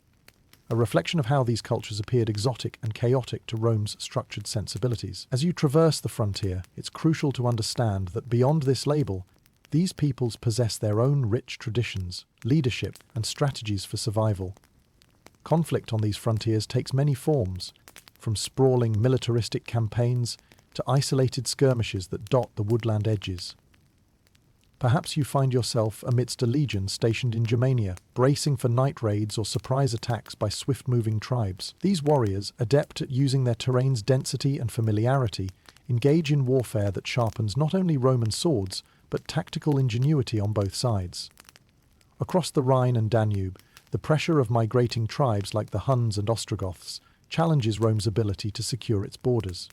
a reflection of how these cultures appeared exotic and chaotic to Rome's structured sensibilities. As you traverse the frontier, it's crucial to understand that beyond this label, these peoples possess their own rich traditions, leadership, and strategies for survival. Conflict on these frontiers takes many forms, from sprawling militaristic campaigns to isolated skirmishes that dot the woodland edges. Perhaps you find yourself amidst a legion stationed in Germania, bracing for night raids or surprise attacks by swift-moving tribes. These warriors, adept at using their terrain's density and familiarity, engage in warfare that sharpens not only Roman swords, but tactical ingenuity on both sides. Across the Rhine and Danube, the pressure of migrating tribes like the Huns and Ostrogoths challenges Rome's ability to secure its borders.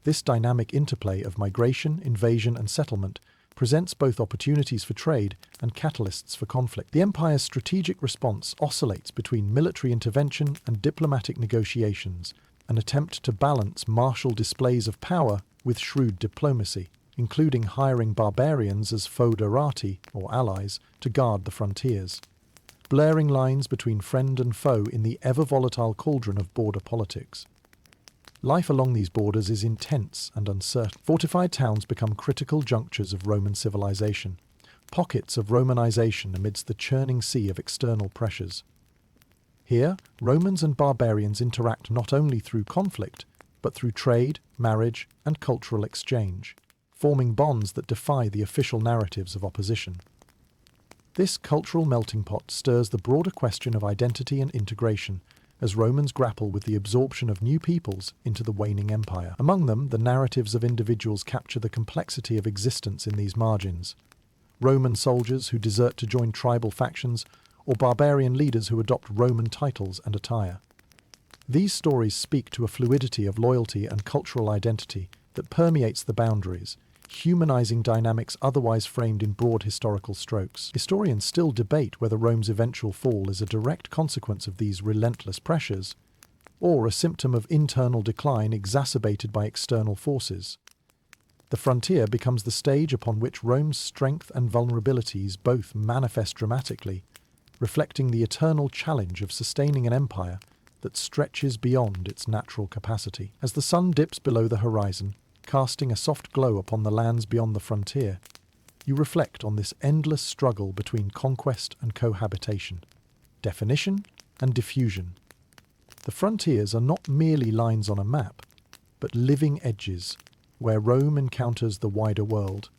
This dynamic interplay of migration, invasion, and settlement presents both opportunities for trade and catalysts for conflict. The empire's strategic response oscillates between military intervention and diplomatic negotiations, an attempt to balance martial displays of power with shrewd diplomacy, including hiring barbarians as foederati, or allies, to guard the frontiers, blurring lines between friend and foe in the ever-volatile cauldron of border politics. Life along these borders is intense and uncertain. Fortified towns become critical junctures of Roman civilization, pockets of Romanization amidst the churning sea of external pressures. Here, Romans and barbarians interact not only through conflict, but through trade, marriage, and cultural exchange, forming bonds that defy the official narratives of opposition. This cultural melting pot stirs the broader question of identity and integration, as Romans grapple with the absorption of new peoples into the waning empire. Among them, the narratives of individuals capture the complexity of existence in these margins. Roman soldiers who desert to join tribal factions, or barbarian leaders who adopt Roman titles and attire. These stories speak to a fluidity of loyalty and cultural identity that permeates the boundaries, humanizing dynamics otherwise framed in broad historical strokes. Historians still debate whether Rome's eventual fall is a direct consequence of these relentless pressures, or a symptom of internal decline exacerbated by external forces. The frontier becomes the stage upon which Rome's strength and vulnerabilities both manifest dramatically, reflecting the eternal challenge of sustaining an empire that stretches beyond its natural capacity. As the sun dips below the horizon, casting a soft glow upon the lands beyond the frontier, you reflect on this endless struggle between conquest and cohabitation, definition and diffusion. The frontiers are not merely lines on a map, but living edges where Rome encounters the wider world,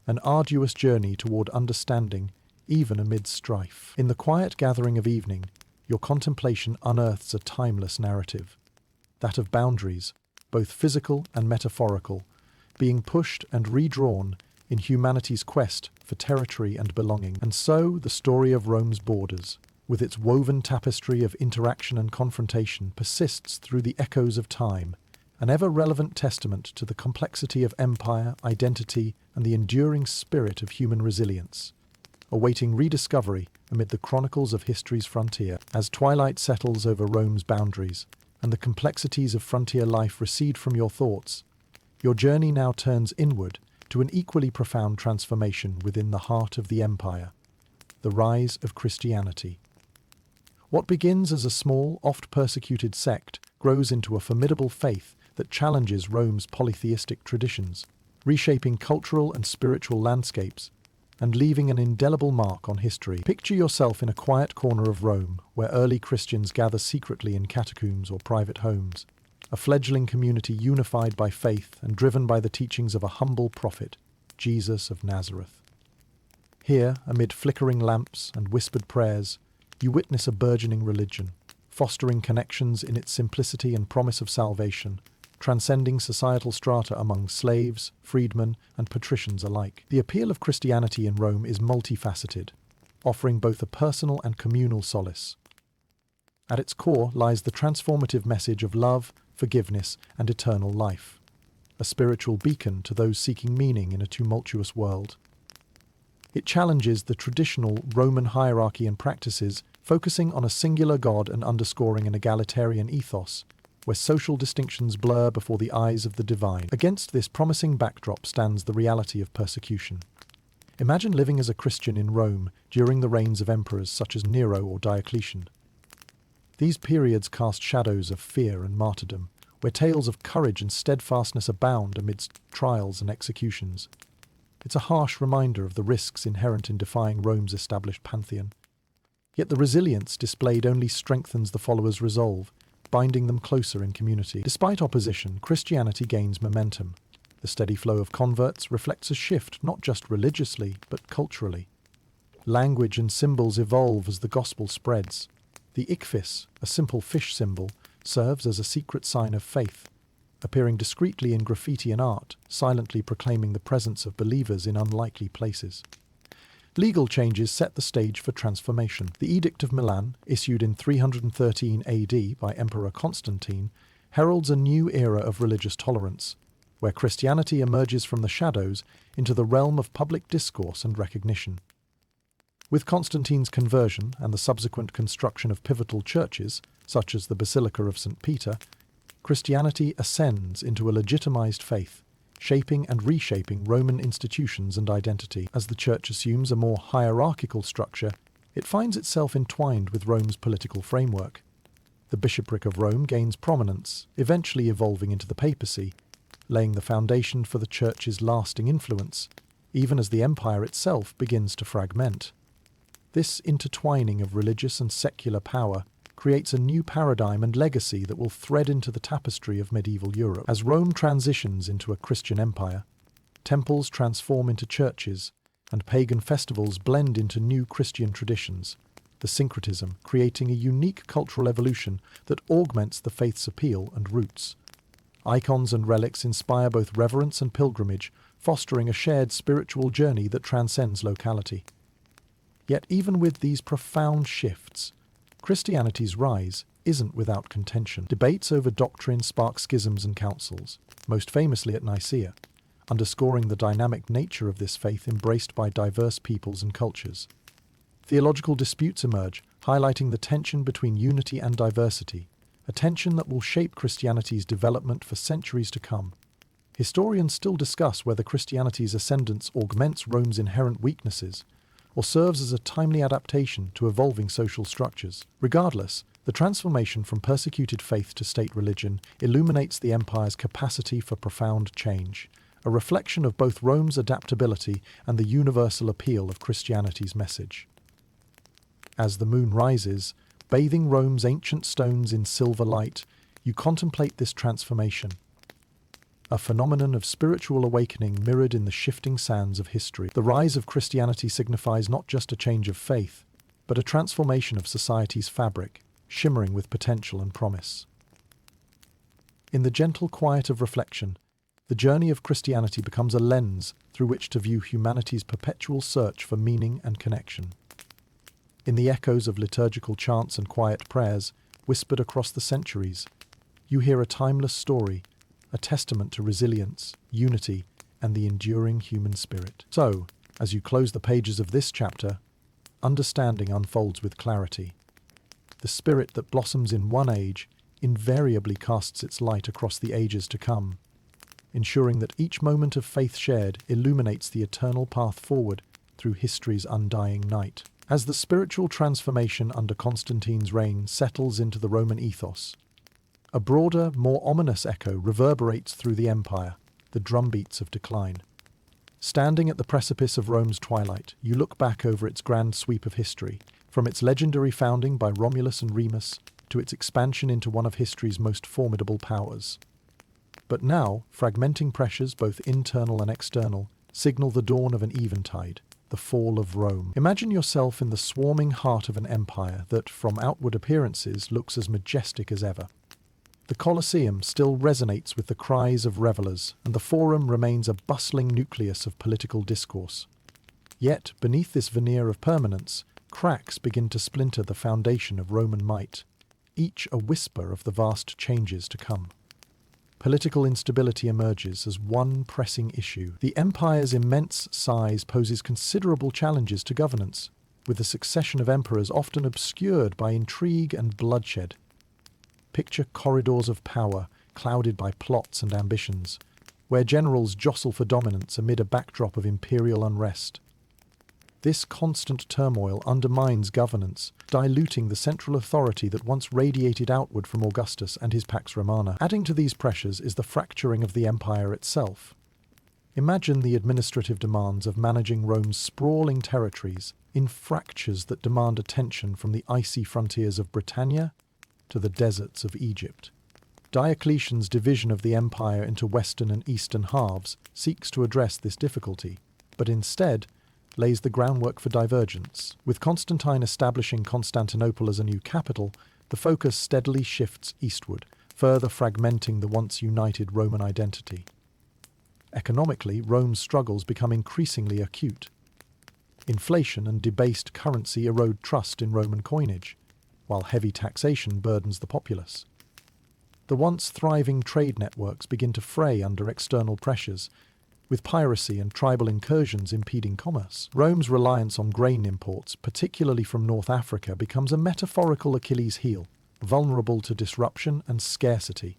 an arduous journey toward understanding even amid strife. In the quiet gathering of evening, your contemplation unearths a timeless narrative, that of boundaries, both physical and metaphorical, being pushed and redrawn in humanity's quest for territory and belonging. And so the story of Rome's borders, with its woven tapestry of interaction and confrontation, persists through the echoes of time, an ever-relevant testament to the complexity of empire, identity, and the enduring spirit of human resilience, awaiting rediscovery amid the chronicles of history's frontier. As twilight settles over Rome's boundaries, and the complexities of frontier life recede from your thoughts, your journey now turns inward to an equally profound transformation within the heart of the empire, the rise of Christianity. What begins as a small, oft-persecuted sect grows into a formidable faith that challenges Rome's polytheistic traditions, reshaping cultural and spiritual landscapes and leaving an indelible mark on history. Picture yourself in a quiet corner of Rome, where early Christians gather secretly in catacombs or private homes, a fledgling community unified by faith and driven by the teachings of a humble prophet, Jesus of Nazareth. Here, amid flickering lamps and whispered prayers, you witness a burgeoning religion, fostering connections in its simplicity and promise of salvation, transcending societal strata among slaves, freedmen, and patricians alike. The appeal of Christianity in Rome is multifaceted, offering both a personal and communal solace. At its core lies the transformative message of love, forgiveness, and eternal life, a spiritual beacon to those seeking meaning in a tumultuous world. It challenges the traditional Roman hierarchy and practices, focusing on a singular God and underscoring an egalitarian ethos, where social distinctions blur before the eyes of the divine. Against this promising backdrop stands the reality of persecution. Imagine living as a Christian in Rome during the reigns of emperors such as Nero or Diocletian. These periods cast shadows of fear and martyrdom, where tales of courage and steadfastness abound amidst trials and executions. It's a harsh reminder of the risks inherent in defying Rome's established pantheon. Yet the resilience displayed only strengthens the followers' resolve, binding them closer in community. Despite opposition, Christianity gains momentum. The steady flow of converts reflects a shift not just religiously, but culturally. Language and symbols evolve as the gospel spreads. The ichthys, a simple fish symbol, serves as a secret sign of faith, appearing discreetly in graffiti and art, silently proclaiming the presence of believers in unlikely places. Legal changes set the stage for transformation. The Edict of Milan, issued in 313 AD by Emperor Constantine, heralds a new era of religious tolerance, where Christianity emerges from the shadows into the realm of public discourse and recognition. With Constantine's conversion and the subsequent construction of pivotal churches, such as the Basilica of St. Peter, Christianity ascends into a legitimized faith, shaping and reshaping Roman institutions and identity. As the Church assumes a more hierarchical structure, it finds itself entwined with Rome's political framework. The bishopric of Rome gains prominence, eventually evolving into the papacy, laying the foundation for the Church's lasting influence, even as the empire itself begins to fragment. This intertwining of religious and secular power creates a new paradigm and legacy that will thread into the tapestry of medieval Europe. As Rome transitions into a Christian empire, temples transform into churches, and pagan festivals blend into new Christian traditions, the syncretism, creating a unique cultural evolution that augments the faith's appeal and roots. Icons and relics inspire both reverence and pilgrimage, fostering a shared spiritual journey that transcends locality. Yet even with these profound shifts, Christianity's rise isn't without contention. Debates over doctrine spark schisms and councils, most famously at Nicaea, underscoring the dynamic nature of this faith embraced by diverse peoples and cultures. Theological disputes emerge, highlighting the tension between unity and diversity, a tension that will shape Christianity's development for centuries to come. Historians still discuss whether Christianity's ascendance augments Rome's inherent weaknesses or serves as a timely adaptation to evolving social structures. Regardless, the transformation from persecuted faith to state religion illuminates the empire's capacity for profound change, a reflection of both Rome's adaptability and the universal appeal of Christianity's message. As the moon rises, bathing Rome's ancient stones in silver light, you contemplate this transformation, a phenomenon of spiritual awakening mirrored in the shifting sands of history. The rise of Christianity signifies not just a change of faith, but a transformation of society's fabric, shimmering with potential and promise. In the gentle quiet of reflection, the journey of Christianity becomes a lens through which to view humanity's perpetual search for meaning and connection. In the echoes of liturgical chants and quiet prayers, whispered across the centuries, you hear a timeless story, a testament to resilience, unity, and the enduring human spirit. So, as you close the pages of this chapter, understanding unfolds with clarity. The spirit that blossoms in one age invariably casts its light across the ages to come, ensuring that each moment of faith shared illuminates the eternal path forward through history's undying night. As the spiritual transformation under Constantine's reign settles into the Roman ethos, a broader, more ominous echo reverberates through the empire, the drumbeats of decline. Standing at the precipice of Rome's twilight, you look back over its grand sweep of history, from its legendary founding by Romulus and Remus to its expansion into one of history's most formidable powers. But now, fragmenting pressures, both internal and external, signal the dawn of an eventide, the fall of Rome. Imagine yourself in the swarming heart of an empire that, from outward appearances, looks as majestic as ever. The Colosseum still resonates with the cries of revelers, and the Forum remains a bustling nucleus of political discourse. Yet, beneath this veneer of permanence, cracks begin to splinter the foundation of Roman might, each a whisper of the vast changes to come. Political instability emerges as one pressing issue. The empire's immense size poses considerable challenges to governance, with the succession of emperors often obscured by intrigue and bloodshed. Picture corridors of power, clouded by plots and ambitions, where generals jostle for dominance amid a backdrop of imperial unrest. This constant turmoil undermines governance, diluting the central authority that once radiated outward from Augustus and his Pax Romana. Adding to these pressures is the fracturing of the empire itself. Imagine the administrative demands of managing Rome's sprawling territories in fractures that demand attention from the icy frontiers of Britannia to the deserts of Egypt. Diocletian's division of the empire into western and eastern halves seeks to address this difficulty, but instead lays the groundwork for divergence. With Constantine establishing Constantinople as a new capital, the focus steadily shifts eastward, further fragmenting the once united Roman identity. Economically, Rome's struggles become increasingly acute. Inflation and debased currency erode trust in Roman coinage, while heavy taxation burdens the populace. The once thriving trade networks begin to fray under external pressures, with piracy and tribal incursions impeding commerce. Rome's reliance on grain imports, particularly from North Africa, becomes a metaphorical Achilles heel, vulnerable to disruption and scarcity.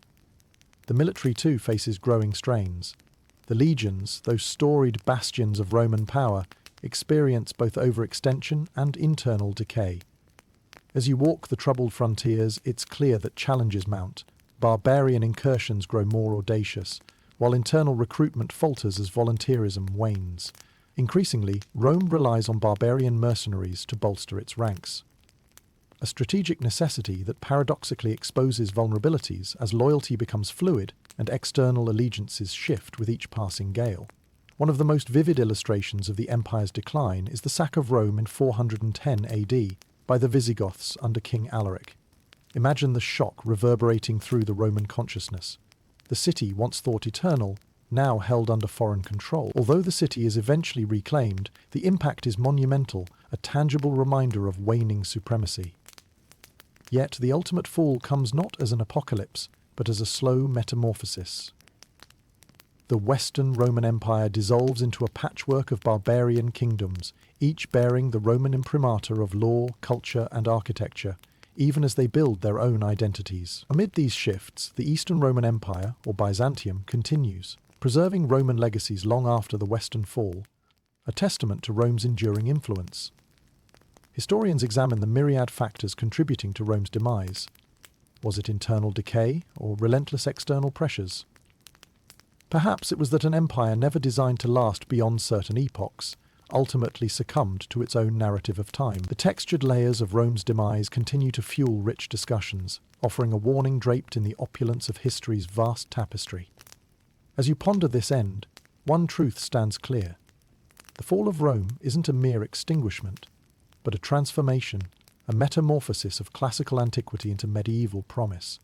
The military, too, faces growing strains. The legions, those storied bastions of Roman power, experience both overextension and internal decay. As you walk the troubled frontiers, it's clear that challenges mount. Barbarian incursions grow more audacious, while internal recruitment falters as volunteerism wanes. Increasingly, Rome relies on barbarian mercenaries to bolster its ranks. A strategic necessity that paradoxically exposes vulnerabilities as loyalty becomes fluid and external allegiances shift with each passing gale. One of the most vivid illustrations of the empire's decline is the sack of Rome in 410 AD, by the Visigoths under King Alaric. Imagine the shock reverberating through the Roman consciousness. The city, once thought eternal, now held under foreign control. Although the city is eventually reclaimed, the impact is monumental, a tangible reminder of waning supremacy. Yet the ultimate fall comes not as an apocalypse, but as a slow metamorphosis. The Western Roman Empire dissolves into a patchwork of barbarian kingdoms, each bearing the Roman imprimatur of law, culture, and architecture, even as they build their own identities. Amid these shifts, the Eastern Roman Empire, or Byzantium, continues, preserving Roman legacies long after the Western fall, a testament to Rome's enduring influence. Historians examine the myriad factors contributing to Rome's demise. Was it internal decay or relentless external pressures? Perhaps it was that an empire never designed to last beyond certain epochs ultimately succumbed to its own narrative of time. The textured layers of Rome's demise continue to fuel rich discussions, offering a warning draped in the opulence of history's vast tapestry. As you ponder this end, one truth stands clear. The fall of Rome isn't a mere extinguishment, but a transformation, a metamorphosis of classical antiquity into medieval promise.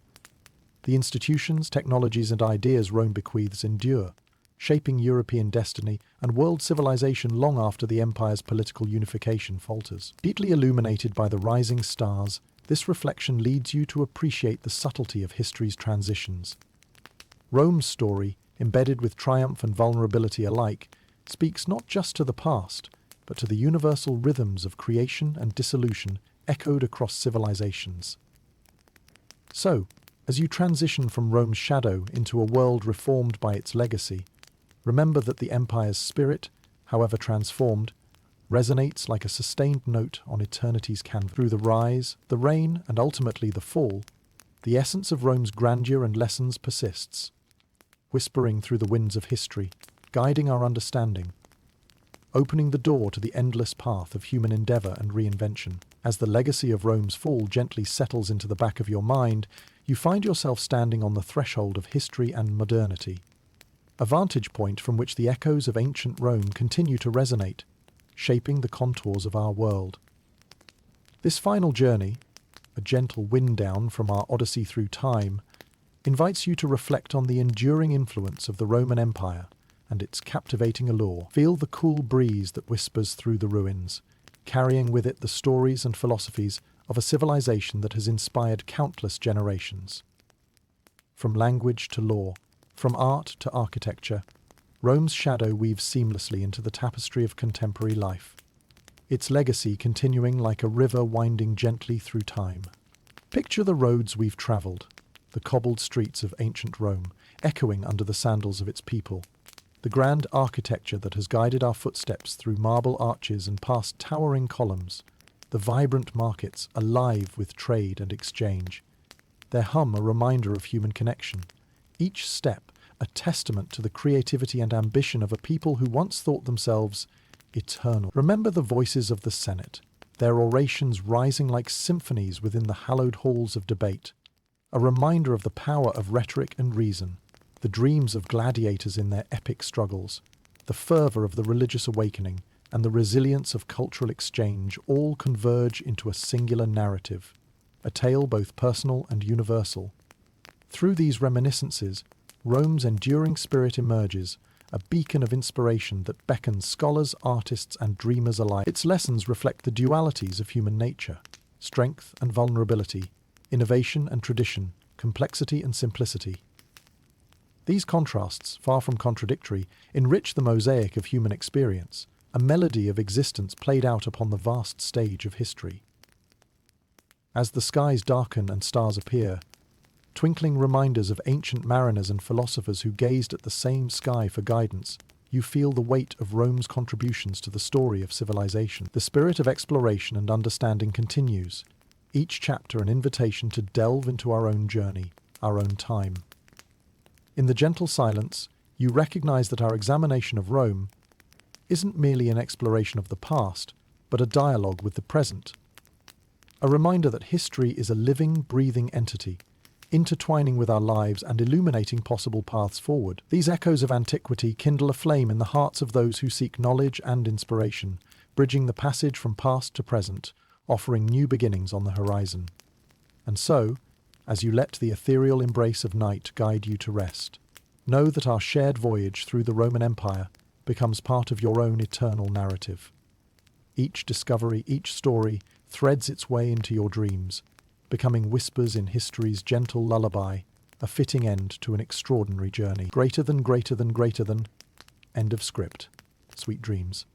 The institutions, technologies, and ideas Rome bequeaths endure, shaping European destiny and world civilization long after the empire's political unification falters. Deeply illuminated by the rising stars, this reflection leads you to appreciate the subtlety of history's transitions. Rome's story, embedded with triumph and vulnerability alike, speaks not just to the past, but to the universal rhythms of creation and dissolution echoed across civilizations. So, as you transition from Rome's shadow into a world reformed by its legacy, remember that the empire's spirit, however transformed, resonates like a sustained note on eternity's canvas. Through the rise, the reign, and ultimately the fall, the essence of Rome's grandeur and lessons persists, whispering through the winds of history, guiding our understanding, opening the door to the endless path of human endeavor and reinvention. As the legacy of Rome's fall gently settles into the back of your mind, you find yourself standing on the threshold of history and modernity, a vantage point from which the echoes of ancient Rome continue to resonate, shaping the contours of our world. This final journey, a gentle wind down from our odyssey through time, invites you to reflect on the enduring influence of the Roman Empire and its captivating allure. Feel the cool breeze that whispers through the ruins, carrying with it the stories and philosophies of a civilization that has inspired countless generations. From language to law, from art to architecture, Rome's shadow weaves seamlessly into the tapestry of contemporary life, its legacy continuing like a river winding gently through time. Picture the roads we've traveled, the cobbled streets of ancient Rome, echoing under the sandals of its people, the grand architecture that has guided our footsteps through marble arches and past towering columns, the vibrant markets alive with trade and exchange, their hum a reminder of human connection, each step a testament to the creativity and ambition of a people who once thought themselves eternal. Remember the voices of the Senate, their orations rising like symphonies within the hallowed halls of debate, a reminder of the power of rhetoric and reason, the dreams of gladiators in their epic struggles, the fervor of the religious awakening, and the resilience of cultural exchange all converge into a singular narrative, a tale both personal and universal. Through these reminiscences, Rome's enduring spirit emerges, a beacon of inspiration that beckons scholars, artists, and dreamers alike. Its lessons reflect the dualities of human nature, strength and vulnerability, innovation and tradition, complexity and simplicity. These contrasts, far from contradictory, enrich the mosaic of human experience, a melody of existence played out upon the vast stage of history. As the skies darken and stars appear, twinkling reminders of ancient mariners and philosophers who gazed at the same sky for guidance, you feel the weight of Rome's contributions to the story of civilization. The spirit of exploration and understanding continues, each chapter an invitation to delve into our own journey, our own time. In the gentle silence, you recognize that our examination of Rome isn't merely an exploration of the past, but a dialogue with the present. A reminder that history is a living, breathing entity, intertwining with our lives and illuminating possible paths forward. These echoes of antiquity kindle a flame in the hearts of those who seek knowledge and inspiration, bridging the passage from past to present, offering new beginnings on the horizon. And so, as you let the ethereal embrace of night guide you to rest, know that our shared voyage through the Roman Empire becomes part of your own eternal narrative. Each discovery, each story threads its way into your dreams, becoming whispers in history's gentle lullaby, a fitting end to an extraordinary journey. Greater than, end of script. Sweet dreams.